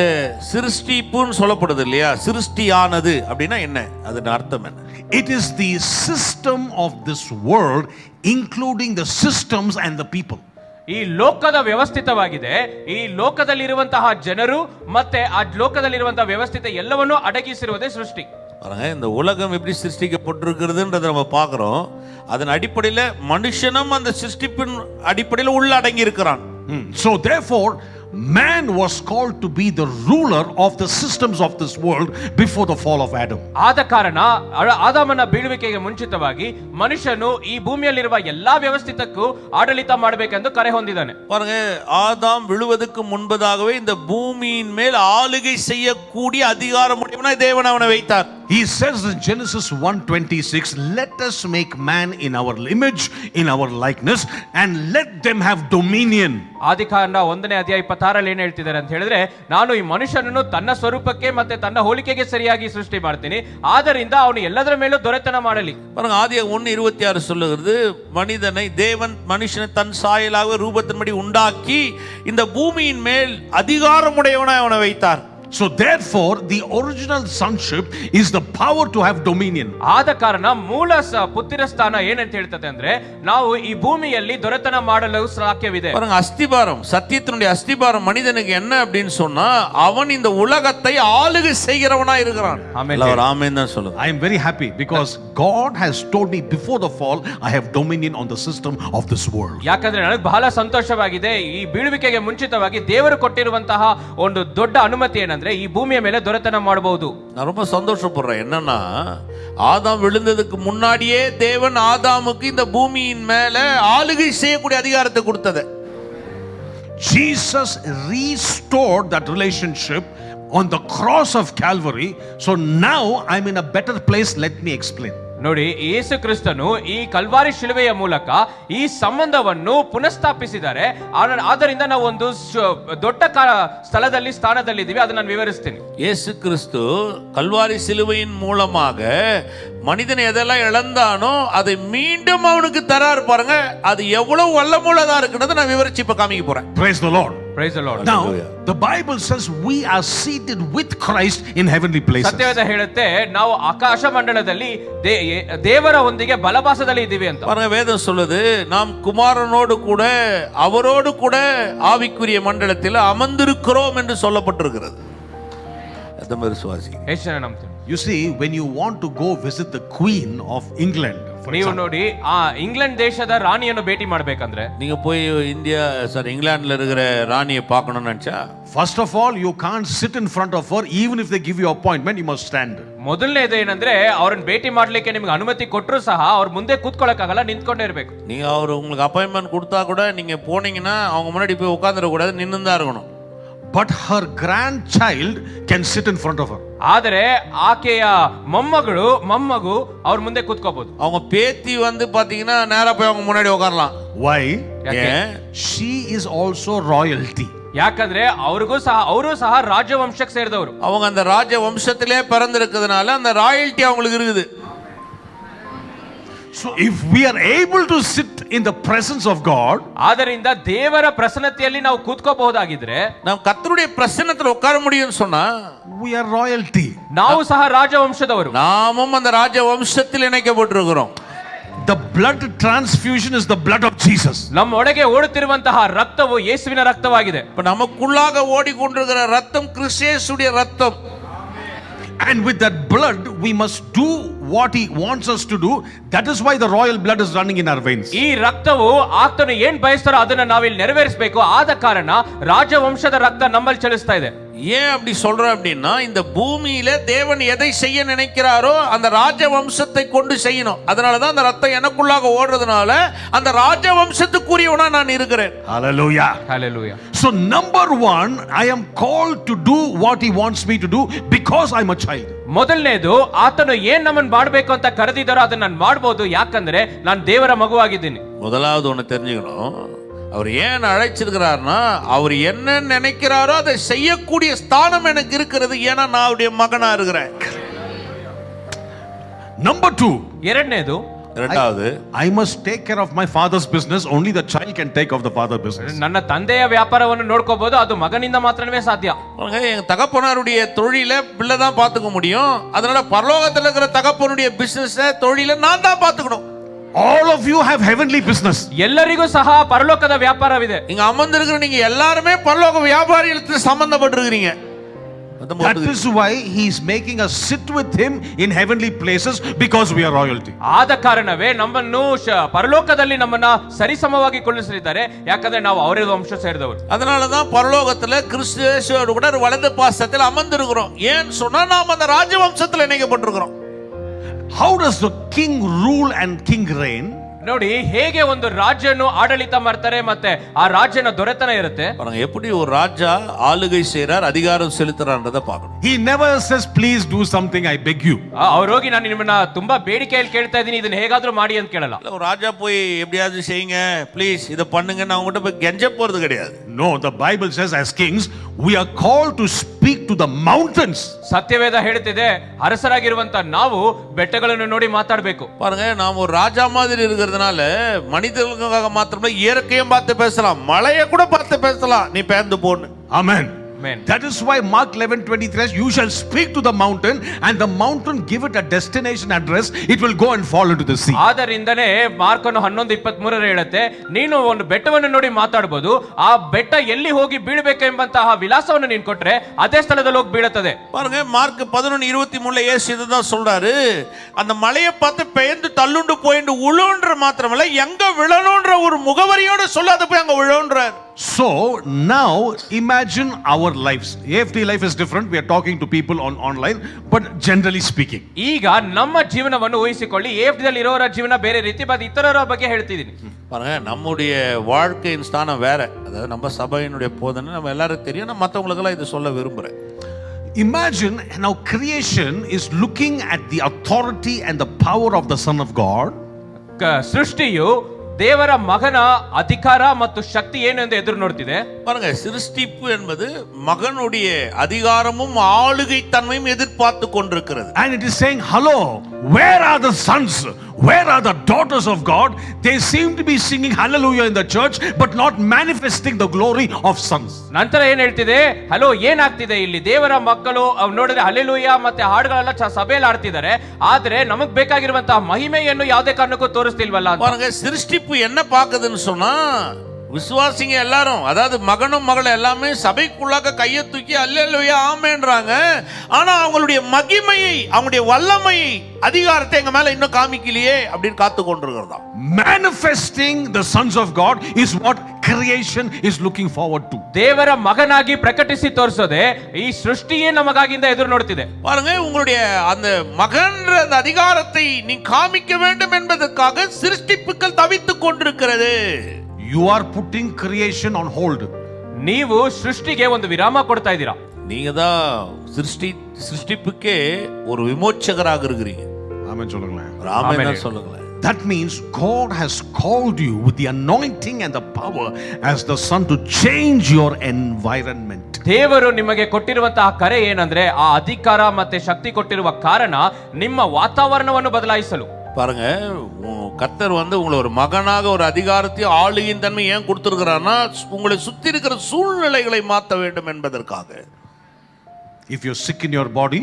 C: சிருஷ்டிப்புன்னு சொல்லப்படுது இல்லையா, சிருஷ்டியானது அப்படின்னா என்ன, அதோட அர்த்தம் என்ன?
A: It is the system of this world, including the systems and the people.
B: ಈ ಲೋಕದ ವ್ಯವಸ್ಥಿತವಾಗಿದೆ. ಈ ಲೋಕದಲ್ಲಿರುವಂತಹ ಜನರು ಮತ್ತೆ ಆ ಲೋಕದಲ್ಲಿರುವಂತಹ ವ್ಯವಸ್ಥಿತ ಎಲ್ಲವನ್ನೂ ಅಡಗಿಸಿರುವುದೇ ಸೃಷ್ಟಿ.
C: பாருங்க, இந்த உலகம் எப்படி சிருஷ்டிக்கப்பட்டிருக்கிறதுன்றதை நம்ம பார்க்கிறோம். அதன் அடிப்படையில் மனுஷனும் அந்த சிருஷ்டிப்பின் அடிப்படையில் உள்ள அடங்கி இருக்கிறான்.
A: So therefore, man was called to be the ruler of the systems of this world before the fall of Adam.
B: ಆದ ಕಾರಣ ಆದಾಮನ ಬೀಳುವಿಕೆಗೆ ಮುಂಚಿತವಾಗಿ ಮನುಷ್ಯನು ಈ ಭೂಮಿಯಲ್ಲಿರುವ ಎಲ್ಲಾ ವ್ಯವಸ್ಥಿತಕ್ಕೂ ಆಡಳಿತ ಮಾಡಬೇಕೆಂದು ಕರೆ ಹೊಂದಿದ್ದಾನೆ.
C: பாருங்க, ஆதாம் விழுவதற்கு முன்பதாகவே இந்த பூமியின் மேல் ஆளுகை செய்யக்கூடிய அதிகாரம் உடையவனாய் தேவன் அவனை வைத்தார்.
A: He says in Genesis 1:26, let us make man in our image, in our likeness, and let them have dominion.
B: ಆದಿಕಾಂಡ 1ನೇ ಅಧ್ಯಾಯ 26ರಲ್ಲಿ ಏನು ಹೇಳ್ತಿದ್ದಾರೆ ಅಂತ ಹೇಳಿದ್ರೆ, ನಾನು ಈ ಮನುಷ್ಯನನ್ನು ತನ್ನ ಸ್ವರೂಪಕ್ಕೆ ಮತ್ತೆ ತನ್ನ ಹೋಲಿಕೆಗೆ ಸರಿಯಾಗಿ ಸೃಷ್ಟಿ ಮಾಡ್ತೀನಿ, ಆದ್ದರಿಂದ ಅವನು ಎಲ್ಲದರ ಮೇಲೂ ದೊರೆತನ ಮಾಡಲಿ.
C: பாருங்க, ஆதியாகமம் 1:26 சொல்லுகிறது, மனிதனை தேவன் மனுஷனை தன் சாயலாக ரூபத்தின்படி உண்டாக்கி இந்த பூமியின் மேல் அதிகாரமுடையவனாய் அவனை வைத்தார்.
A: So therefore, the original sonship is the power to have dominion.
B: ಆದ ಕಾರಣ ಮೂಲ ಪುತ್ರ ಸ್ಥಾನ ಏನಂತ ಹೇಳ್ತದೆ ಅಂದ್ರೆ, ನಾವು ಈ ಭೂಮಿಯಲ್ಲಿ ದೊರೆತನ ಮಾಡಲು ಸಾಧ್ಯವಿದೆ.
C: பாருங்க, அஸ்திபாரம், சத்தியத்தினுடைய அஸ்திபாரம் மனிதனுக்கு என்ன அப்படின்னு சொன்னா, அவன் இந்த உலகத்தை ஆளுகை செய்கிறவனா இருக்கிறான். ஆமென் தான் சொல்லுது.
A: I am very happy because God has told me before the fall I have dominion on the system of this world.
B: ಯಾಕಂದ್ರೆ ನನಗೆ ಬಹಳ ಸಂತೋಷವಾಗಿದೆ, ಈ ಬೀಳುವಿಕೆಗೆ ಮುಂಚಿತವಾಗಿ ದೇವರು ಕೊಟ್ಟಿರುವಂತಹ ಒಂದು ದೊಡ್ಡ ಅನುಮತಿ ಏನಂದ್ರೆ ಈ ಭೂಮಿಯ ಮೇಲೆ ದೊರೆತನ ಮಾಡಬಹುದು.
C: நான் ரொம்ப சந்தோஷப்படுறேன். என்னன்னா, ஆதாம் விழுந்ததுக்கு முன்னாடியே தேவன் ஆதாமுக்கு இந்த பூமியின் மேல ஆளுகை செய்யக்கூடிய அதிகாரத்தை கொடுத்தது.
A: Jesus restored that relationship on the cross of Calvary. So now I'm in a better place. Let me explain.
B: ನೋಡಿ, ಯೇಸು ಕ್ರಿಸ್ತನು ಈ ಕಲ್ವಾರಿ ಶಿಲುವೆಯ ಮೂಲಕ ಈ ಸಂಬಂಧವನ್ನು ಪುನಃಸ್ಥಾಪಿಸಿದ್ದಾರೆ. ಆದ್ದರಿಂದ ನಾವು ಒಂದು ದೊಡ್ಡ ಸ್ಥಾನದಲ್ಲಿದ್ದೀವಿ. ಅದನ್ನು ನಾನು ವಿವರಿಸ್ತೀನಿ.
C: இயேசு கிறிஸ்து கல்வாரி சிலுவையின் மூலமாக மனிதன் எதெல்லாம் இழந்தானோ அதை மீண்டும் அவனுக்கு தரார். பாருங்க, அது எவ்வளவு வல்லமுள்ளதா இருக்குன்றதை நான் விவரிச்சு இப்ப காமிக்க போறேன்.
A: Praise the Lord.
B: Praise the Lord.
A: Now the Bible says we are seated with Christ in heavenly places.
B: ಸತ್ಯವೇದ ಹೇಳುತ್ತೆ ನಾವು ಆಕಾಶ ಮಂಡಲದಲ್ಲಿ ದೇವರ ಒಂದಿಗೆ ಬಲಭಾಸದಲ್ಲಿ ಇದ್ದೀವಿ ಅಂತ.
C: பாருங்க, வேதம் சொல்லுது, நாம் குமாரனோடு கூட அவரோடு கூட ஆவிக்குரிய மண்டலத்தில் அமர்ந்திருக்கிறோம் என்று சொல்லப்பட்டிருக்கிறது. எத்தனை விசுவாசி?
B: ಎಷ್ಟು ನಂಬ್ತೀನಿ?
A: You see, when you want to go visit the Queen of England,
B: ನೀವು ನೋಡಿ, ಆ ಇಂಗ್ಲೆಂಡ್ ದೇಶದ ರಾಣಿಯನ್ನು ಭೇಟಿ ಮಾಡಬೇಕಂದ್ರೆ,
C: நீங்க போய் இங்கிலாந்துல இருக்கிற ராணியை பார்க்கணும்னு நினைச்சா,
A: first of all you can't sit in front of her. Even if they give you appointment, you must stand.
B: ಮೊದಲನೇದು ಏನಂದ್ರೆ, ಅವ್ರನ್ನ ಭೇಟಿ ಮಾಡ್ಲಿಕ್ಕೆ ನಿಮ್ಗೆ ಅನುಮತಿ ಕೊಟ್ಟರು ಸಹ ಅವ್ರ ಮುಂದೆ ಕೂತ್ಕೊಳ್ಳೋಕ್ಕಾಗಲ್ಲ, ನಿಂತ್ಕೊಂಡೇ ಇರಬೇಕು.
C: நீங்க அவர் உங்களுக்கு அப்பாயின்மெண்ட் கொடுத்தா கூட நீங்க போனீங்கன்னா அவங்க முன்னாடி போய் உட்கார்ந்துட கூடாது, நின்னு தான் இருக்கணும்.
A: But her grandchild can sit in front of her.
B: ಆದರೆ ಆಕೆಯ ಮೊಮ್ಮಗು ಅವ್ರ ಮುಂದೆ ಕೂತ್ಕೋಬಹುದು.
C: அவங்க பேத்தி வந்து பாத்தீங்கன்னா நேரா போய் அவங்க முன்னாடி உட்காரலாம்.
A: Why?
C: ஏன்?
A: She is also royalty.
B: ಯಾಕಂದ್ರೆ ಅವರು ಸಹ ರಾಜವಂಶಕ್ಕೆ ಸೇರಿದವರು.
C: அவங்க அந்த ராஜ வம்சத்திலே பிறந்திருக்கிறதுனால அந்த ராயல்ட்டி அவங்களுக்கு இருக்குது.
A: So if we are able to sit in the presence of God,
B: ಆದ್ದರಿಂದ ದೇವರ ಪ್ರಸನ್ನತೆಯಲ್ಲಿ ನಾವು ಕೂತ್ಕೋಬಹುದಾಗಿದ್ರೆ,
C: நாம் கர்த்தருடைய பிரசன்னத்துல உட்கார முடியும்னு சொன்னா
A: we are royalty.
B: ನಾವು ಸಹ ರಾಜವಂಶದವರು.
C: நாமும் அந்த ராஜ வம்சத்தில் இணைக்கப்பட்டிருக்கிறோம்.
A: The blood transfusion is the blood of Jesus.
B: ನಮ್ಮ ಒಳಗೆ ಓಡುತ್ತಿರುವಂತಹ ರಕ್ತವು ಯೇಸುವಿನ ರಕ್ತವಾಗಿದೆ.
C: இப்ப நமக்குள்ளாக ஓடிக்கொண்டிருக்கிற ரத்தம் கிறிஸ்தேசுடைய ரத்தம்.
A: And with that blood we must do what he wants us to do. That is why the royal blood is running in our veins.
B: ಈ ರಕ್ತವು ಆತನು ಏನ್ ಬಯಸ್ತಾರೋ ಅದನ್ನ ನಾವಿಲ್ಲಿ ನೆರವೇರಿಸಬೇಕು. ಆದ ಕಾರಣ ರಾಜವಂಶದ ರಕ್ತ ನಮ್ಮಲ್ಲಿ ಚಲಿಸ್ತಾ ಇದೆ.
C: ஏன் அப்படி சொல்றேன் அப்படின்னா, இந்த பூமியில தேவன் எதை செய்ய நினைக்கிறாரோ அந்த ராஜ வம்சத்தை கொண்டு செய்யணும். அதனாலதான் அந்த ரத்தம் எனக்குள்ளாக ஓடுறதுனால அந்த ராஜ வம்சத்துக்குரியவனா நான் இருக்கிறேன்.
A: Hallelujah.
B: Hallelujah.
A: So number one, I am called to do what he wants me to do because I'm a child.
B: ಮೊದಲನೇದು, ಆತನು ಏನ್ ನಮ್ಮನ್ನು ಮಾಡಬೇಕು ಅಂತ ಕರೆದಿದ್ದಾರೋ ಅದನ್ನ ನಾನು ಮಾಡಬಹುದು, ಯಾಕಂದ್ರೆ ನಾನು ದೇವರ ಮಗುವಾಗಿದ್ದೀನಿ.
C: முதலாவது ஒண்ணு தெரிஞ்சுக்கணும், அவர் ஏன் அழைச்சிருக்கிறார்னா அவர் என்ன நினைக்கிறாரோ அதை செய்யக்கூடிய ஸ்தானம் எனக்கு இருக்கிறது. ஏன்னா நான் அவருடைய மகனா இருக்கிறேன்.
A: Number two,
B: ಎರಡನೇದು,
C: இரண்டாவது,
A: I must take care of my father's business. Only the child can take of the father's business.
B: ನನ್ನ ತಂದೆಯ ವ್ಯಾಪಾರವನ್ನು ನೋಡ್ಕೋಬಹುದು, ಅದು ಮಗನಿಂದ ಮಾತ್ರವೇ ಸಾಧ್ಯ.
C: என் தகப்பனாருடைய தொழிலை பிள்ளை தான் பார்த்துக்க முடியும். அதனால பரலோகத்தில் இருக்கிற தகப்பனுடைய பிசினஸ் தொழிலை நான் தான் பார்த்துக்கணும்.
A: All of you have heavenly business.
B: ಎಲ್ಲರಿಗೂ ಸಹ ಪರಲೋಕದ ವ್ಯಾಪಾರವಿದೆ.
C: இங்க அமர்ந்திருக்கிற நீங்க எல்லாருமே பரலோக வியாபாரிகளுக்கு சம்பந்தப்பட்டிருக்கிறீங்க.
A: That is why he is making us sit with him in heavenly places, because we are royalty.
B: ಆದ ಕಾರಣವೇ ನಮ್ಮನ್ನು ಪರಲೋಕದಲ್ಲಿ ನಮ್ಮನ್ನ ಸರಿಸಮವಾಗಿ ಕೊಳ್ಳಿಸಲಿದ್ದಾರೆ, ಯಾಕಂದ್ರೆ ನಾವು ಅವರ ವಂಶ ಸೇರಿದವರು.
C: அதனால தான் பரலோகத்துல கிறிஸ்து இயேசுவோடு கூட வலது பாசத்தில் அமர்ந்திருக்கிறோம். ஏன் சொன்னா நாம் அந்த ராஜவம்சத்தில் இணைக்கப்பட்டிருக்கிறோம்.
A: How does the king rule and king reign?
B: ನೋಡಿ, ಹೇಗೆ ಒಂದು ರಾಜ್ಯವನ್ನು ಆಡಳಿತ ಮಾಡ್ತಾರೆ ಮತ್ತೆ ಆ ರಾಜ್ಯನ ದೊರೆತನ ಇರುತ್ತೆ.
C: பாருங்க எப்படி ஒரு ராஜா ஆளுகை செய்றார், அதிகாரம் செலுத்துறான்றத பார்க்கணும்.
A: He never says please do something, I beg you.
B: ಅವ್ರು ಹೋಗಿ ನಾನು ನಿಮ್ಮನ್ನ ತುಂಬಾ ಬೇಡಿಕೆಯಲ್ಲಿ ಕೇಳ್ತಾ ಇದ್ದೀನಿ, ಇದನ್ನ ಹೇಗಾದ್ರೂ ಮಾಡಿ ಅಂತ ಕೇಳಲ್ಲ.
C: ஒரு ராஜா போய் எப்படியாவது செய்யுங்க ப்ளீஸ் இத பண்ணுங்க நான் உங்ககிட்ட போய் கெஞ்ச போறது கிடையாது.
A: No, the Bible says as kings we are called to speak to the mountains.
B: ಸತ್ಯವೇದ ಹೇಳುತ್ತಿದೆ, ಅರಸರಾಗಿರುವಂತ ನಾವು ಬೆಟ್ಟಗಳನ್ನು ನೋಡಿ ಮಾತಾಡಬೇಕು.
C: பாருங்க நாம் ஒரு ராஜா மாதிரி இருக்கிறதுனால மனிதர்களுக்காக மாத்திரமே இயற்கையும் பார்த்து பேசலாம், மழையை கூட பார்த்து பேசலாம், நீ பேந்து போன்னு.
A: Amen.
B: Amen.
A: That is why Mark 11:23 you shall speak to the mountain and the mountain give it a destination address, it will go and fall into the sea.
B: ಆದ್ದರಿಂದನೇ ಮಾರ್ಕನು 11:23 ಹೇಳುತ್ತೆ, ನೀನು ಒಂದು ಬೆಟ್ಟವನ್ನು ನೋಡಿ ಮಾತಾಡಬಹುದು, ಆ ಬೆಟ್ಟ ಎಲ್ಲಿ ಹೋಗಿ ಬೀಳಬೇಕೆಂಬಂತಹ ವಿಳಾಸವನ್ನು ನೀನು ಕೊಟ್ರೆ ಅದೇ ಸ್ಥಳದಲ್ಲಿ ಹೋಗಿ ಬೀಳುತ್ತದೆ.
C: பாருங்க மார்க் 11:23 இயேசு இதுதான் சொல்றாரு, அந்த மலையை பார்த்து பெயர்ந்து தள்ளுண்டு போயிண்டு உழுன்ற மாத்திரமல்ல எங்க விழணுன்ற ஒரு முகவரியோட சொல்லாத போய் அங்க விழுன்றார்.
A: So now imagine our lives. AFT life is different, we are talking to people online, but generally speaking,
B: ಈಗ ನಮ್ಮ ಜೀವನವನ್ನು ಊಹಿಸಿಕೊಳ್ಳಿ, AFDದಲ್ಲಿ ಇರೋರ ಜೀವನ ಬೇರೆ ರೀತಿ, ಬಟ್ ಇತರರ ಬಗ್ಗೆ ಹೇಳ್ತಿದ್ದೀನಿ.
C: பாருங்க நம்முடைய வாழ்க்கையின் ஸ்தானம் வேற. அதாவது நம்ம சபையினுடைய போதனை நம்ம எல்லாரும் தெரியும், நான் மற்றவங்களுக்கெல்லாம் இது சொல்ல விரும்புறேன்.
A: imagine now creation is looking at the authority and the power of the Son of God.
B: ಸೃಷ್ಟಿಯು ದೇವರ ಮಗನ ಅಧಿಕಾರ ಮತ್ತು ಶಕ್ತಿ ಏನು ಎಂದು ಎದುರು ನೋಡ್ತಿದೆ.
C: பாருங்க, சிருஷ்டிப்பு என்பது மகனுடைய அதிகாரமும் ஆளுகை தன்மையும் எதிர்பார்த்து கொண்டிருக்கிறது.
A: And it is saying, hello, where are the sons? Where are the daughters of God? They seem to be singing hallelujah in the church, but not manifesting the glory of sons.
B: ನಂತರ ಏನ್ ಹೇಳ್ತಿದೆ, hello ಏನಾಗ್ತಿದೆ ಇಲ್ಲಿ, ದೇವರ ಮಕ್ಕಳು ನೋಡಿದ್ರೆ hallelujah ಮತ್ತೆ ಹಾಡುಗಳೆಲ್ಲ ಸಭೆಯಲ್ಲಿ ಆಡ್ತಿದ್ದಾರೆ, ಆದ್ರೆ ನಮಗ್ ಬೇಕಾಗಿರುವಂತಹ ಮಹಿಮೆಯನ್ನು ಯಾವುದೇ ಕಾರಣಕ್ಕೂ ತೋರಿಸ್ತಿಲ್ವಲ್ಲ.
C: பாருங்க, சிருஷ்டிப்பு என்ன பாக்குதுன்னு சொன்னா, விசுவாசிங்க எல்லாரும், அதாவது மகனும் மகளும் எல்லாமே சபைக்குள்ளாக கையை தூக்கி அல்லேலூயா ஆமென்றாங்க. ஆனா அவங்களுடைய மகிமையை, அவங்களுடைய வல்லமையை, அதிகாரத்தை எங்க மேல இன்னும் காமிக்கலையே அப்படின்னு காத்து கொண்டிருக்கிறதா.
A: Manifesting the sons of God is what creation is looking forward to.
B: ದೇವರ ಮಗನಾಗಿ ಪ್ರಕಟಿಸಿ ತೋರಿಸೋದೆ ಈ ಸೃಷ್ಟಿಯೇ ನಮಗಾಗಿಂದ ಎದುರು ನೋಡ್ತಿದೆ.
C: பாருங்க, உங்களுடைய அந்த மகன்ற அந்த அதிகாரத்தை நீ காமிக்க வேண்டும் என்பதற்காக சிருஷ்டிப்புக்கள் தவித்துக் கொண்டிருக்கிறது.
A: You are putting creation on hold.
B: ನೀವು ಸೃಷ್ಟಿಗೆ ಒಂದು ವಿರಾಮ ಕೊಡ್ತಾ ಇದ್ದೀರಾ.
C: நீங்க தான் சிருஷ்டிப்புக்கே ஒரு விமோச்சகராக இருக்கிறீங்க.
A: Amen சொல்லுங்களேன்.
C: ஆமென் சொல்லுங்களேன்.
A: That means God has called you with the anointing and the power as the Son to change your environment.
B: ದೇವರು ನಿಮಗೆ ಕೊಟ್ಟಿರುವಂತಹ ಕರೆ ಏನಂದ್ರೆ, ಆ ಅಧಿಕಾರ ಮತ್ತೆ ಶಕ್ತಿ ಕೊಟ್ಟಿರುವ ಕಾರಣ ನಿಮ್ಮ ವಾತಾವರಣವನ್ನು ಬದಲಾಯಿಸಲು.
C: பாருங்க, கர்த்தர் வந்து உங்களை ஒரு மகனாக ஒரு அதிகாரத்தையும் ஆளுகையின் தன்மை ஏன் கொடுத்திருக்கிறான்னா, உங்களை சுத்தி இருக்கிற சூழ்நிலைகளை மாற்ற வேண்டும் என்பதற்காக.
A: If you're sick in your body,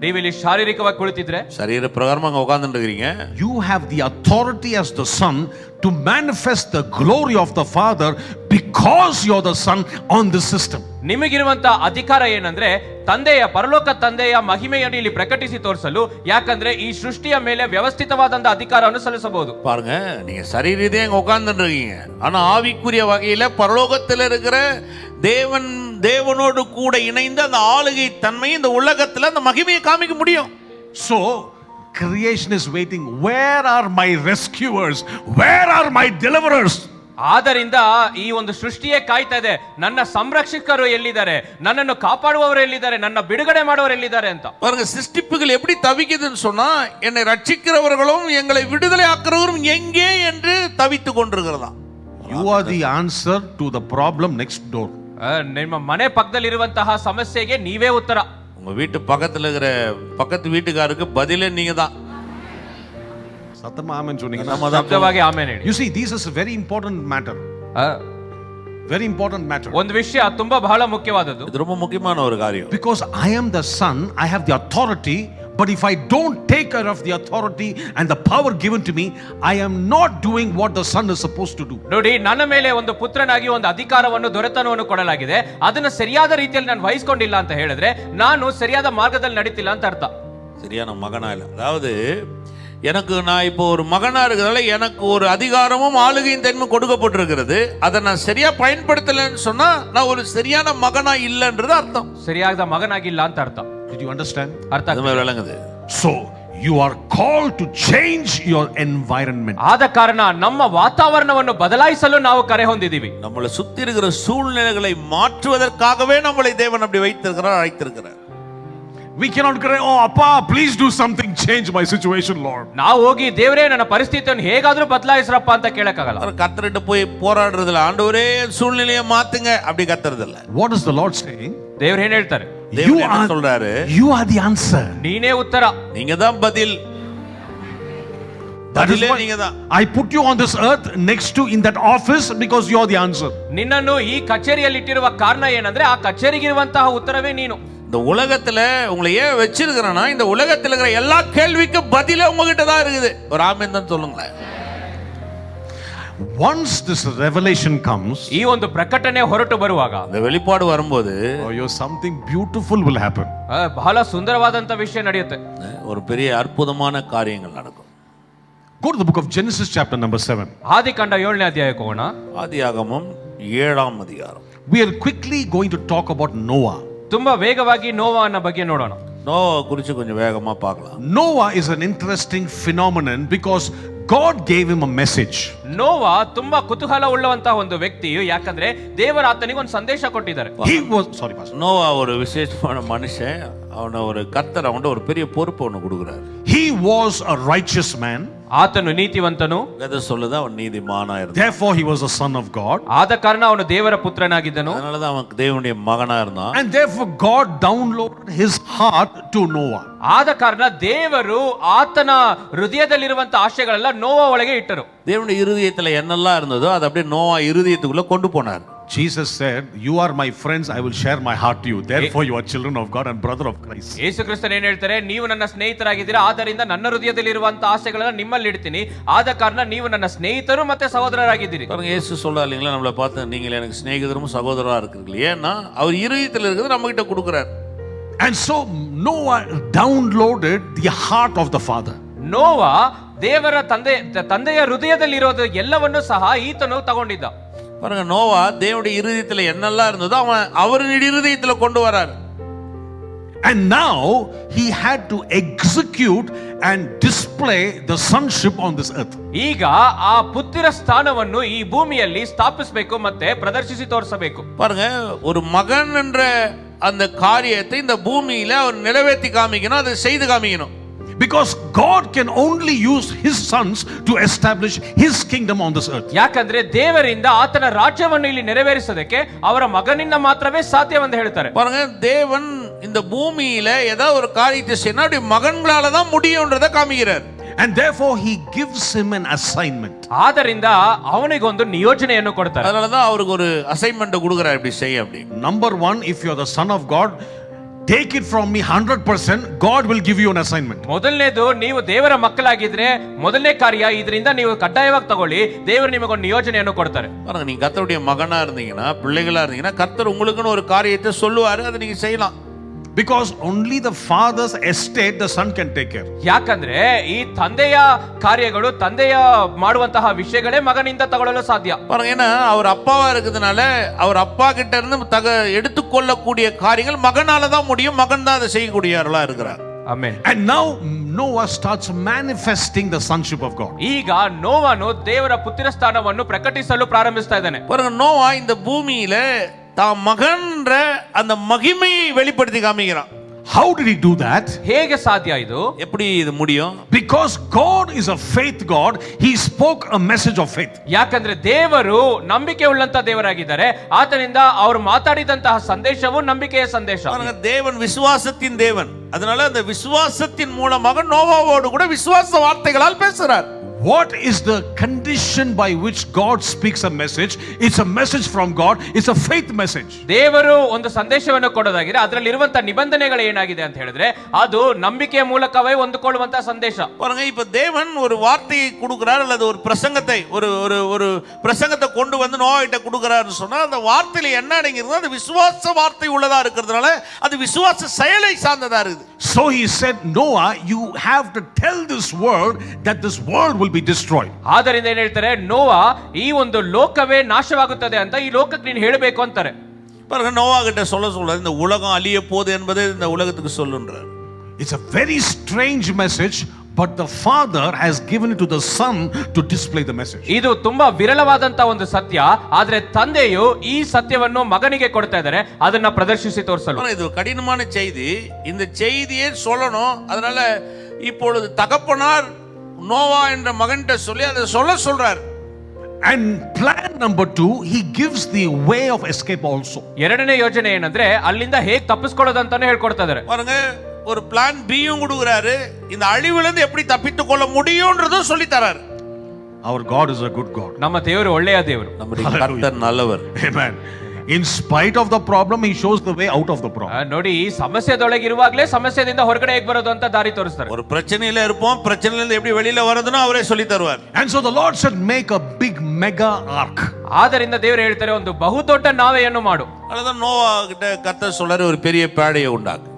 B: ನೀವು ಇಲ್ಲಿ ಶಾರೀರಿಕವಾಗಿ ಕುಳಿತಿದ್ರೆ,
C: சரீர பிரகாரமா அங்க உட்கார்ந்துட்டு இருக்கிறீங்க,
A: you have the authority as the son to manifest the glory of the father because you're the son on this system.
B: ನಿಮಗಿರುವಂತ ಅಧಿಕಾರ ಏನಂದ್ರೆ ತಂದೆಯ ಪರಲೋಕ ತಂದೆಯ ಮಹಿಮೆಯನ್ನು ಇಲ್ಲಿ ಪ್ರಕಟಿಸಿ ತೋರಿಸಲು. ಯಾಕಂದ್ರೆ ಈ ಸೃಷ್ಟಿಯ ಮೇಲೆ ವ್ಯವಸ್ಥಿತವಾದಂತ ಅಧಿಕಾರವನ್ನು ಸಲ್ಲಿಸಬಹುದು.
C: பாருங்க, நீங்க சரீரத்தையும் அங்க உட்கார்ந்துட்டு இருக்கீங்க, ஆனா ஆவிக்குரிய வகையில பரலோகத்தில் இருக்கிற தேவனோடு கூட இணைந்து அந்த ஆளுகை தன்மை இந்த உலகத்துல அந்த மகிமையை காமிக்க முடியும்.
A: So creation is waiting. Where are my rescuers? Where are my deliverers?
B: ಆದ್ದರಿಂದ ಈ ಒಂದು ಸೃಷ್ಟಿಯೇ ಕಾಯ್ತಾ ಇದೆ, ನನ್ನ ಸಂರಕ್ಷಕರು ಎಲ್ಲಿದ್ದಾರೆ, ನನ್ನನ್ನು ಕಾಪಾಡುವವರು ಎಲ್ಲಿದ್ದಾರೆ, ನನ್ನ ಬಿಡುಗಡೆ ಮಾಡುವವರು ಎಲ್ಲಿದ್ದಾರೆ ಅಂತ.
C: பாருங்க, சிருஷ்டிப்புகள் எப்படி தவிக்குதுன்னு சொன்னா, என்னை ரட்சிக்கிறவர்களும் எங்களை விடுதலை ஆக்குறவரும் எங்கே என்று தவித்து கொண்டிருக்கிறதா.
A: You are the answer to the problem next door.
B: ನಿಮ್ಮ ಮನೆ ಪಕ್ಕದಲ್ಲಿರುವಂತಹ ಸಮಸ್ಯೆಗೆ ನೀವೇ ಉತ್ತರ.
C: உங்க வீட்டு பக்கத்துல இருக்கிற பக்கத்து வீட்டுக்காருக்கு பதிலே நீங்க தான்.
A: சத்தமா ஆமென் சொன்னீங்க.
B: ಶಬ್ದವಾಗಿ ಆಮೇಲೆ ಹೇಳಿ.
A: You see, this is a very important matter. Very important matter.
B: ಒಂದು ವಿಷಯ ತುಂಬಾ ಬಹಳ ಮುಖ್ಯವಾದದ್ದು.
C: இது ரொம்ப முக்கியமான ஒரு காரியம்.
A: Because I am the son, I have the authority, but if I don't take care of the authority and the power given to me, I am not doing what the son is supposed to do.
B: ನೋಡಿ, ನನ್ನ ಮೇಲೆ ಒಂದು ಪುತ್ರನಾಗಿ ಒಂದು ಅಧಿಕಾರವನ್ನು ದೊರೆತನವನ್ನು ಕೊಡಲಾಗಿದೆ, ಅದನ್ನು ಸರಿಯಾದ ರೀತಿಯಲ್ಲಿ ನಾನು ವಹಿಸಿಕೊಂಡಿಲ್ಲ ಅಂತ ಹೇಳಿದ್ರೆ ನಾನು ಸರಿಯಾದ ಮಾರ್ಗದಲ್ಲಿ ನಡೀತಿಲ್ಲ ಅಂತ ಅರ್ಥ.
C: சரியான மகனா இல்ல. அதாவது நான் இப்போ ஒரு மகனா இருக்கிறதால எனக்கு ஒரு அதிகாரமும் ஆளுகையின் தன்மை கொடுக்கப்பட்டிருக்கிறது. அதை நான் சரியா பயன்படுத்தலைன்னு சொன்னா நான் ஒரு சரியான மகனா இல்லைன்றது அர்த்தம்.
B: ಸರಿಯಾದ ಮಗನಾಗಿಲ್ಲ ಅಂತ ಅರ್ಥ.
A: Did you understand?
B: ಅರ್ಥ
C: அது மாதிரி விளங்குது.
A: So you are called to change your environment.
B: ಆದ ಕಾರಣ ನಮ್ಮ ವಾತಾವರಣವನ್ನು ಬದಲಾಯಿಸಲು ನಾವು ಕರೆ ಹೊಂದಿದ್ದೀವಿ.
C: நம்மளை சுத்தி இருக்கிற சூழ்நிலைகளை மாற்றுவதற்காகவே நம்மளை தேவன் அப்படி வைத்திருக்கிறார், அழைத்திருக்கிறார்.
A: We cannot cry, oh appa, please do something, change my situation, Lord.
B: ನಾವು ಹೋಗಿ ದೇವರೇ ನನ್ನ ಪರಿಸ್ಥಿತಿಯನ್ನು ಹೇಗಾದ್ರೂ ಬದಲಾಯಿಸ್ರಪ್ಪ ಅಂತ ಕೇಳಕ್ಕಾಗಲ್ಲ.
C: கர்த்தர்கிட்ட போய் போராடுறதுல ஆண்டவரே சூழ்நிலையை மாத்துங்க அப்படி கத்துறது இல்ல.
A: What is the Lord saying?
B: ದೇವರು ಏನ್ ಹೇಳ್ತಾರೆ?
C: தேவன் என்ன சொல்றாரு?
A: You are the answer.
B: ನೀನೇ ಉತ್ತರ.
C: நீங்க தான் பதில்.
A: That is why
C: நீங்க தான்.
A: I put you on this earth next to in that office because you are the answer.
B: ನಿನ್ನನ್ನು ಈ ಕಚೇರಿಯಲ್ಲಿ ಇಟ್ಟಿರುವ ಕಾರಣ ಏನಂದ್ರೆ ಆ ಕಚೇರಿಗಿರುವಂತಹ ಉತ್ತರವೇ ನೀನು.
C: இந்த உலகத்துல உங்களை ஏன் வச்சிருக்கிறேன்னா, இந்த உலகத்துல இருக்கிற எல்லா கேள்விக்கும் பதிலே உங்ககிட்ட தான் இருக்குது. ஒரு ஆமென் தான் சொல்லுங்களேன்.
A: Once this revelation comes,
B: ಈ ಒಂದು ಪ್ರಕಟಣೆ ಹೊರಟು ಬರುವಾಗ,
C: இந்த வெளிப்பாடு வரும்போது
A: something beautiful will happen.
B: ಬಹಳ ಸುಂದರವಾದಂತ ವಿಷಯ ನಡೆಯುತ್ತೆ.
C: ஒரு பெரிய அற்புதமான காரியங்கள் நடக்கும்.
A: Go to the book of Genesis chapter number 7.
B: ಆದಿಕಾಂಡ 7ನೇ ಅಧ್ಯಾಯಕ್ಕೆ ಹೋಗೋಣ.
C: ஆதியாகமம் 7ஆம் அதிகாரம்.
A: We are quickly going to talk about Noah.
B: ತುಂಬಾ ವೇಗವಾಗಿ ನೋವನ ಬಗ್ಗೆ ನೋಡೋಣ.
C: நோவா குறித்து கொஞ்சம் வேகமா பார்க்கலாம்.
A: Noah is an interesting phenomenon because God gave him a message.
B: ನೋವ ತುಂಬಾ ಕುತೂಹಲ ಉಳ್ಳವಂತಹ ಒಂದು ವ್ಯಕ್ತಿಯು, ಯಾಕಂದ್ರೆ ದೇವರ ಆತನಿಗೆ ಒಂದು ಸಂದೇಶ ಕೊಟ್ಟಿದ್ದಾರೆ.
A: He was sorry pastor.
C: Noah ஒரு விசேஷமான மனுஷன். அவனை ஒரு கர்த்தர் அவன்கிட்ட ஒரு பெரிய பொறுப்பு ஒன்று கொடுக்குறாரு.
A: He was a righteous man.
B: ಆತನು ನೀತಿವಂತನು.
C: வேதம் சொல்லுது அவன் நீதிமானா இருந்தான்.
A: Therefore he was a son of God.
B: ಆದ ಕಾರಣ ಅವನು ದೇವರ ಪುತ್ರನಾಗಿದ್ದನು.
C: அதனால தான் அவன் தேவனுடைய மகனா இருந்தான்.
A: And therefore God downloaded his heart to Noah.
B: ಆದ ಕಾರಣ ದೇವರು ಆತನ ಹೃದಯದಲ್ಲಿರುವಂತಹ ಆಶಯಗಳೆಲ್ಲ ನೋವ ಒಳಗೆ ಇಟ್ಟರು.
C: தேவனுடைய இருதயத்துல என்னெல்லாம் இருந்ததோ அதை அப்படியே நோவா இருதயத்துக்குள்ள கொண்டு போனார்.
A: Jesus said, "You are my friends, I will share my heart to you. Therefore you are children of God and brother of Christ."
B: ಯೇಸು ಕ್ರಿಸ್ತನು ಏನು ಹೇಳ್ತಾರೆ? ನೀವು ನನ್ನ ಸ್ನೇಹಿತರಾಗಿದ್ದೀರಾ, ಆದ್ದರಿಂದ ನನ್ನ ಹೃದಯದಲ್ಲಿರುವಂತಹ ಆಶೆಗಳನ್ನ ನಿಮ್ಮಲ್ಲಿ ಇಡ್ತೀನಿ. ಆದ ಕಾರಣ ನೀವು ನನ್ನ ಸ್ನೇಹಿತರು ಮತ್ತೆ ಸಹೋದರರಾಗಿದ್ದೀರಿ.
C: பாருங்க, இயேசு சொல்றாரு இல்லைங்களா, நம்மளை பார்த்து நீங்கள் எனக்கு சிநேகிதரும் சகோதரரா இருக்கிறீங்க. ஏன்னா அவர் இருதயத்தில் இருக்கிறது நம்ம கிட்ட கொடுக்குறார்.
A: And so Noah downloaded the heart of the Father.
B: ನೋವ ದೇವರ ತಂದೆಯ ಹೃದಯದಲ್ಲಿರೋದು ಎಲ್ಲವನ್ನೂ ಸಹ ಈತನು ತಗೊಂಡಿದ್ದ.
C: பாருங்க, நோவா தேவனுடைய இருதயத்துல என்னெல்லாம் இருந்ததோ அவன் அவருடைய இருதயத்துல கொண்டு வராரு.
A: And now he had to execute and display the sonship on this earth.
B: ಈಗ ಆ ಪುತ್ರ ಸ್ಥಾನವನ್ನು ಈ ಭೂಮಿಯಲ್ಲಿ ಸ್ಥಾಪಿಸಬೇಕು ಮತ್ತೆ ಪ್ರದರ್ಶಿಸಿ ತೋರಿಸಬೇಕು.
C: பாருங்க, ஒரு மகன் என்ற அந்த காரியத்தை இந்த பூமியில அவர் நிறைவேற்றி காமிக்கணும், அதை செய்து காமிக்கணும்.
A: Because God can only use his sons to establish his kingdom on this earth.
B: ಯಾಕಂದ್ರೆ ದೇವರಿಂದ ಆತನ ರಾಜ್ಯವನ್ನು ಇಲ್ಲಿ ನೆರವೇರಿಸೋದಕ್ಕೆ ಅವರ ಮಗನಿಂದ ಮಾತ್ರವೇ ಸಾಧ್ಯವೆಂದು ಹೇಳ್ತಾರೆ.
C: பாருங்க, தேவன் இந்த பூமியில ஏதாவது ஒரு காரியத்தை செய்யணும், அப்படி மகன்களால தான் முடியும்ன்றதை காமிக்கிறார்.
A: And therefore he gives him an assignment.
B: ಆದ್ದರಿಂದ ಅವನಿಗೊಂದು ನಿಯೋಜನೆಯನ್ನು ಕೊಡ್ತಾರೆ.
C: அதனாலதான் அவருக்கு ஒரு அசைன்மெண்ட் கொடுக்குறாரு, இப்படி செய்ய அப்படி.
A: Number one, if you are the son of God, take it from me 100%, God will give you an assignment.
B: ಮೊದಲನೇದು, ನೀವು ದೇವರ ಮಕ್ಕಳಾಗಿದ್ರೆ ಮೊದಲನೇ ಕಾರ್ಯ ಇದರಿಂದ ನೀವು ಕಡ್ಡಾಯವಾಗಿ ತಗೊಳ್ಳಿ, ದೇವರು ನಿಮಗೊಂದು ನಿಯೋಜನೆಯನ್ನು ಕೊಡ್ತಾರೆ.
C: பாருங்க, நீங்க கர்த்தருடைய மகனா இருந்தீங்கன்னா, பிள்ளைகளா இருந்தீங்கன்னா, கர்த்தர் உங்களுக்குன்னு ஒரு காரியத்தை சொல்லுவாரு, அதை நீங்க செய்யலாம்.
A: Because only the father's estate the son can take care.
B: ಯಾಕಂದ್ರೆ ಈ ತಂದೆಯ ಕಾರ್ಯಗಳು, ತಂದೆಯ ಮಾಡುವಂತಹ ವಿಷಯಗಳೇ ಮಗನಿಂದ ತಗೊಳ್ಳಲು ಸಾಧ್ಯ.
C: பாருங்க, ஏன்னா அவர் அப்பாவா இருக்கிறதுனால அவர் அப்பா கிட்ட இருந்து எடுத்துக்கொள்ளக்கூடிய காரியங்கள் மகனால தான் முடியும், மகன் தான் அதை செய்யக்கூடியவர்களா இருக்கிறார்.
B: Amen.
A: And now Noah starts manifesting the sonship of God.
B: ಈಗ ನೋವನು ದೇವರ ಪುತ್ರ ಸ್ಥಾನವನ್ನು ಪ್ರಕಟಿಸಲು ಪ್ರಾರಂಭಿಸ್ತಾ ಇದ್ದಾನೆ.
C: பாருங்க, நோவா இந்த பூமியில தான் மகன்ற அந்த மகிமையை வெளிப்படுத்தி காமிக்கிறான்.
A: How did he do that?
B: ಹೇಗೆ ಸಾಧ್ಯ ಇದು?
C: எப்படி இது முடியும்?
A: Because God is a faith God, he spoke a message of faith.
B: ಯಾಕಂದ್ರೆ ದೇವರು ನಂಬಿಕೆ ಉಳ್ಳಂತ ದೇವರಾಗಿದ್ದಾರೆ, ಆತನಿಂದ ಅವರು ಮಾತಾಡಿದಂತಹ ಸಂದೇಶವು ನಂಬಿಕೆಯ ಸಂದೇಶ.
C: பாருங்க, தேவன் விசுவாசத்தின் தேவன். அதனால அந்த விசுவாசத்தின் மூலமாக நோவாவோடு கூட விசுவாச வார்த்தைகளால் பேசுறார்.
A: What is the condition by which God speaks a message? It's a message from God. It's a faith message.
B: ದೇವರು ಒಂದು ಸಂದೇಶವನ್ನು ಕೊಡೋದಾಗಿದೆ, ಅದರಲ್ಲಿ ಇರುವಂತಹ ನಿಬಂಧನೆಗಳು ಏನಾಗಿದೆ ಅಂತ ಹೇಳಿದ್ರೆ ಅದು ನಂಬಿಕೆಯ ಮೂಲಕವೇ ಹೊಂದಿಕೊಳ್ಳುವಂತಹ ಸಂದೇಶ.
C: பாருங்க, இப்ப தேவன் ஒரு வார்த்தையை கொடுக்கிறார் அல்லது ஒரு பிரசங்கத்தை ஒரு பிரசங்கத்தை கொண்டு வந்து நோவா கிட்ட கொடுக்கிறாருன்னு சொன்னா, அந்த வார்த்தையில என்ன அடங்கியிருந்தோ அது விசுவாச வார்த்தை உள்ளதா இருக்கிறதுனால அது விசுவாச செயலை சார்ந்ததா இருக்குது.
A: So he said, Noah, you have to tell this world that this world will be destroyed.
B: ಆದ್ದರಿಂದ ಏನ್ ಹೇಳ್ತಾರೆ, ನೋವಾ ಈ ಒಂದು ಲೋಕವೇ ನಾಶವಾಗುತ್ತದೆ ಅಂತ ಈ ಲೋಕಕ್ಕೆ ನೀನು ಹೇಳಬೇಕು ಅಂತಾರೆ.
C: பாருங்க, நோவா கிட்ட சொல்ல இந்த உலகம் அழிய போகுது என்பதை இந்த உலகத்துக்கு சொல்லுன்றார்.
A: It's a very strange message, but the father has given it to the son to display the message.
B: ಇದು ತುಂಬಾ ವಿರಳವಾದಂತ ಒಂದು ಸತ್ಯ, ಆದ್ರೆ ತಂದೆಯು ಈ ಸತ್ಯವನ್ನು ಮಗನಿಗೆ ಕೊಡ್ತಾ ಇದ್ದಾರೆ, ಅದನ್ನ ಪ್ರದರ್ಶಿಸಿ ತೋರಿಸಲು.
C: இது கடினமான செய்தி, இந்த செய்தியை சொல்லணும். அதனால இப்பொழுது தகப்பனார் நோவா என்ற மகன்கிட்ட சொல்லி அதை சொல்றார்.
A: And plan number 2, he gives the way of escape also.
B: ಎರಡನೇ ಯೋಜನೆ ಏನಂದ್ರೆ ಅಲ್ಲಿಂದ ಹೇಗೆ ತಪ್ಪಿಸ್ಕೊಳ್ಳೋದಂತಾನೆ ಹೇಳ್ಕೊಡ್ತಾ ಇದ್ದಾರೆ.
C: பாருங்க, ஒரு பிளான் பியும் கொடுக்குறாரு, இந்த அழிவுல இருந்து எப்படி தப்பித்துக் கொள்ள முடியும்ன்றதும் சொல்லி தராரு.
A: Our God is a good God.
B: ನಮ್ಮ ದೇವರು ಒಳ್ಳೆಯ ದೇವರು.
C: நம்முடைய கர்த்தர் நல்லவர்.
A: Amen. In spite of the problem, he shows the way out of the problem.
B: ನೋಡಿ, ಈ ಸಮಸ್ಯೆದೊಳಗೆ ಇರುವಾಗಲೇ ಸಮಸ್ಯೆದಿಂದ ಹೊರಗಡೆ ಹೇಗೆ ಬರೋದು ಅಂತ ದಾರಿ ತೋರಿಸ್ತಾರೆ.
C: ஒரு பிரச்சனையில இருப்போம், பிரச்சனையில இருந்து எப்படி வெளியில வரதுன்னு அவரே சொல்லி தருவார்.
A: And so the Lord said, make a big mega ark.
B: ಆದ್ದರಿಂದ ದೇವರು ಹೇಳ್ತಾರೆ, ಒಂದು ಬಹುದೊಡ್ಡ ನಾವೆಯನ್ನು ಮಾಡು.
C: அதான் நோவா கிட்ட கர்த்தர் சொல்றாரு, ஒரு பெரிய பேடையை உண்டாக்கு.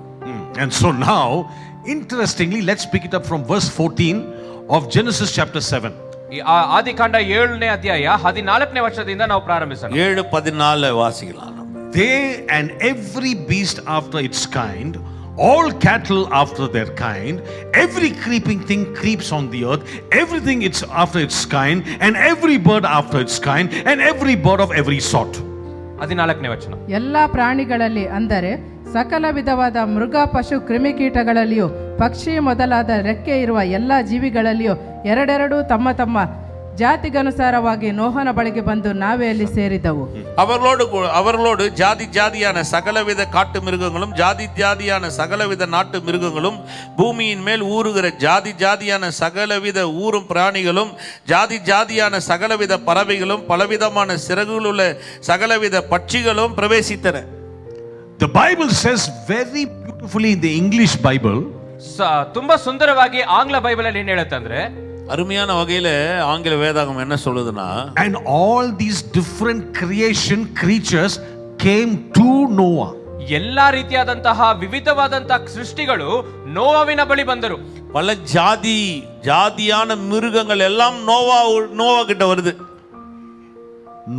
A: And so now, interestingly, let's pick it up from verse 14 of Genesis chapter 7.
B: ಆದಿಕಾಂಡ 7ನೇ ಅಧ್ಯಾಯ 14ನೇ ವರ್ಷದಿಂದ ನಾವು ಪ್ರಾರಂಭಿಸೋಣ.
C: 7:14 வாசிக்கலாம்.
A: They and every beast after its kind, all cattle after their kind, every creeping thing creeps on the earth, everything it's after its kind, and every bird after its kind, and every bird of every sort.
B: 14ನೇ ವಚನ.
D: ಎಲ್ಲಾ ಪ್ರಾಣಿಗಳಲ್ಲಿ ಅಂದರೆ ಸಕಲ ವಿಧವಾದ ಮೃಗ ಪಶು ಕ್ರಿಮಿಕೀಟಗಳಲ್ಲಿಯೂ ಪಕ್ಷಿ ಮೊದಲಾದ ರೆಕ್ಕೆ ಇರುವ ಎಲ್ಲ ಜೀವಿಗಳಲ್ಲಿಯೂ ಎರಡೆರಡು ತಮ್ಮ ತಮ್ಮ ಜಾತಿಗನುಸಾರವಾಗಿ ನೋಹನ ಬಳಿಗೆ ಬಂದು ನಾವೆಯಲ್ಲಿ ಸೇರಿದವು.
C: அவர்களோடு ஜாதி ஜாதியான சகலவித காட்டு மிருகங்களும் ஜாதி ஜாதியான சகலவித நாட்டு மிருகங்களும் பூமியின் மேல் ஊறுகிற ஜாதி ஜாதியான சகலவித ஊரும் பிராணிகளும் ஜாதி ஜாதியான சகலவித பறவைகளும் பலவிதமான சிறகுகளுள்ள சகலவித பட்சிகளும் பிரவேசித்தன.
A: The Bible says very beautifully in the English Bible,
B: ತುಂಬಾ ಸುಂದರವಾಗಿ ಆಂಗ್ಲ ಬೈಬಲ್ ಅಲ್ಲಿ ಏನ್ ಹೇಳುತ್ತೆ ಅಂದ್ರೆ,
C: அருமையான வகையில ஆங்கில வேதாகம் என்ன சொல்லுதுன்னா,
A: and all these different creation creatures came to Noah.
B: ಎಲ್ಲಾ ರೀತಿಯಾದಂತಹ ವಿವಿಧವಾದಂತಹ ಸೃಷ್ಟಿಗಳು ನೋವಾವಿನ ಬಳಿ ಬಂದರು.
C: பல ஜாதியான மிருகங்கள் எல்லாம் நோவா கிட்ட வருது.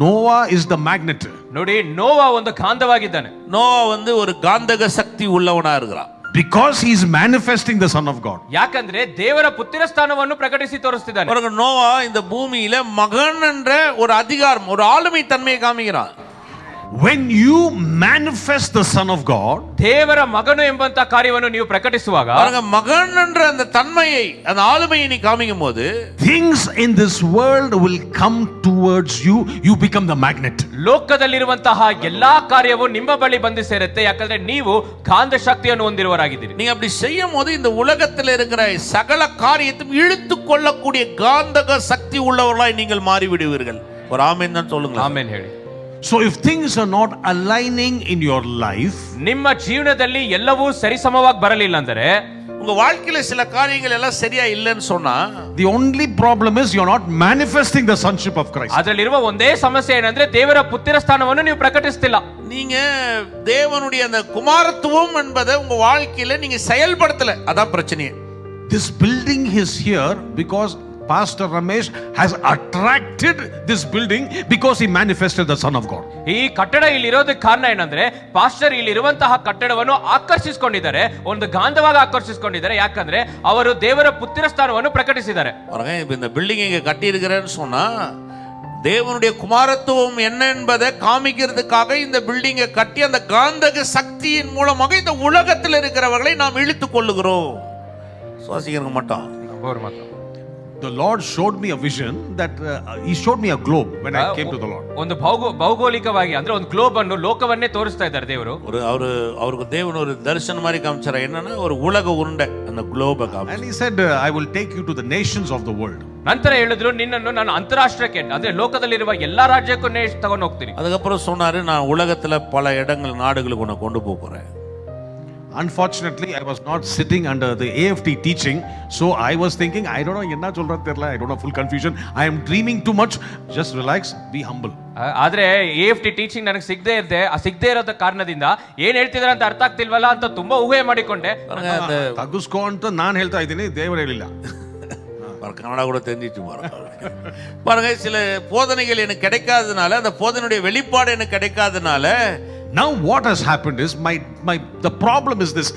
A: Noah is the magnet.
B: ನೋಡಿ, ನೋವಾ ಒಂದು ಕಾಂದವಾಗಿದ್ದಾನೆ.
C: நோவா ஒரு காந்தக சக்தி உள்ளவனா இருக்கிறான்.
A: Because he is manifesting the Son of God.
B: ಯಾಕಂದ್ರೆ ದೇವರ ಪುತ್ರ ಸ್ಥಾನವನ್ನು ಪ್ರಕಟಿಸಿ ತೋರಿಸ್ತಿದ್ದಾನೆ.
C: பாருங்க, நோவா இந்த பூமியில மகன் என்ற ஒரு அதிகாரம், ஒரு ஆளுமை தன்மையை காமிக்கிறான்.
A: When you manifest the Son of God,
B: ದೇವರ ಮಗನು ಎಂಬಂತ ಕಾರ್ಯವನ್ನು ನೀವು ಪ್ರಕಟಿಸುವಾಗ
C: பாருங்க, மகன் என்ற அந்த தன்மையை, அந்த ஆளுமையை நீ காமிக்கும் போது
A: things in this world will come towards you. You become the magnet.
B: ಲೋಕದಲ್ಲಿರುವಂತಹ ಎಲ್ಲಾ ಕಾರ್ಯವು ನಿಮ್ಮ ಬಳಿ ಬಂದು ಸೇರುತ್ತೆ. ಯಾಕಂದ್ರೆ ನೀವು ಕಾಂತ ಶಕ್ತಿಯನ್ನು ಹೊಂದಿರುವವರಾಗಿದ್ದೀರಿ.
C: நீங்க அப்படி செய்யும் போது இந்த உலகத்தில் இருக்கிற சகல காரியத்தையும் இழுத்து கொள்ளக்கூடிய காந்தக சக்தி உள்ளவர்களாய் நீங்கள் மாறிவிடுவீர்கள். ஒரு ஆமென் தான் சொல்லுங்க.
B: ಆಮೇನ್ ಹೇಳಿ.
A: So if things are not aligning in your life,
B: ನಿಮ್ಮ ಜೀವನದಲ್ಲಿ ಎಲ್ಲವೂ ಸರಿಸಮವಾಗಿ ಬರಲಿಲ್ಲ ಅಂದರೆ,
C: உங்க வாழ்க்கையில சில காரியங்கள் எல்லாம் சரியா இல்லைன்னு சொன்னா,
A: the only problem is you're not manifesting the sonship of Christ.
B: ಅದರಲ್ಲಿರುವ ಒಂದೇ ಸಮಸ್ಯೆ ಏನಂದ್ರೆ ದೇವರ ಪುತ್ರ ಸ್ಥಾನವನ್ನು ನೀವು ಪ್ರಕಟಿಸ್ತಿಲ್ಲ.
C: நீங்க தேவனுடைய அந்த குமாரத்துவம் என்பதை உங்க வாழ்க்கையில நீங்க செயல்படுத்தல. அதான் பிரச்சனையே.
A: This building is here because Pastor Ramesh has attracted this building because he manifested the Son of God.
B: ಈ ಕಟ್ಟಡ ಇಲ್ಲಿ ಇರೋದಕ್ಕೆ ಕಾರಣ ಏನಂದ್ರೆ ಪಾಸ್ಟರ್ ಇಲ್ಲಿ ಇರುವಂತಹ ಕಟ್ಟಡವನ್ನು ಆಕರ್ಷಿಸಿಕೊಂಡಿದ್ದಾರೆ, ಒಂದು ಗಾಂಧವಾಗಿ ಆಕರ್ಷಿಸಿಕೊಂಡಿದ್ದಾರೆ. ಯಾಕಂದ್ರೆ ಅವರು ದೇವರ ಪುತ್ರ ಸ್ಥಾನವನ್ನು ಪ್ರಕಟಿಸಿದ್ದಾರೆ.
C: பாருங்க, இப்ப இந்த பில்டிங் இங்க கட்டி இருக்கிறேன்னு சொன்னா, தேவனுடைய குமாரத்துவம் என்ன என்பதை காமிக்கிறதுக்காக இந்த பில்டிங்கை கட்டி அந்த காந்தக சக்தியின் மூலமாக இந்த உலகத்தில் இருக்கிறவர்களை நாம் இழுத்துக் கொள்ளுகிறோம். சுவாசிக்கிறவங்க மட்டும்.
A: The Lord showed me a vision that he showed me a globe when I came to the Lord.
B: ಒಂದು ಭೌಗೋಳಿಕವಾಗಿ ಅಂದ್ರೆ ಒಂದು ಗ್ಲೋಬ್ ಅನ್ನು ಲೋಕವನ್ನೇ ತೋರಿಸ್ತಾ ಇದ್ದಾರೆ ದೇವರು.
C: அவருக்கு தேவன் ஒரு தரிசனம் மாதிரி காமிச்சாரு. என்னன்னா ஒரு உலக உருண்டை, அந்த குளோபை காமிச்சாரு.
A: And he said, I will take you to the nations of the world.
B: ನಂತರ ಹೇಳಿದ್ರು, ನಿನ್ನನ್ನು ನಾನು ಅಂತರಾಷ್ಟ್ರಕ್ಕೆ ಅಂದ್ರೆ ಲೋಕದಲ್ಲಿರುವ ಎಲ್ಲಾ ರಾಜ್ಯಕ್ಕೂ ತಗೊಂಡು ಹೋಗ್ತೀನಿ.
C: அதுக்கப்புறம் சொன்னாரு, நான் உலகத்துல பல இடங்கள் நாடுகளுக்கு உன்னை கொண்டு போறேன்.
A: Unfortunately, I was not sitting under the AFT teaching, so I was thinking, I don't know enna solra therla, I don't know, full confusion. I am dreaming too much. Just relax, be humble.
B: ಆದ್ರೆ AFT teaching ನನಗೆ ಸಿಗದೆ ಇರೋದ ಕಾರಣದಿಂದ ಏನ್ ಹೇಳ್ತಿದಾರೆ ಅಂತ ಅರ್ಥ ಆಗ್ತಿಲ್ವಲ್ಲ ಅಂತ ತುಂಬಾ ಊಹೆ ಮಾಡಿಕೊಂಡೆ.
A: ತಗ್ಗಿಸ್ಕೋ ಅಂತ ನಾನು ಹೇಳ್ತಾ ಇದ್ದೀನಿ, ದೇವರು ಹೇಳಿಲ್ಲ.
C: கன்னடா கூட தெரிஞ்சிச்சு பாருங்க. சில போதனைகள் எனக்கு கிடைக்காதனால, அந்த போதனையுடைய வெளிப்பாடு எனக்கு கிடைக்காதனால,
A: now what has happened is the problem is this: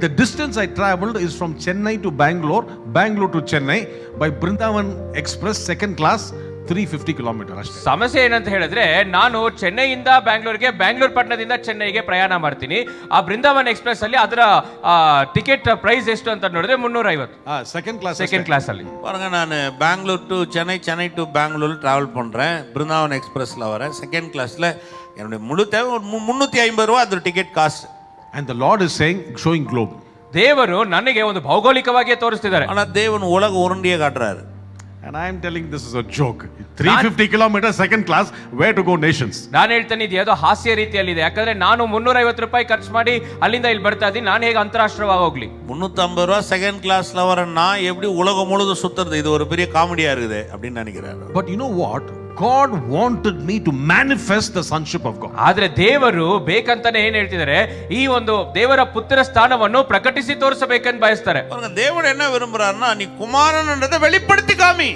A: the distance I traveled is from Chennai to Bangalore to Chennai by Brindavan Express second class, 350 kilometers ಅಷ್ಟೇ.
B: ಸಮಸ್ಯೆ ಏನಂತ ಹೇಳಿದ್ರೆ, ನಾನು ಚೆನ್ನೈಯಿಂದ ಬ್ಯಾಂಗ್ಳೂರ್ಗೆ, ಬ್ಯಾಂಗ್ಳೂರ್ ಪಟ್ಟಣದಿಂದ ಚೆನ್ನೈಗೆ ಪ್ರಯಾಣ ಮಾಡ್ತೀನಿ. ಆ ಬೃಂದಾವನ್ ಎಕ್ಸ್ಪ್ರೆಸ್ ಅಲ್ಲಿ ಅದರ ಟಿಕೆಟ್ ಪ್ರೈಸ್ ಎಷ್ಟು ಅಂತ ನೋಡಿದ್ರೆ 350. ಸೆಕೆಂಡ್ ಕ್ಲಾಸ್ ಅಲ್ಲಿ.
C: பாருங்க, நான் Bangalore to Chennai, Chennai to Bangalore travel பண்றேன். பிருந்தாவன் எக்ஸ்பிரஸ்ல வரேன். செகண்ட் கிளாஸ்ல என்னுடைய முழு தேவை 350 ரூபாய் அது ticket cost.
A: And the Lord is saying, showing globe.
B: ದೇವರು ನನಗೆ ಒಂದು ಭೌಗೋಳಿಕವಾಗಿ ತೋರಿಸ್ತಿದ್ದಾರೆ.
C: ஆனா தேவன் உலக உருண்டையை காட்டுறாரு.
A: And I am telling this is a joke. 350 kilometers second class, where to go nations?
B: ನಾನು ಹೇಳ್ತೇನೆ, ಇದು ಯಾವುದೋ ಹಾಸ್ಯ ರೀತಿಯಲ್ಲಿದೆ. ಯಾಕಂದ್ರೆ ನಾನು 350 ರೂಪಾಯಿ ಖರ್ಚು ಮಾಡಿ ಅಲ್ಲಿಂದ ಇಲ್ಲಿ ಬರ್ತಾ ಇದ್ದೀನಿ, ನಾನು ಹೇಗೆ ಅಂತಾರಾಷ್ಟ್ರವಾಗಿ ಹೋಗ್ಲಿ?
C: 350 ரூபாய் செகண்ட் கிளாஸ்ல வரேன்னா எப்படி உலகம் முழுதும் சுத்துறது? இது ஒரு பெரிய காமெடியா இருக்குது அப்படின்னு நினைக்கிறேன்.
A: But you know what? God wanted me to manifest the sonship of God.
B: ಆದ್ರೆ ದೇವರು ಬೇಕಂತಾನೆ ಏನ್ ಹೇಳ್ತಿದ್ದಾರೆ, ಈ ಒಂದು ದೇವರ ಪುತ್ರ ಸ್ಥಾನವನ್ನು ಪ್ರಕಟಿಸಿ ತೋರಿಸಬೇಕೆಂದು ಬಯಸ್ತಾರೆ.
C: தேவன் என்ன விரும்புறாருன்னா, நீ குமாரன்றதை வெளிப்படுத்தி காமி.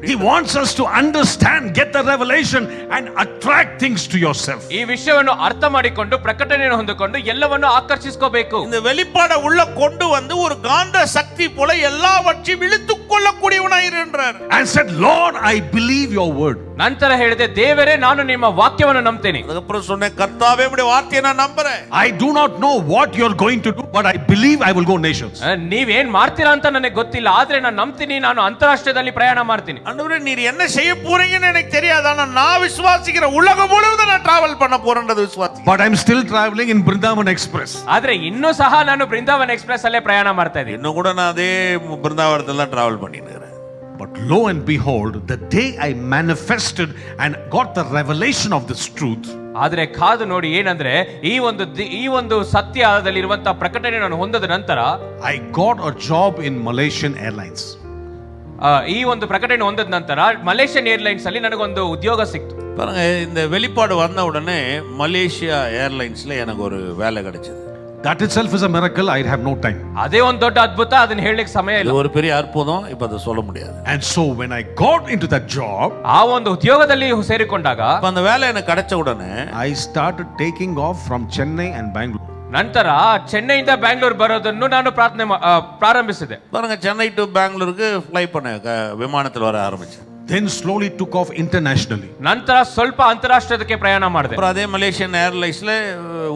A: He wants us to understand, get the revelation and attract things to yourself.
B: ಈ ವಿಷಯವನ್ನು ಅರ್ಥ ಮಾಡಿಕೊಂಡು ಪ್ರಕಟಣೆಯನ್ನು ಹೊಂದಿಕೊಂಡು ಎಲ್ಲವನ್ನು ಆಕರ್ಷಿಸಿಕೋಬೇಕು.
C: இந்த வெளிப்பாட உள்ள கொண்டு வந்து ஒரு காந்த சக்தி போல எல்லாவற்றையும் இழுத்துக் கொள்ளக்கூடியவனாய் இருக்கிறார்.
A: And said, Lord, I believe your word.
B: ನಂತರ ಹೇಳಿದೆ, ದೇವರೇ ನಾನು ನಿಮ್ಮ ವಾಕ್ಯವನ್ನು ನಂಬ್ತೇನೆ.
C: அதுக்கப்புறம் சொன்னேன், கர்த்தாவே உம்முடைய வார்த்தையை நான் நம்புறேன்.
A: I do not know what you're going to do, but I believe I will go nations.
B: ನೀವೇನ್ ಮಾಡ್ತೀರಾ ಅಂತ ನನಗೆ ಗೊತ್ತಿಲ್ಲ, ಆದ್ರೆ ನಾನು ನಂಬ್ತೀನಿ, ನಾನು ಅಂತರಾಷ್ಟ್ರದಲ್ಲಿ ಪ್ರಯಾಣ ಮಾಡ್ತೀನಿ.
C: ஆண்டவரே, நீர் என்ன செய்ய போறீங்கன்னு எனக்கு தெரியாது, ஆனா நான் விசுவாசிக்கிறேன், உலகம் முழுவதும் நான் டிராவல் பண்ண போறேன்றது விசுவாசி.
A: But I'm still traveling in Brindavan Express.
B: ಆದ್ರೆ ಇನ್ನೂ ಸಹ ನಾನು ಬೃಂದಾವನ್ ಎಕ್ಸ್ಪ್ರೆಸ್ ಅಲ್ಲೇ ಪ್ರಯಾಣ ಮಾಡ್ತಾ ಇದ್ದೀನಿ.
C: இன்னும் கூட நான் அதே பிருந்தாவனத்துல தான் டிராவல் பண்ணிட்டு இருக்கேன்.
A: But lo and behold, the day I manifested and got the revelation of this truth,
B: ಆದ್ರೆ ಕಾದು ನೋಡಿ, ಏನಂದ್ರೆ ಈ ಒಂದು ಸತ್ಯದಲ್ಲಿರುವಂತಹ ಪ್ರಕಟಣೆ ನಾನು ಹೊಂದದ ನಂತರ
A: I got a job in Malaysian Airlines.
B: ಈ ಒಂದು ಪ್ರಕಟಣೆ ಹೊಂದದ ನಂತರ ಮಲೇಷಿಯನ್ ಏರ್ಲೈನ್ಸ್ ಅಲ್ಲಿ ನನಗೊಂದು ಉದ್ಯೋಗ ಸಿಕ್ತು.
C: பாருங்க, இந்த வெளிப்பாடு வந்த உடனே மலேசியா ஏர்லைன்ஸ்ல எனக்கு ஒரு வேலை கிடைச்சது.
A: That itself is a miracle. I have no time.
B: ಅದೇ ಒಂದು ದೊಡ್ಡ ಅದ್ಭುತ, ಅದನ್ನ ಹೇಳಲಿಕ್ಕೆ ಸಮಯ ಇಲ್ಲ.
C: இது ஒரு பெரிய அற்புதம், இப்ப அதை சொல்ல முடியாது.
A: And so when I got into that job,
B: ಆ ಒಂದು ಉದ್ಯೋಗದಲ್ಲಿ ಸೇರಿಕೊಂಡಾಗ
C: அந்த வேலை எனக்கு கிடைச்ச உடனே
A: I started taking off from Chennai and Bangalore.
B: ನಂತರ ಚೆನ್ನೈಯಿಂದ ಬ್ಯಾಂಗ್ಳೂರ್ ಬರೋದನ್ನು ನಾನು ಪ್ರಾರಂಭಿಸಿದೆ.
C: பாருங்க, சென்னை டு பெங்களூருக்கு ஃப்ளை பண்ண விமானத்தில் வர ஆரம்பிச்சேன்.
A: Then slowly took off internationally.
B: ನಂತರ ಸ್ವಲ್ಪ ಅಂತಾರಾಷ್ಟ್ರೀಯಕ್ಕೆ ಪ್ರಯಾಣ ಮಾಡಿದೆ.
C: அப்புறம் அதே மலேசியன் ஏர்லைன்ஸ்ல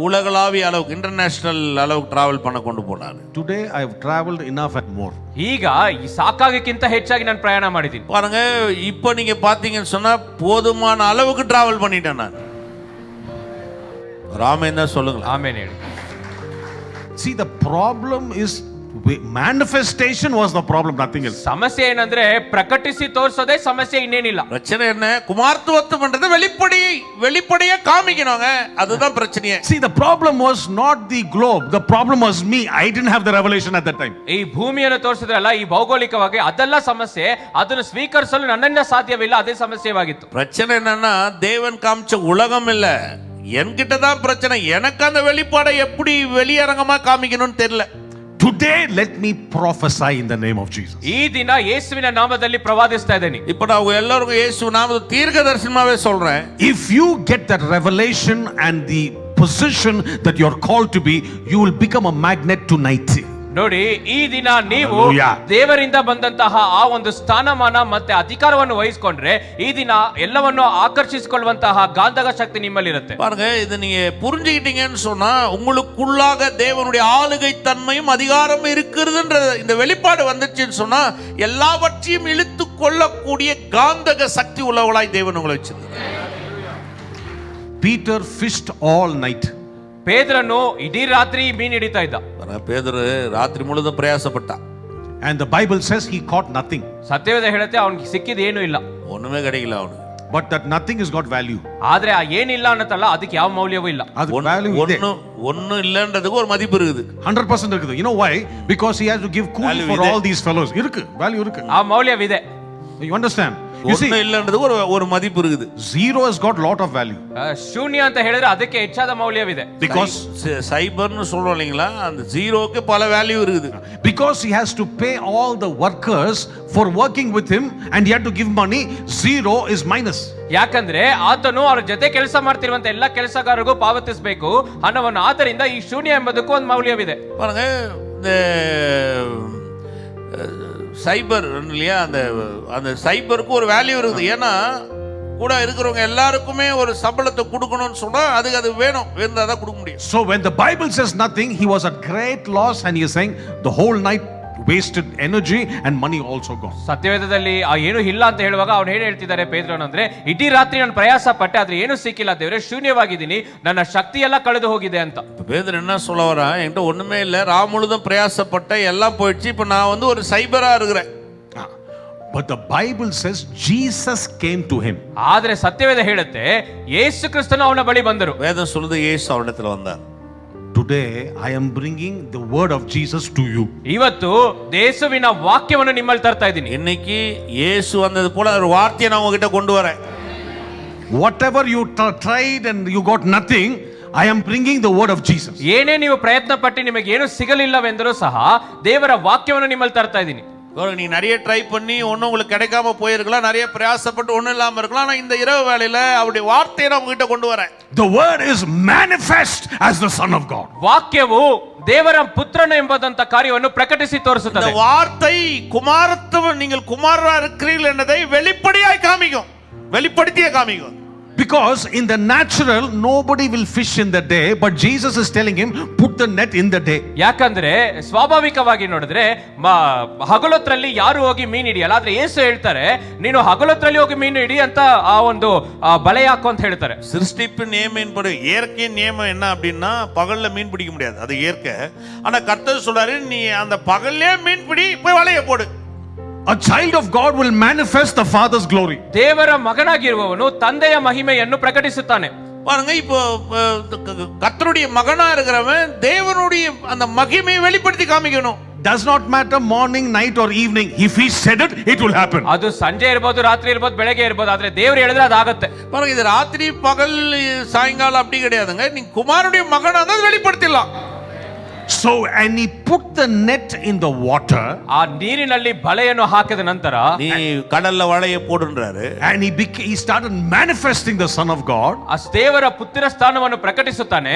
C: உலகளாவிய அளவுக்கு இன்டர்நேஷனல் அளவுக்கு டிராவல் பண்ண கொண்டு போனாரு.
A: Today I have traveled enough and more.
B: ಈಗ ಈ ಸಾಕಾಗಕ್ಕಿಂತ ಹೆಚ್ಚಾಗಿ ನಾನು ಪ್ರಯಾಣ ಮಾಡಿದ್ದೀನಿ.
C: பாருங்க, இப்போ நீங்க பாத்தீங்கன்னு சொன்னா போதுமான அளவுக்கு டிராவல் பண்ணிட்டேன் நான். ராமேந்தா சொல்லுங்க.
B: ಆಮೇಲೆ ಹೇಳಿ.
A: See, the problem is manifestation was the problem, nothing else.
B: ಸಮಸ್ಯೆ ಏನಂದ್ರೆ ಪ್ರಕಟಿಸಿ ತೋರಿಸೋದೇ ಸಮಸ್ಯೆ, ಇನ್ನೇನಿಲ್ಲ.
C: பிரச்சனை என்ன? குமார்த்துவம் பண்றது வெளிப்படையா காமிக்கணுங்க, அதுதான் பிரச்சனையே.
A: See, the problem was not the globe, the problem was me. I didn't have the revelation at that time.
B: ಈ ಭೂಮಿಯನ್ನು ತೋರಿಸಿದ್ರಲ್ಲ, ಈ ಭೌಗೋಳಿಕವಾಗಿ ಅದೆಲ್ಲ ಸಮಸ್ಯೆ, ಅದನ್ನು ಸ್ವೀಕರಿಸಲು ನನ್ನಿಂದ ಸಾಧ್ಯವಿಲ್ಲ, ಅದೇ ಸಮಸ್ಯೆವಾಗಿತ್ತು.
C: பிரச்சனை என்னன்னா தேவன் காமிச்ச உலகம் இல்ல, என்கிட்ட தான் பிரச்சனை. எனக்கு அந்த வெளிப்பாடை எப்படி வெளியரங்கமா காமிக்கணும்னு தெரியல.
A: Today let me prophesy in the name of Jesus.
B: ಈ ದಿನ ಯೇಸುವಿನ ನಾಮದಲ್ಲಿ ಪ್ರವಾದಿಸ್ತಾ ಇದ್ದೇನೆ.
C: இப்போ நான் எல்லாருக்கும் இயேசு நாமத்தை தீர்க்கதரிசனமாவே சொல்றேன்.
A: If you get that revelation and the position that you are called to be, you will become a magnet tonight.
B: ನೋಡಿ, ಈ ದಿನ ನೀವು
A: Hallelujah.
B: ದೇವರಿಂದ ಬಂದಂತಹ ಆ ಒಂದು ಸ್ಥಾನಮಾನ ಮತ್ತೆ ಅಧಿಕಾರವನ್ನು ವಹಿಸಿಕೊಂಡ್ರೆ ಈ ದಿನ ಎಲ್ಲವನ್ನು ಆಕರ್ಷಿಸಿಕೊಳ್ಳುವಂತಹ ಗಾಂಧಕ ಶಕ್ತಿ ನಿಮ್ಮಲ್ಲಿರುತ್ತೆ.
C: பாருங்க, இதை நீங்க புரிஞ்சுக்கிட்டீங்கன்னு சொன்னா உங்களுக்குள்ளாக தேவனுடைய ஆளுகை தன்மையும் அதிகாரம் இருக்கிறதுன்ற இந்த வெளிப்பாடு வந்துச்சுன்னு சொன்னா எல்லாவற்றையும் இழுத்து கொள்ளக்கூடிய காந்தக சக்தி உள்ளவளாய் தேவன் உங்களை வச்சிருக்கார்.
A: Peter fished all night.
B: ಪೇತ್ರನು ಇಡೀ ರಾತ್ರಿ ಮೀನು ಹಿಡಿತಾ ಇದ್ದ.
C: பேதுரு ராத்திரி முழுதும் பிரயாசப்பட்டான்.
A: And the Bible says he caught nothing.
B: ಸತ್ಯವೇದ ಹೇಳುತ್ತೆ ಅವನಿಗೆ ಸಿಕ್ಕಿದ ಏನೂ ಇಲ್ಲ.
C: ஒண்ணுமே கிடைக்கல அவனுக்கு.
A: But that nothing has got value.
B: ಆದ್ರೆ ಆ ಏನಿಲ್ಲ ಅನ್ನತ್ತಲ್ಲ, ಅದಕ್ಕೆ ಯಾವ ಮೌಲ್ಯವೂ ಇಲ್ಲ.
A: Adu value ide.
C: ஒண்ணு இல்லன்றதுக்கு ஒரு மதிப்பு இருக்குது.
A: 100% irukku. You know why? Because he has to give cooling
C: Value
A: for
C: ide.
A: all these fellows. Irukku, value irukku.
B: ಆ ಮೌಲ್ಯವಿದೆ.
A: You understand? You see,
C: ஒண்ணு இல்லன்றதுக்கு ஒரு மதிப்பு இருக்குது.
A: zero has got lot of value.
B: ಶೂನ್ಯ ಅಂತ ಹೇಳಿದ್ರೆ ಅದಕ್ಕೆ ಹೆಚ್ಚಾದ ಮೌಲ್ಯವಿದೆ.
A: Because
C: சைபர்னு சொல்றோம் இல்லைங்களா, அந்த ஜீரோக்கு பல வேல்யூ இருக்குது.
A: Because he has to pay all the workers for working with him and he had to give money, zero is minus.
B: ಯಾಕಂದ್ರೆ ಆತನು ಅವ್ರ ಜೊತೆ ಕೆಲಸ ಮಾಡ್ತಿರುವಂತ ಎಲ್ಲ ಕೆಲಸಗಾರರಿಗೂ ಪಾವತಿಸಬೇಕು ಹಣವನ್ನು. ಆದ್ದರಿಂದ ಈ ಶೂನ್ಯ ಎಂಬುದಕ್ಕೂ ಒಂದು ಮೌಲ್ಯವಿದೆ.
C: பாருங்க, இந்த சைபர் இல்லையா, அந்த சைபருக்கு ஒரு வேல்யூ இருக்குது. ஏன்னா கூட இருக்கிறவங்க எல்லாருக்குமே ஒரு சம்பளத்தை கொடுக்கணும்னு சொன்னா அது வேணும், இருந்தா தான் கொடுக்க முடியும்.
A: So when the Bible says nothing, he was at great loss and he is saying the whole night wasted energy and money also gone.
B: ಸತ್ಯವೇದದಲ್ಲಿ ಆ ಏನು ಇಲ್ಲ ಅಂತ ಹೇಳುವಾಗ ಅವ್ರು ಏನು ಹೇಳ್ತಿದ್ದಾರೆ ಪೇತ್ರನು ಅಂದ್ರೆ, ಇಡೀ ರಾತ್ರಿ ನಾನು ಪ್ರಯಾಸ ಪಟ್ಟೆ ಆದ್ರೆ ಏನು ಸಿಕ್ಕಿಲ್ಲ ದೇವರೇ, ಶೂನ್ಯವಾಗಿದ್ದೀನಿ, ನನ್ನ ಶಕ್ತಿ ಎಲ್ಲ ಕಳೆದು ಹೋಗಿದೆ ಅಂತ.
C: பேதுரு என்ன சொல்ல வரா, என்கிட்ட ஒண்ணுமே இல்ல, முழுதும் பிரயாசப்பட்ட எல்லாம் போயிடுச்சு, இப்ப நான் வந்து ஒரு சைபரா இருக்கிறேன்.
A: But the Bible says Jesus came to him.
B: ಆದ್ರೆ ಸತ್ಯವೇದ ಹೇಳುತ್ತೆ ಯೇಸು ಕ್ರಿಸ್ತನು ಅವನ ಬಳಿ ಬಂದರು.
C: வேதம் சொல்லுது இயேசு அவனிடத்துல வந்தார்.
A: Today I am bringing the word of Jesus to you.
B: ಇವತ್ತು ಯೇಸುವಿನ ವಾಕ್ಯವನ್ನು ನಿಮ್ಮಲ್ಲಿ ತರ್ತಾ ಇದ್ದೀನಿ.
C: இன்னைக்கு இயேசு வந்தது போல ஒரு வார்த்தையை நான் உங்ககிட்ட கொண்டு வரேன்.
A: Whatever you tried and you got nothing, I am bringing the word of Jesus.
B: ಏನೇ ನೀವು ಪ್ರಯತ್ನ ಪಟ್ಟು ನಿಮಗೆ ಏನು ಸಿಗಲಿಲ್ಲವೆಂದರೂ ಸಹ ದೇವರ ವಾಕ್ಯವನ್ನು ನಿಮ್ಮಲ್ಲಿ ತರ್ತಾ ಇದ್ದೀನಿ.
C: நீ நிறைய ட்ரை பண்ணி ஒன்னும் உங்களுக்கு கிடைக்காம போயிருக்கலாம், நிறைய பிரயாசப்பட்டு ஒன்னும் இல்லாம இருக்கலாம். ஆனா இந்த இரவு வேளையில அவருடைய வார்த்தையை நான் உங்ககிட்ட கொண்டு வரேன்.
A: The word is manifest as the Son of God.
B: ವಾಕ್ಯವು ದೇವರ ಪುತ್ರನು ಎಂಬುದಂತ ಕಾರ್ಯವನ್ನು ಪ್ರಕಟಿಸಿ ತೋರಿಸುತ್ತದೆ.
C: இந்த வார்த்தை குமாரத்துவம், நீங்கள் குமாரரா இருக்கிறீர்கள் என்பதை வெளிப்படையாய் காமிக்கும், வெளிப்படுத்தியே காமிக்கும்.
A: Because in the natural nobody will fish in the day, but Jesus is telling him put the net in the day.
B: ಯಾಕಂದ್ರೆ ಸ್ವಾಭಾವಿಕವಾಗಿ ನೋಡಿದ್ರೆ ಹಗಲೊತ್ತರಲ್ಲಿ ಯಾರು ಹೋಗಿ ಮೀನು ಹಿಡಿಯಲ್ಲ, ಆದ್ರೆ ಯೇಸು ಹೇಳ್ತಾರೆ ನೀನು ಹಗಲೊತ್ತರಲ್ಲಿ ಹೋಗಿ ಮೀನು ಹಿಡಿ ಅಂತ ಆ ಒಂದು ಬಲೆ ಹಾಕು ಅಂತ ಹೇಳ್ತಾರೆ.
C: சிருஷ்டிப்பு நியமின்படி இயற்கை நியமம் என்ன அப்படின்னா, பகல்ல மீன் பிடிக்க முடியாது, அது இயற்கை. ஆனா கர்த்தர் சொல்றாரு, நீ அந்த பகல்லே மீன் பிடி, போய் வலைய போடு.
A: A child of God will manifest the Father's glory.
B: ದೇವರ ಮಗನಾಗಿರುವವನು ತಂದೆಯ ಮಹಿಮೆಯನ್ನು ಪ್ರಕಟಿಸುತ್ತಾನೆ.
C: பாருங்க, இப்போ கர்த்தருடைய மகனா இருக்கிறவன் தேவனுடைய அந்த மகிமையை வெளிப்படுத்தி காமிக்கணும்.
A: Does not matter morning, night or evening. If he said it, it will happen.
B: ಅದು ಸಂಜೆ ಇರಬಹುದು, ರಾತ್ರಿ ಇರಬಹುದು, ಬೆಳಗ್ಗೆ ಇರಬಹುದು, ಆದ್ರೆ ದೇವರು ಹೇಳಿದ್ರೆ ಅದಾಗುತ್ತೆ.
C: பாருங்க, இது ராத்திரி பகல் சாயங்காலம் அப்படி கிடையாதுங்க. நீ குமாரனுடைய மகனா தான் வெளிப்படுத்திடலாம்.
A: So and he put the net in the water.
B: ಆ ನೀರಿನಲ್ಲಿ ಬಲೆಯನ್ನು ಹಾಕಿದ ನಂತರ
C: நீ கடல்ல வலைய போடுன்றாரு.
A: And he started manifesting the Son of God.
B: ಆ ದೇವರ ಪುತ್ರ ಸ್ಥಾನವನ್ನು ಪ್ರಕಟಿಸುತ್ತಾನೆ.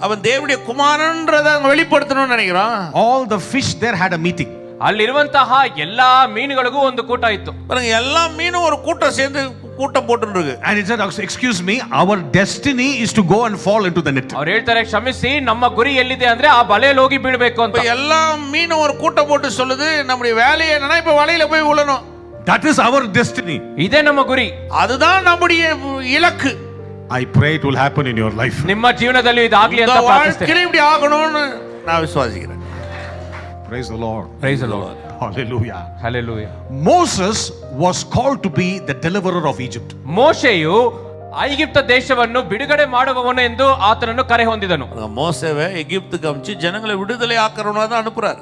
C: அவன் தேவனுடைய குமாரன்றத வெளிப்படுத்தணும்னு நினைக்கிறான்.
A: All the fish there had a meeting.
B: ಅಲ್ಲಿರುವಂತಹ ಎಲ್ಲಾ ಮೀನುಗಳಿಗೂ ಒಂದು ಕೂಟ ಇತ್ತು.
C: பாருங்க, எல்லா மீனும் ஒரு கூட்டம் சேர்ந்து கூட்டம் போட்டு இருக்கு.
A: And it said, excuse me, our destiny is to go and fall into the net.
B: ಅವ್ರು ಹೇಳ್ತಾರೆ, ಕ್ಷಮಿಸಿ, ನಮ್ಮ ಗುರಿ ಎಲ್ಲಿದೆ ಅಂದ್ರೆ ಆ ಬಲೆಯಲ್ಲಿ ಹೋಗಿ ಬೀಳ್ಬೇಕು ಅಂತ.
C: எல்லா மீனும் ஒரு கூட்டம் போட்டு சொல்லுது, நம்முடைய வேலையை என்னன்னா இப்ப வலையில போய் விழணும்.
A: That is our destiny.
B: ಇದೇ ನಮ್ಮ ಗುರಿ,
C: அதுதான் நம்முடைய இலக்கு.
A: I pray it will happen in your life.
B: ನಿಮ್ಮ ಜೀವನದಲ್ಲಿ ಇದಾಗ್ಲಿ ಅಂತ ಪ್ರಾರ್ಥಿಸ್ತೇನೆ.
C: வாழ்க்கையில இப்படி ஆகணும்னு நான் விசுவாசிக்கிறேன்.
A: Praise the Lord.
B: Praise the Lord.
A: Hallelujah.
B: Hallelujah.
A: Moses was called to be the deliverer of Egypt.
B: ಮೋಶೆಯು ಐಗಿಪ್ತ ದೇಶವನ್ನು ಬಿಡುಗಡೆ ಮಾಡುವವನು ಎಂದು ಆತನನ್ನು ಕರೆ ಹೊಂದಿದನು.
C: மோசேவை எகிப்துக்கு அனுப்பிச்சு ஜனங்களை விடுதலை ஆக்கறவனா தான் அனுப்புறாரு.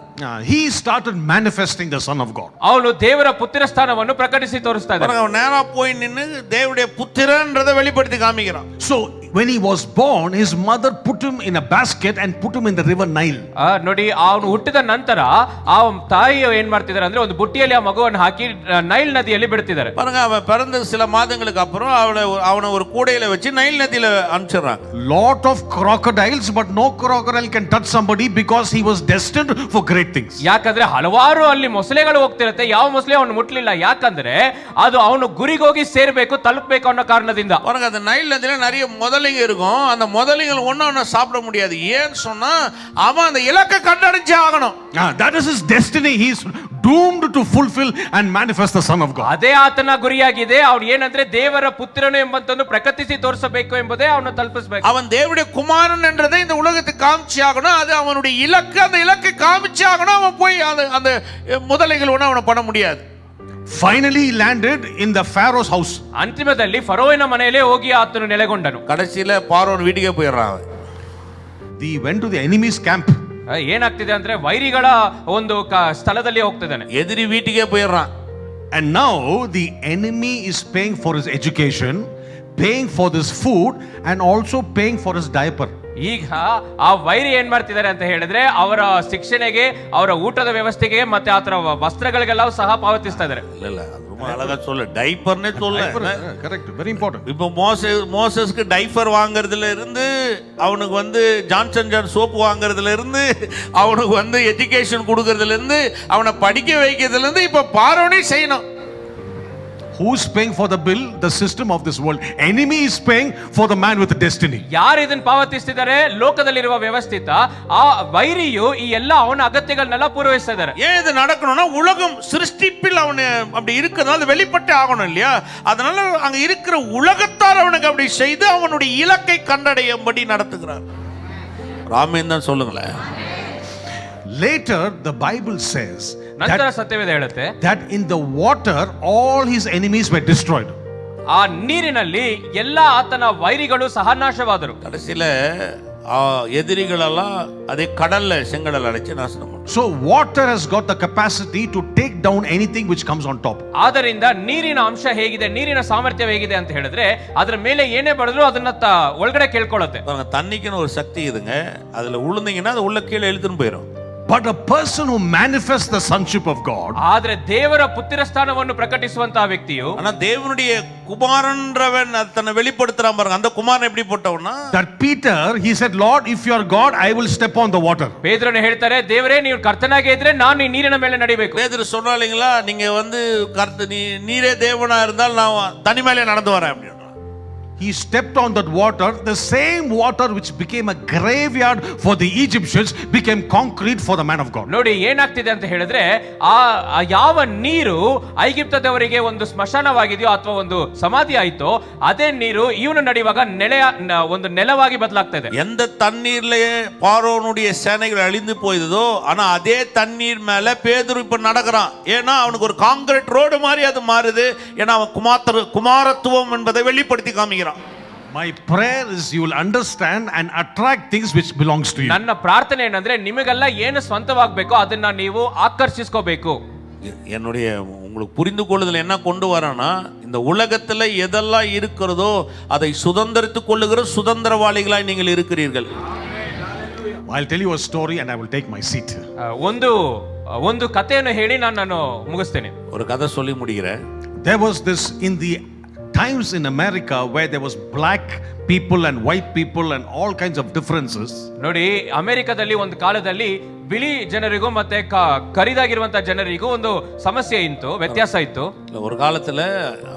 A: He started manifesting the Son of God.
B: ಅವನು ದೇವರ ಪುತ್ರ ಸ್ಥಾನವನ್ನು ಪ್ರಕಟಿಸಿ ತೋರಿಸ್ತಾ ಇದ್ದಾನೆ.
C: அவன் நேரா போய் நின்னு தேவனுடைய புத்திரன்றதை வெளிப்படுத்தி காமிக்கிறான்.
A: So when he was born, his mother put him in a basket and put him in the river Nile.
B: ನೋಡಿ, ಅವನು ಹುಟ್ಟಿದ ನಂತರ ಆ ತಾಯಿ ಏನ್ ಮಾಡ್ತಿದ್ದಾರೆ ಅಂದ್ರೆ ಒಂದು ಬುಟ್ಟಿಯಲ್ಲಿ ಆ ಮಗುವನ್ನು ಹಾಕಿ ನೈಲ್ ನದಿಯಲ್ಲಿ ಬಿಡ್ತಿದ್ದಾರೆ.
C: பாருங்க, அவன் பிறந்த சில மாதங்களுக்கு அப்புறம் அவனை ஒரு கூடையில வச்சு நைல் நதியில அனுப்பிச்சிடுறாங்க.
A: Lot of crocodiles, but no crocodile can touch somebody because he was destined for great things.
B: ಯಾಕಂದ್ರೆ ಹಲವಾರು ಅಲ್ಲಿ ಮೊಸಳೆಗಳು ಹೋಗ್ತಿರತ್ತೆ, ಯಾವ ಮೊಸಳೆ ಅವನು ಮುಟ್ಲಿಲ್ಲ. ಯಾಕಂದ್ರೆ ಅದು ಅವನು ಗುರಿಗೋಗಿ ಸೇರ್ಬೇಕು, ತಲುಪಬೇಕು ಅನ್ನೋ ಕಾರಣದಿಂದ.
C: பாருங்க, அந்த நைல் நதியில நிறைய முதலைங்க இருக்கும். அந்த முதலைகள் ஒண்ணு சாப்பிட முடியாது. ஏன்னு சொன்னா அவன் அந்த இலக்கை கண்டடைஞ்சே ஆகணும்.
A: That is his destiny. He is doomed to fulfill and manifest the Son of God.
B: ಅದೇ ಆತನ ಗುರಿಯಾಗಿದೆ. ಅವನು ಏನಂದ್ರೆ ದೇವರ ಪುತ್ರನು ಎಂಬಂತನ್ನು ಪ್ರಕಟಿಸಿ ತೋರಿಸಬೇಕು ಎಂಬುದೇ ಅವನು ತಲುಪಿಸಬೇಕು.
C: அவன் தேவனுடைய குமாரன் என்றதை இந்த உலகத்துக்கு காமிச்சு ஆகணும். அது அவனுடைய இலக்கு. அந்த இலக்கை காமிச்சு ஆகணும். அவன் போய் அந்த முதலைகள் ஒண்ணு அவனை பண்ண முடியாது.
A: Finally he landed in the Pharaoh's house.
B: ಅಂತಿಮದಲ್ಲಿ ಫರೋವಿನ ಮನೆಯಲ್ಲೇ ಹೋಗಿ ಆತನು ನೆಲೆಗೊಂಡನು.
C: கடைசியில பார்வோன் வீட்டுக்கே போயிடுறான்.
A: He went to the enemy's camp.
B: ಏನಾಗ್ತಿದೆ ಅಂದ್ರೆ ವೈರಿಗಳ ಒಂದು ಸ್ಥಳದಲ್ಲಿ ಹೋಗ್ತಿದ್ದಾನೆ.
C: எதிரி வீட்டுக்கே போயிடுறான்.
A: And now the enemy is paying for his education, paying for this food, and also paying for his diaper.
B: ಈಗ ಆ ವೈರಿ ಏನ್ ಮಾಡ್ತಿದ್ದಾರೆ ಅಂತ ಹೇಳಿದ್ರೆ ಅವರ ಶಿಕ್ಷಣೆಗೆ, ಅವರ ಊಟದ ವ್ಯವಸ್ಥೆಗೆ ಮತ್ತೆ ಆತರ ವಸ್ತ್ರಗಳಿಗೆಲ್ಲ ಸಹ ಪಾವತಿಸ್ತಾ ಇದ್ದಾರೆ.
C: இல்ல அது ரொம்ப அழகா சொல்ல, டைப்பர்னே சொல்ல.
A: Correct, very important.
C: இப்போ மோசஸ்க்கு டைப்பர் வாங்குறதுல இருந்து, அவனுக்கு ஜான்சன் சோப்பு வாங்குறதுல இருந்து, அவனுக்கு எஜுகேஷன் கொடுக்கறதுல இருந்து, அவனை படிக்க வைக்கிறதுல இருந்து இப்ப பார்வோனே செய்யணும்.
A: Who's paying for the bill? The system of this world. Enemy is paying for the man with the destiny.
B: ಯಾರು ಇದನ್ನ ಪಾವತಿಸ್ತಿದ್ದಾರೆ? ಲೋಕದಲ್ಲಿರುವ ವ್ಯವಸ್ಥಿತ ಆ ವೈರಿಯು ಈ ಎಲ್ಲ ಅವನ ಅಗತ್ಯಗಳನ್ನೆಲ್ಲ ಪೂರೈಸ್ತಾ ಇದ್ದಾರೆ.
C: ஏன் இது நடக்கணும்னா, உலகம் சிருஷ்டிப்பில் அவனு அப்படி இருக்கிறதுனால அது வெளிப்பட்டு ஆகணும் இல்லையா? அதனால அங்க இருக்கிற உலகத்தார் அவனுக்கு அப்படி செய்து அவனுடைய இலக்கை கண்டடையும்படி நடத்துகிறார். ராமேன் தான் சொல்லுங்களேன்.
A: Later the Bible says
B: ನಂತರ ಸತ್ಯವೇದ ಹೇಳುತ್ತೆ
A: that in the water all his enemies were destroyed.
B: ಆ ನೀರಿನಲ್ಲಿ ಎಲ್ಲ ಆತನ ವೈರಿಗಳು ಸಹ ನಾಶವಾದರು.
C: கடைசியில எதிரிகளெல்லாம் அதே கடல்ல செங்கடல் அடைச்சு நாசனம் பண்ணும்.
A: So water has got the capacity to take down anything which comes on top.
B: ಆದ್ದರಿಂದ ನೀರಿನ ಅಂಶ ಹೇಗಿದೆ, ನೀರಿನ ಸಾಮರ್ಥ್ಯ ಹೇಗಿದೆ ಅಂತ ಹೇಳಿದ್ರೆ ಅದರ ಮೇಲೆ ಏನೇ ಬಡಿದ್ರು ಅದನ್ನ ಒಳಗಡೆ ಕೇಳ್ಕೊಳ್ಳುತ್ತೆ.
C: தண்ணிக்குன்னு ஒரு சக்தி இதுங்க. அதுல உளுந்தீங்கன்னா அது உள்ள கீழே இழுத்துன்னு போயிடும்.
A: But a person who manifests the sonship of God,
B: ಆದ್ರೆ ದೇವರ ಪುತ್ರ ಸ್ಥಾನವನ್ನು ಪ್ರಕಟಿಸುವಂತಹ ವ್ಯಕ್ತಿಯು,
C: ஆனா தேவனுடைய குமாரன்றவன் தன்னை வெளிப்படுத்துறான் பாருங்க. அந்த குமாரன் எப்படி போட்டவனா,
A: that Peter, he said, Lord, if you are God, I will step on the water.
B: ಪೇತ್ರನು ಹೇಳ್ತಾರೆ, ದೇವರೇ ನೀವು ಕರ್ತನಾಗಿ ಇದ್ರೆ ನಾನು ಈ ನೀರಿನ ಮೇಲೆ ನಡಿಬೇಕು.
C: பேதுரு சொன்னாலிங்களா, நீங்க நீரே தேவனா இருந்தால் நான் தனி மேலே நடந்து வரேன் அப்படி.
A: He stepped on that water. The same water which became a graveyard for the Egyptians became concrete for the man of God.
B: ನೋಡಿ ಏನಾಗ್ತಿದೆ ಅಂತ ಹೇಳಿದ್ರೆ, ಆ ಯಾವ ನೀರು ಐಗಿಪ್ತದವರಿಗೆ ಒಂದು ಸ್ಮಶಾನವಾಗಿದೆಯೋ ಅಥವಾ ಒಂದು ಸಮಾಧಿ ಆಯ್ತೋ, ಅದೇ ನೀರು ಇವನು ನಡೆಯುವಾಗ ಒಂದು ನೆಲವಾಗಿ ಬದಲಾಗ್ತಾ ಇದೆ.
C: எந்த தண்ணீர்லயே பார்வோனுடைய சேனைகள் அழிந்து போயதோ, ஆனா அதே தண்ணீர் மேல பேதுரு இப்ப நடக்கிறான். ஏன்னா அவனுக்கு ஒரு கான்கிரீட் ரோடு மாதிரி அது மாறுது. ஏன்னா அவன் குமாரத்துவம் என்பதை வெளிப்படுத்தி காமிக்கிறான்.
A: My prayer is you will understand and attract things which belongs to you.
B: ನನ್ನ ಪ್ರಾರ್ಥನೆ ಏನಂದ್ರೆ ನಿಮಗೆಲ್ಲ ಏನು ಸ್ವಂತವಾಗಬೇಕೋ ಅದನ್ನ ನೀವು ಆಕರ್ಷಿಸ್ಕೋಬೇಕು.
C: என்னுடைய உங்களுக்கு புரிந்து கொள்ளுதல் என்ன கொண்டு வரேன்னா, இந்த உலகத்துல எதெல்லாம் இருக்கிறதோ அதை சுதந்திரித்துக் கொள்ளுகிற சுதந்திரவாளிகளாய் நீங்கள் இருக்கிறீர்கள்.
A: I'll tell you a story and I will take my seat.
B: ಒಂದು ಕಥೆಯನ್ನು ಹೇಳಿ ನಾನು ಮುಗಿಸ್ತೇನೆ.
C: ஒரு கதை சொல்லி முடிக்கிறேன்.
A: There was this in the times in America where there was black people and white people and all kinds of differences.
B: ನೋಡಿ, ಅಮೆರಿಕದಲ್ಲಿ ಒಂದು ಕಾಲದಲ್ಲಿ ಬಿಳಿ ಜನರಿಗೂ ಮತ್ತೆ ಕರಿದಾಗಿರುವಂತ ಜನರಿಗೂ ಒಂದು ಸಮಸ್ಯೆ ಇತ್ತು, ವ್ಯತ್ಯಾಸ ಇತ್ತು.
C: ஒரு காலத்துல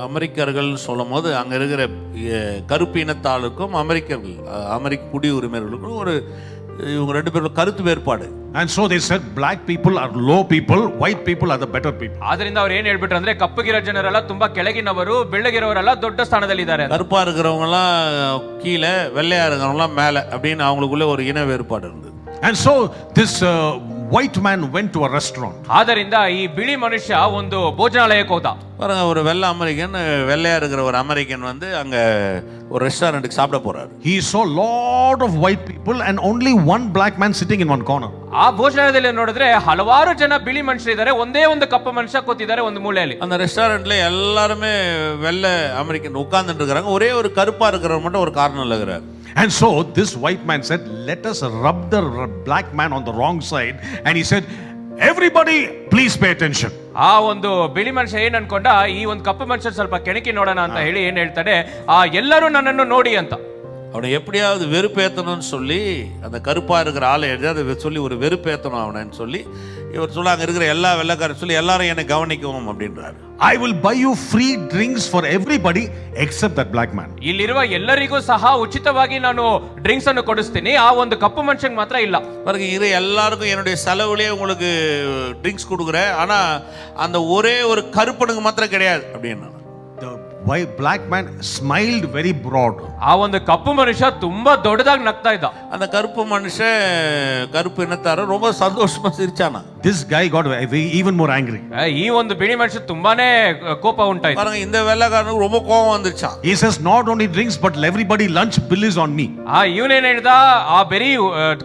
C: அமெரிக்கர்கள் சொல்லும் போது அங்க இருக்கிற கருப்பு இனத்தாளுக்கும் அமெரிக்க குடியுரிமைகளுக்கும் ஒரு இவங்க ரெண்டு பேரும் கருத்து வேறுபாடு.
A: And so they said black people are low people, white people are the better people.
B: ಆದ್ರಿಂದ ಅವ್ರು ಏನ್ ಹೇಳ್ಬಿಟ್ರು ಅಂದ್ರೆ ಕಪ್ಪಗಿರೋ ಜನರೆಲ್ಲ ತುಂಬಾ ಕೆಳಗಿನವರು, ಬೆಳ್ಳಗಿರೋರೆಲ್ಲ ದೊಡ್ಡ ಸ್ಥಾನದಲ್ಲಿ ಇದ್ದಾರೆ.
C: கருப்பா இருக்கிறவங்க எல்லாம் கீழே, வெள்ளையா இருக்கிறவங்க எல்லாம் மேல அப்படின்னு அவங்களுக்குள்ள ஒரு இன வேறுபாடு இருந்தது.
A: And so this white man went to a restaurant.
B: ಆದ್ದರಿಂದ ಈ ಬಿಳಿ ಮನುಷ್ಯ ಒಂದು ಭೋಜನಾಲಯಕ್ಕೆ ಹೋದ.
C: பாருங்க, ஒரு வெள்ளை அமெரிக்கன், வெள்ளையா இருக்கிற ஒரு அமெரிக்கன் வந்து அங்க ஒரு ரெஸ்டாரண்ட்டுக்கு சாப்பிட போறாரு.
A: He saw lot of white people and only one black man sitting in one corner.
B: ಆ ಭೋಜನಾಲಯದಲ್ಲಿ ನೋಡಿದ್ರೆ ಹಲವಾರು ಜನ ಬಿಳಿ ಮನುಷ್ಯರಿದ್ದಾರೆ, ಒಂದೇ ಒಂದು ಕಪ್ಪು ಮನುಷ್ಯ ಕೂತಿದ್ದಾರೆ ಒಂದು ಮೂಲೆಯಲ್ಲಿ.
C: அந்த ரெஸ்டாரண்ட்ல எல்லாருமே வெள்ளை அமெரிக்கன் உட்கார்ந்துட்டு இருக்காங்க, ஒரே ஒரு கருப்பா இருக்கிறவர் மட்டும் ஒரு கார்னர்ல இருக்கிறார்.
A: And so this white man said, let us rub the black man on the wrong side. And he said, everybody please pay attention.
B: ಆ ಒಂದು ಬಿಳಿ ಮನುಷ್ಯ ಏನ್ ಅನ್ಕೊಂಡ, ಈ ಒಂದು ಕಪ್ಪು ಮನುಷ್ಯ ಸ್ವಲ್ಪ ಕೆಣಕಿ ನೋಡೋಣ ಅಂತ ಹೇಳಿ ಏನ್ ಹೇಳ್ತಾನೆ, ಆ ಎಲ್ಲರೂ ನನ್ನನ್ನು ನೋಡಿ ಅಂತ.
C: அவனை எப்படியாவது வெறுப்பேத்தணும்னு சொல்லி அந்த கருப்பா இருக்கிற ஆளை எதாவது சொல்லி ஒரு வெறுப்பேத்தணும் அவனன்னு சொல்லி இவர் சொல்ல, அங்க இருக்கிற எல்லா வெள்ளைக்காரர் சொல்லி எல்லாரும் என்னை கவனிக்கவும் அப்படின்றாரு.
A: I will buy you free drinks for everybody except that black man.
B: ಇಲ್ಲಿರುವ ಎಲ್ಲರಿಗೂ ಸಹ ಉಚಿತವಾಗಿ ನಾನು ಡ್ರಿಂಕ್ಸ್ ಅನ್ನು ಕೊಡಿಸ್ತೀನಿ, ಆ ಒಂದು ಕಪ್ಪು ಮನುಷ್ಯನ್ ಮಾತ್ರ ಇಲ್ಲ.
C: பாருங்க, இது எல்லாருக்கும் என்னுடைய செலவுலயே உங்களுக்கு ட்ரிங்க்ஸ் கொடுக்குறேன், ஆனா அந்த ஒரே ஒரு கருப்பனுக்கு மாத்திரம் கிடையாது அப்படின்னு.
A: The black man smiled very broad.
B: ಆ ಒಂದು ಕಪ್ಪು ಮನುಷ್ಯ ತುಂಬಾ ದೊಡ್ಡದಾಗಿ ನಗ್ತಾ ಇದ್ದ.
C: அந்த கருப்பு மனுஷன், கருப்பு இனத்தார ரொம்ப சந்தோஷமா சிரிச்சானா.
A: This guy got even more angry.
B: ಈ ಒಂದು ಬಿಳಿ ಮನುಷ್ಯ ತುಂಬಾನೇ ಕೋಪ ಉಂಟಾಯ್ತು.
C: பாருங்க, இந்த வெள்ளைக்காரனுக்கு ரொம்ப கோபம் வந்துச்சான்.
A: He says, not only drinks but everybody lunch bill is on me.
B: ಇವನೇನ್ ಹೇಳ್ದ, ಆ ಬರೀ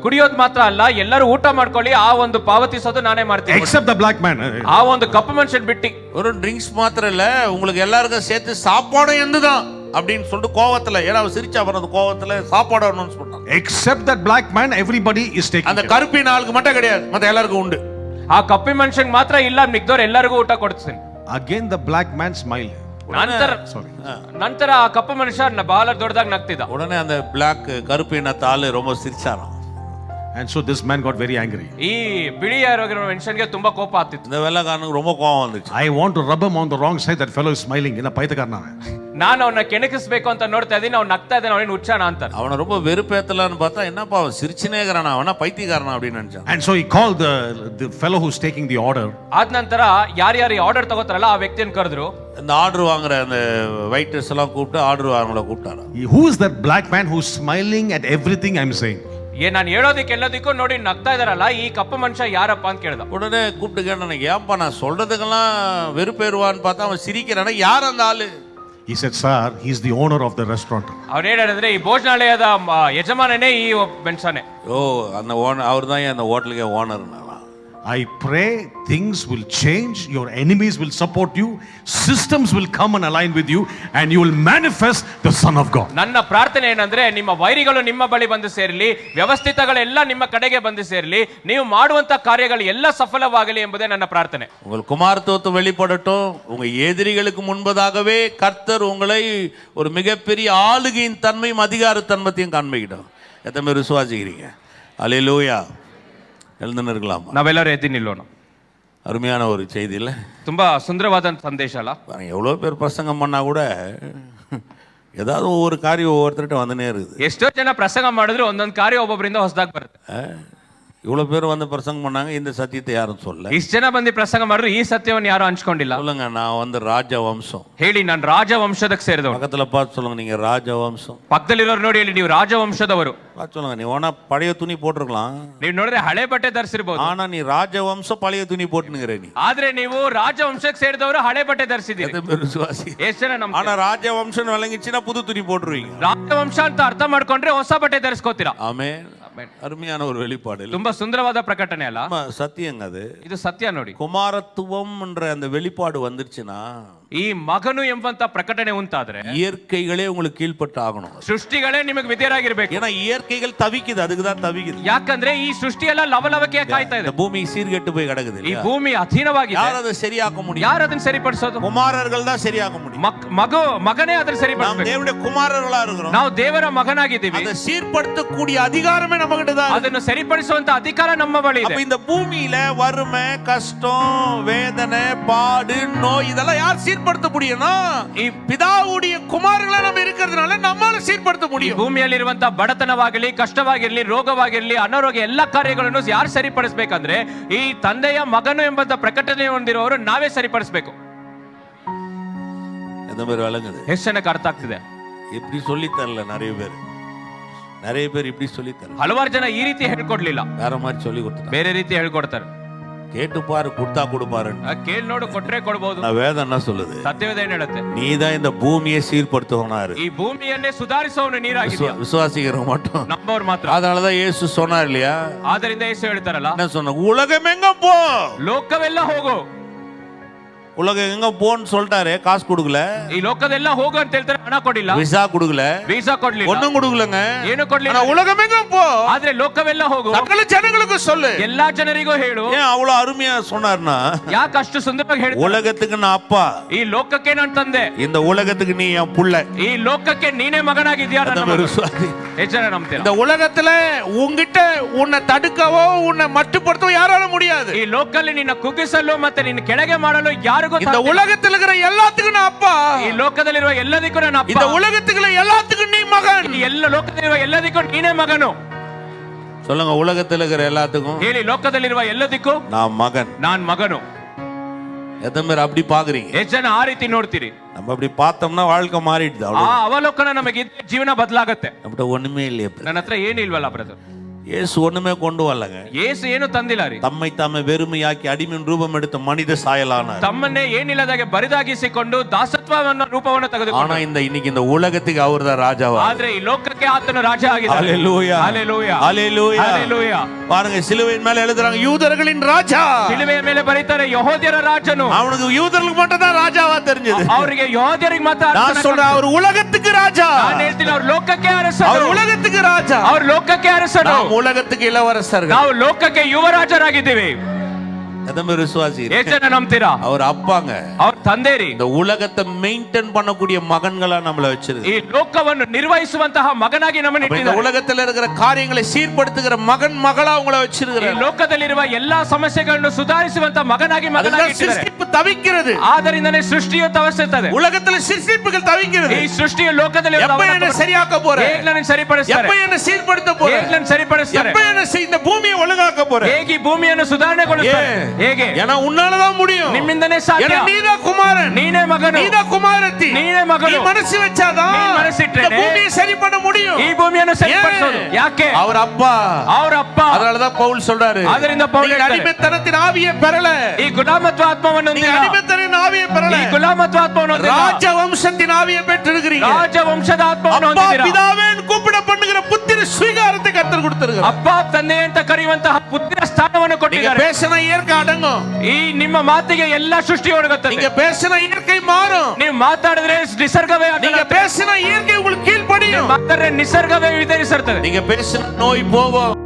B: ಕುಡಿಯೋದು ಮಾತ್ರ ಅಲ್ಲ, ಎಲ್ಲರೂ ಊಟ ಮಾಡ್ಕೊಳ್ಳಿ, ಆ ಒಂದು ಪಾವತಿಸೋದು ನಾನೇ ಮಾಡ್ತೀನಿ
A: Except the black man.
B: ಆ ಒಂದು ಕಪ್ಪು ಮನುಷ್ಯನ್ ಬಿಟ್ಟಿ.
C: ஒரு ட்ரிங்க்ஸ் மாத்திரம் இல்ல, உங்களுக்கு எல்லாருக்கும் சேர்த்து சாப்பாடும் எந்துதான் அப்படின்னு சொல்லிட்டு கோவத்துல, ஏன்னா அவர் சிரிச்சா அந்த கோவத்துல சாப்பாடு அனௌன்ஸ் பண்ணான்.
A: Except that black man, everybody is taking.
C: அந்த கருப்பின் ஆளுக்கு மட்டும் கிடையாது, மத்த எல்லாருக்கும் உண்டு.
B: ಆ ಕಪ್ಪಿ ಮನುಷ್ಯನ್ ಮಾತ್ರ ಇಲ್ಲ, ಮಿಕ್ದವ್ರು ಎಲ್ಲರಿಗೂ ಊಟ ಕೊಡ್ತೀನಿ.
A: Again the black man smiled.
B: ನಂತರ ಆ ಕಪ್ಪು ಮನುಷ್ಯ ಬಹಳ ದೊಡ್ಡದಾಗಿ ನಗ್ತಿದ್ದ.
C: உடனே அந்த பிளாக் கருப்பு இனத்த ஆளு ரொம்ப சிரிச்சாராம்.
A: And so this man got very angry.
B: ಈ ಬಿಳಿಯಾಗಿರೋ ಮನುಷ್ಯನಿಗೆ ತುಂಬಾ ಕೋಪ ಆಗ್ತಿತ್ತು.
C: இந்த வெள்ளைக்காரனுக்கு ரொம்ப கோவம் வந்துச்சு.
A: I want to rub him on the wrong side. That fellow is smiling. ಇನ್ನ ಪೈತಕಾರನ.
B: ನಾನು ಅವನ್ನ ಕೆಣಕಿಸ್ಬೇಕು ಅಂತ ನೋಡ್ತಾ ಇದ್ದೀನಿ, ಅವ್ನು ನಗ್ತಾ ಇದ್ದಾನೆ, ಅವನೇನು ಹುಚ್ಚಾನ ಅಂತ.
C: அவனை ரொம்ப வெறுப்பேத்தலான்னு பார்த்தா என்னப்பா அவன் சிரிச்சுனே இருக்கிறானா, அவனா பைத்தியக்காரனா அப்படின்னு நினைச்சான்.
A: And so he called the fellow who's taking the order.
B: ಆದ ನಂತರ ಯಾರ್ಯಾರು ಆರ್ಡರ್ ತಗೋತಾರಲ್ಲ ಆ ವ್ಯಕ್ತಿಯನ್ನು ಕರೆದ್ರು.
C: இந்த ஆர்டர் வாங்குற அந்த வெயிட்டர்ஸ் எல்லாம் கூப்பிட்டு order வாங்குறவங்கள கூப்பிட்டாரா.
A: Who is that black man who's smiling at everything I'm saying?
B: ನಾನು ಹೇಳೋದಕ್ಕೆ ಎಲ್ಲದಕ್ಕೂ ನೋಡಿ ನಗ್ತಾ ಇದಾರಲ್ಲ, ಈ ಕಪ್ಪು ಮನುಷ್ಯ ಯಾರಪ್ಪ ಅಂತ ಕೇಳ್ದ.
C: உடனே கூப்பிட்டு கேட்டானே, ஏன்பா நான் சொல்றதுக்கெல்லாம் வெறுப்பேறுவான்னு பார்த்தா அவன் சிரிக்கிறானா, யார் அந்த ஆளு?
A: He said, sir, he's the owner of the restaurant.
B: ಅವ್ರು ಹೇಳಿದ್ರೆ ಈ ಭೋಜನಾಲಯದ ಯಜಮಾನನೇ ಈ ಮನುಷ್ಯನೇ.
C: ஓ, அந்த ஓனர் அவர் தான் அந்த ஹோட்டலுக்கே ஓனர்னா.
A: I pray things will change, your enemies will support you, systems will come and align with you, and you will manifest the Son of God.
B: ನನ್ನ ಪ್ರಾರ್ಥನೆ ಏನಂದ್ರೆ, ನಿಮ್ಮ ವೈರಿಗಳು ನಿಮ್ಮ ಬಳಿ ಬಂದು ಸೇರಲಿ, ವ್ಯವಸ್ಥಿತಗಳೆಲ್ಲ ನಿಮ್ಮ ಕಡೆಗೆ ಬಂದು ಸೇರಲಿ, ನೀವು ಮಾಡುವಂತ ಕಾರ್ಯಗಳು ಎಲ್ಲ ಸಫಲವಾಗಲಿ ಎಂಬುದೇ ನನ್ನ ಪ್ರಾರ್ಥನೆ.
C: உங்கள் குமாரத்துவத்தை வெளிப்படட்டும். உங்க எதிரிகளுக்கு முன்பதாகவே கர்த்தர் உங்களை ஒரு மிகப்பெரிய ஆளுகையின் தன்மையும் அதிகார தன்மையும் காண்பிக்கிட்டோம். எத்தனை பேர் விசுவாசிக்கிறீங்க? அல்லேலூயா. எழுந்துன்னு இருக்கலாம்.
B: ನಾವೆಲ್ಲರೂ ಎದ್ದು ನಿಲ್ಲೋಣ.
C: அருமையான ஒரு செய்தி இல்லை?
B: ತುಂಬಾ ಸುಂದರವಾದ ಸಂದೇಶ ಅಲ್ಲ?
C: எவ்வளோ பேர் பிரசங்கம் பண்ணா கூட ஏதாவது ஒவ்வொரு காரியம் ஒவ்வொருத்தர்கிட்ட வந்துனே இருக்குது.
B: ಎಷ್ಟೋ ಜನ ಪ್ರಸಂಗ ಮಾಡಿದ್ರು ಒಂದೊಂದು ಕಾರ್ಯ ಒಬ್ಬೊಬ್ಬರಿಂದ ಹೊಸದಾಗಿ ಬರುತ್ತೆ.
C: இவ்வளோ பேர் வந்து பிரசங்கம் பண்ணாங்க, இந்த சத்தியத்தை யாரும் சொல்ல.
B: ಇಷ್ಟು ಜನ ಬಂದು ಪ್ರಸಂಗ ಮಾಡಿದ್ರು, ಈ ಸತ್ಯವನ್ನು ಯಾರು ಹಂಚ್ಕೊಂಡಿಲ್ಲ.
C: சொல்லுங்க, நான் வந்து ராஜவம்சம்.
B: ಹೇಳಿ, ನಾನು ರಾಜವಂಶದಕ್ಕೆ ಸೇರಿದವನು.
C: பக்கத்துல பார்த்து சொல்லுங்க, நீங்க ராஜவம்சம்.
B: ಪಕ್ಕದಲ್ಲಿರೋರು ನೋಡಿ ಹೇಳಿ, ನೀವು ರಾಜವಂಶದವರು.
C: பார்த்து சொல்லுங்க, நீ வேணா பழைய துணி போட்டிருக்கலாம்,
B: ನೀವು ನೋಡಿದ್ರೆ ಹಳೆ ಬಟ್ಟೆ ಧರಿಸಿರ್ಬೋದು,
C: ஆனா நீ ராஜவம்சம் பழைய துணி போட்டுனுங்கிற. நீ
B: ಆದ್ರೆ ನೀವು ರಾಜವಂಶಕ್ಕೆ ಸೇರಿದವರು ಹಳೆ ಬಟ್ಟೆ ಧರಿಸಿದ್ದೀರಿ. ಎಷ್ಟು ಜನ ನಮ್ಮ
C: ஆனா ராஜவம்சம் விளங்கிச்சுன்னா புது துணி போட்டுருவீங்க.
B: ರಾಜವಂಶ ಅಂತ ಅರ್ಥ ಮಾಡ್ಕೊಂಡ್ರೆ ಹೊಸ ಬಟ್ಟೆ ಧರಿಸ್ಕೋತೀರಾ.
C: ஆமென். அருமையான ஒரு வெளிப்பாடு இல்ல?
B: ತುಂಬಾ ಸುಂದರವಾದ ಪ್ರಕಟಣೆ ಅಲ್ಲ?
C: ஆமா, சத்தியங்க அது.
B: ಇದು ಸತ್ಯ ನೋಡಿ.
C: குமாரத்துவம் என்ற அந்த வெளிப்பாடு வந்துருச்சுன்னா
B: ಈ ಮಗನು ಎಂಬಂತ ಪ್ರಕಟಣೆ ಉಂಟಾದ್ರೆ
C: இயற்கைகளே உங்களுக்கு கீழ்ப்பட்டு ஆகணும்.
B: ಸೃಷ್ಟಿಗಳೇ ನಿಮಗೆ ವಿಧೇಯರಾಗಿರ್ಬೇಕು.
C: ஏன்னா இயற்கைகள் தவிக்குது, அதுக்கு தான் தவிக்குது.
B: ಯಾಕಂದ್ರೆ ಈ ಸೃಷ್ಟಿ ಎಲ್ಲ ಲವಲವಿಕೆ ಕಾಯ್ತಾ ಇದೆ.
C: இந்த பூமி சீர்கெட்டு போய் கிடக்குது
B: ಈ
C: இல்லையா?
B: ಭೂಮಿ ಅಧೀನವಾಗಿದೆ.
C: யார் அதை சரியாக்க முடியும்?
B: ಯಾರು ಅದನ್ನ ಸರಿಪಡಿಸೋದು?
C: குமாரர்கள் தான் சரியாக்க முடியும்.
B: ಮಗನೇ ಅದನ್ನ
C: நாம்
B: ಸರಿಪಡಿಸಬೇಕು.
C: தேவனுடைய குமாரர்களா இருக்கிறோம்.
B: ನಾವು ದೇವರ ಮಗನಾಗಿದ್ದೀವಿ.
C: அதை சீர்படுத்தக்கூடிய அதிகாரமே நம்ம கிட்ட தான்.
B: ಅದನ್ನು ಸರಿಪಡಿಸುವಂತ ಅಧಿಕಾರ ನಮ್ಮ ಬಳಿ ಇದೆ.
C: அப்ப இந்த பூமியில வறுமை, கஷ்டம், வேதனை, பாடு, நோய் இதெல்லாம் யார் சீர்படுத்த முடியும்னா பிதாவுடைய குமாரர்களா நம்ம இருக்கிறதுனால நம்மால சீர்படுத்த
B: ಈ
C: முடியும்.
B: ಭೂಮಿಯಲ್ಲಿರುವಂತ ಬಡತನವಾಗಲಿ, ಕಷ್ಟವಾಗಿರ್ಲಿ, ರೋಗವಾಗಿರ್ಲಿ, ಅನಾರೋಗ್ಯ ಎಲ್ಲ ಕಾರ್ಯಗಳನ್ನು ಯಾರು ಸರಿಪಡಿಸಬೇಕಂದ್ರೆ ಈ ತಂದೆಯ ಮಗನು ಎಂಬಂತ ಪ್ರಕಟಣೆ ಹೊಂದಿರುವವರು ನಾವೇ ಸರಿಪಡಿಸಬೇಕು.
C: இந்த மாதிரி வழங்குது.
B: ಎಷ್ಟು ಜನಕ್ಕೆ ಅರ್ಥ ಆಗ್ತಿದೆ?
C: இப்படி சொல்லி தரல நிறைய பேர் இப்படி சொல்லி தரல.
B: ಹಲವಾರು ಜನ ಈ ರೀತಿ ಹೇಳ್ಕೊಡ್ಲಿಲ್ಲ,
C: வேற மாதிரி சொல்லி கொடுத்துட்டாங்க.
B: ಬೇರೆ ರೀತಿ ಹೇಳ್ಕೊಡ್ತಾರೆ.
C: கேட்டு பாரு, கொடுத்தா கொடுப்பாரு.
B: ಕೇಳಿ ನೋಡು, ಕೊಟ್ರೆ ಕೊಡ್ಬೋದು.
C: நான் வேதம் என்ன சொல்லுது?
B: ಸತ್ಯವೇದ ಏನ್ ಹೇಳುತ್ತೆ?
C: நீதான் இந்த பூமியை சீர்படுத்துவனாரு.
B: ಈ ಭೂಮಿಯನ್ನೇ ಸುಧಾರಿಸುವವನು ನೀರಾಗಿದ್ದೀಯ.
C: விசுவாசிக்கிறவங்க மட்டும்
B: ನಂಬವ್ರು ಮಾತ್ರ.
C: அதனாலதான் இயேசு சொன்னார் இல்லையா?
B: ಆದ್ದರಿಂದ ಯೇಸು ಹೇಳ್ತಾರಲ್ಲ,
C: என்ன சொன்ன? உலகம் எங்க போ,
B: ಲೋಕವೆಲ್ಲ ಹೋಗು.
C: உலகம் எங்க போன்னு சொல்லிட்டாரு. காசு கொடுக்கல,
B: ಈ ಲೋಕದೆಲ್ಲ ಹೋಗು ಅಂತ ಹೇಳ್ತಾರೆ, ಹಣ ಕೊಡಿಲ್ಲ,
C: விசா கொடுக்கல,
B: ವೀಸಾ ಕೊಡ್ಲಿಲ್ಲ,
C: ஒண்ணும் கொடுக்கலங்க.
B: ಏನು ಕೊಡ್ಲಿಲ್ಲ.
C: ஆனா உலகம் எங்க போ,
B: ಆದ್ರೆ ಲೋಕವೆಲ್ಲ ಹೋಗು,
C: சகல ஜனங்களுக்கு சொல்லு.
B: ಎಲ್ಲಾ ಜನರಿಗೂ ಹೇಳು.
C: ஏன் அவ்வளவு அருமையா சொன்னார்னா,
B: ಯಾಕೆ ಅಷ್ಟು ಸುಂದರವಾಗಿ ಹೇಳ್ತಾರೆ?
C: உலகத்துக்கு நான் அப்பா,
B: ಈ ಲೋಕಕ್ಕೆ ನಾನು ತಂದೆ,
C: இந்த உலகத்துக்கு நீ என் புள்ள.
B: ಈ ಲೋಕಕ್ಕೆ ನೀನೇ ಮಗನಾಗಿದ್ದೀಯಾ.
C: அந்த மாதிரி விசுவாசி.
B: ಹೆಚ್ಚು ಜನ ನಂಬ್ತೀರಾ?
C: இந்த உலகத்துல உன்கிட்ட உன்னை தடுக்கவோ உன்னை மட்டுப்படுத்தவோ யாரால முடியாது.
B: ಈ ಲೋಕದಲ್ಲಿ ನಿನ್ನ ಕುಗ್ಗಿಸಲು ಮತ್ತೆ ನಿನ್ನ ಕೆಳಗೆ ಮಾಡಲು ಯಾರಿಗೂ
C: இந்த உலகத்துல இருக்கிற எல்லாத்துக்கும் நான் அப்பா,
B: ಈ ಲೋಕದಲ್ಲಿರುವ ಎಲ್ಲದಕ್ಕೂ ನಾನು ಅಪ್ಪ,
C: இந்த உலகத்துக்குள்ள எல்லாத்துக்கும் நீ மகன்.
B: ಈ ಎಲ್ಲ ಲೋಕದಲ್ಲಿರುವ ಎಲ್ಲದಕ್ಕೂ ನೀನೇ ಮಗನು.
C: சொல்லுங்க, உலகத்துல இருக்கிற எல்லாத்துக்கும்
B: ಹೇಳಿ, ಲೋಕದಲ್ಲಿರುವ ಎಲ್ಲದಕ್ಕೂ
C: நான் மகன்.
B: ನಾನ್ ಮಗನು.
C: எத்தனை பேர் அப்படி பாக்குறீங்க?
B: ಎಷ್ಟು ಜನ ಆ ರೀತಿ ನೋಡ್ತೀರಿ?
C: நம்ம அப்படி பார்த்தோம்னா வாழ்க்கை மாறிடுது.
B: ಆ
C: அவ்வளவு
B: ಅವಲೋಕನ ನಮಗೆ ಜೀವನ ಬದಲಾಗತ್ತೆ.
C: நம்மகிட்ட ஒண்ணுமே இல்லையே.
B: ನನ್ನ ಹತ್ರ ಏನು ಇಲ್ವಲ್ಲ ಬ್ರದರ್?
C: இயேசு ஒண்ணுமே கொண்டு வரலங்க.
B: ಯೇಸು ಏನು ತಂದಿಲ್ಲ ರೀ.
C: தம்மை தாமே வெறுமையாக்கி அடிமையின் ரூபம் எடுத்த மனித சாயலானார்.
B: ತಮ್ಮನ್ನೇ ಏನಿಲ್ಲದಾಗೆ ಬರಿದಾಗಿಸಿಕೊಂಡು ದಾಸತ್ವವನ್ನ ರೂಪವನ್ನು ತೆಗೆದುಕೊಂಡ.
C: ஆனா இன்னைக்கு இந்த உலகத்துக்கு அவர்தான் ராஜாவா.
B: ಆದ್ರೆ ಈ ಲೋಕಕ್ಕೆ ಆತನು ರಾಜ ಆಗಿದ್ದಾನೆ.
C: ஹalleluya,
B: ஹalleluya,
C: ஹalleluya,
B: ஹalleluya.
C: பாருங்க, சிலுவையின் மேல எழுதுறாங்க யூதர்களின் ராஜா.
B: ಶಿಲುಬೆಯ ಮೇಲೆ ಬರೀತಾರೆ ಯೆಹೂದ್ಯರ ರಾಜನು.
C: அவனுக்கு யூதர்களுக்கு மட்டும் தான் ராஜாவா தெரிஞ்சது.
B: ಅವರಿಗೆ ಯೆಹೂದ್ಯರಿಗೆ ಮಾತ್ರ
C: நான் சொல்றேன், அவர் உலகத்துக்கு ராஜா.
B: ನಾನು ಹೇಳ್ತೀನಿ, ಅವರು ಲೋಕಕ್ಕೆ ಅರಸರು.
C: அவர் உலகத்துக்கு ராஜா,
B: ಅವರು ಲೋಕಕ್ಕೆ ಅರಸರು.
C: நாம் உலகத்துக்கு இளவரசர்கள்.
B: ನಾವು ಲೋಕಕ್ಕೆ ಯುವರಾಜರಾಗಿದ್ದೀವಿ.
C: எதமே விசுவாசி.
B: ಎಷ್ಟು ಜನ ನಂಬ್ತೀರಾ?
C: அவர் அப்பாங்க.
B: ಅವ್ರ ತಂದೆ ರೀ.
C: இந்த உலகத்தை மெயின்டைன் பண்ணக்கூடிய மகன்களா நம்மள வச்சிருக்கு.
B: ಈ ಲೋಕವನ್ನು ನಿರ್ವಹಿಸುವಂತಹ ಮಗನಾಗಿ ನಮ್ಮನ್ನು
C: இந்த
B: ಇಟ್ಟಿದ್ದಾರೆ.
C: உலகத்துல இருக்கிற காரியங்களை சீர்படுத்துகிற மகன் மகளா உங்களை
B: ಈ
C: வச்சிருக்கிறார்.
B: ಲೋಕದಲ್ಲಿರುವ ಎಲ್ಲಾ ಸಮಸ್ಯೆಗಳನ್ನು ಸುಧಾರಿಸುವಂತಹ ಮಗನಾಗಿ ಮಗನಾಗಿ ಇಟ್ಟಿದ್ದಾರೆ.
C: சிருஷ்டிப்பு தவிக்கிறது.
B: ಆದ್ದರಿಂದನೇ ಸೃಷ್ಟಿಯು ತವರಿಸುತ್ತದೆ.
C: உலகத்துல சிருஷ்டிப்புகள் தவிக்கிறது.
B: ಈ ಸೃಷ್ಟಿಯು ಲೋಕದಲ್ಲಿ
C: எப்ப என்ன சரியாக்க போற?
B: ಹೇಗೆ ನನ್ನ ಸರಿಪಡಿಸ್ತಾರೆ?
C: எப்ப என்ன சீர்படுத்த போற?
B: ಹೇಗೆ ನನ್ನ ಸರಿಪಡಿಸ್ತಾರೆ?
C: எப்ப என்ன இந்த பூமியை ஒழுங்காக்க போற?
B: ಹೇಗೆ ಈ ಭೂಮಿಯನ್ನು ಸುಧಾರಣೆಗೊಳಿಸ್ತಾರೆ? ಹೇಗೆ?
C: ஏன்னா உன்னாலதான் முடியும்.
B: ನಿಮ್ಮಿಂದನೇ ಸಾಧ್ಯ.
C: ஏன்னா நீதான் குமாரன்,
B: ನೀನೇ ಮಗನು,
C: நீதான் குமாரத்தி,
B: ನೀನೇ ಮಗನು.
C: நீ மனசு வச்சாதான்
B: ನೀ ಮನಸ್ಸಿಟ್ರೆ
C: இந்த பூமியை சரி பண்ண முடியும்.
B: ಈ ಭೂಮಿಯನ್ನು ಸರಿಪಡಿಸೋದು. ಯಾಕೆ?
C: அவர் அப்பா.
B: ಅವರ ಅಪ್ಪ.
C: அதனாலதான் பவுல் சொல்றாரு,
B: ಅದರಿಂದ ಪೌಲ್
C: நீங்க
B: ಹೇಳ್ತಾರೆ,
C: அடிமைத்தனத்தின் ஆவியை பெறல.
B: ಈ ಗುಲಾಮತ್ವ ಆತ್ಮವನ್ನು
C: நீங்க
B: ಹೊಂದಿಲ್ಲ.
C: அடிமைத்தனத்தின் ஆவியை பெறல.
B: ಈ ಗುಲಾಮತ್ವ ಆತ್ಮವನ್ನು ಹೊಂದಿಲ್ಲ.
C: ராஜ வம்சத்தின் ஆவியை பெற்றிருக்கிறீங்க.
B: ರಾಜವಂಶದ ಆತ್ಮವನ್ನು
C: அப்பா
B: ಹೊಂದಿದ್ದೀರಾ.
C: பிதாவே கூப்பிட பண்ணுகிற புத்திர சுவீகாரத்தை கர்த்தர் கொடுத்திருக்கிறார்.
B: ಅಪ್ಪ ತಂದೆ ಅಂತ ಕರೆಯುವಂತಹ ಪುತ್ರ ಸ್ಥಾನವನ್ನು
C: நீங்க
B: ಕೊಟ್ಟಿದ್ದಾರೆ.
C: பேசின இயற்கை அடங்கும்.
B: ಈ ನಿಮ್ಮ ಮಾತಿಗೆ ಎಲ್ಲ ಸೃಷ್ಟಿ ಒಣಗುತ್ತದೆ.
C: நீங்க பேசின இயற்கை மாறும்.
B: ನೀವು ಮಾತಾಡಿದ್ರೆ ನಿಸರ್ಗವೇ
C: நீங்க பேசின இயற்கை உங்களுக்கு கீழ்ப்படியும்.
B: ಮಾತಾಡಿದ್ರೆ ನಿಸರ್ಗವೇ ವಿತರಿಸಿರ್ತದೆ.
C: நீங்க பேசின நோய் போகும்.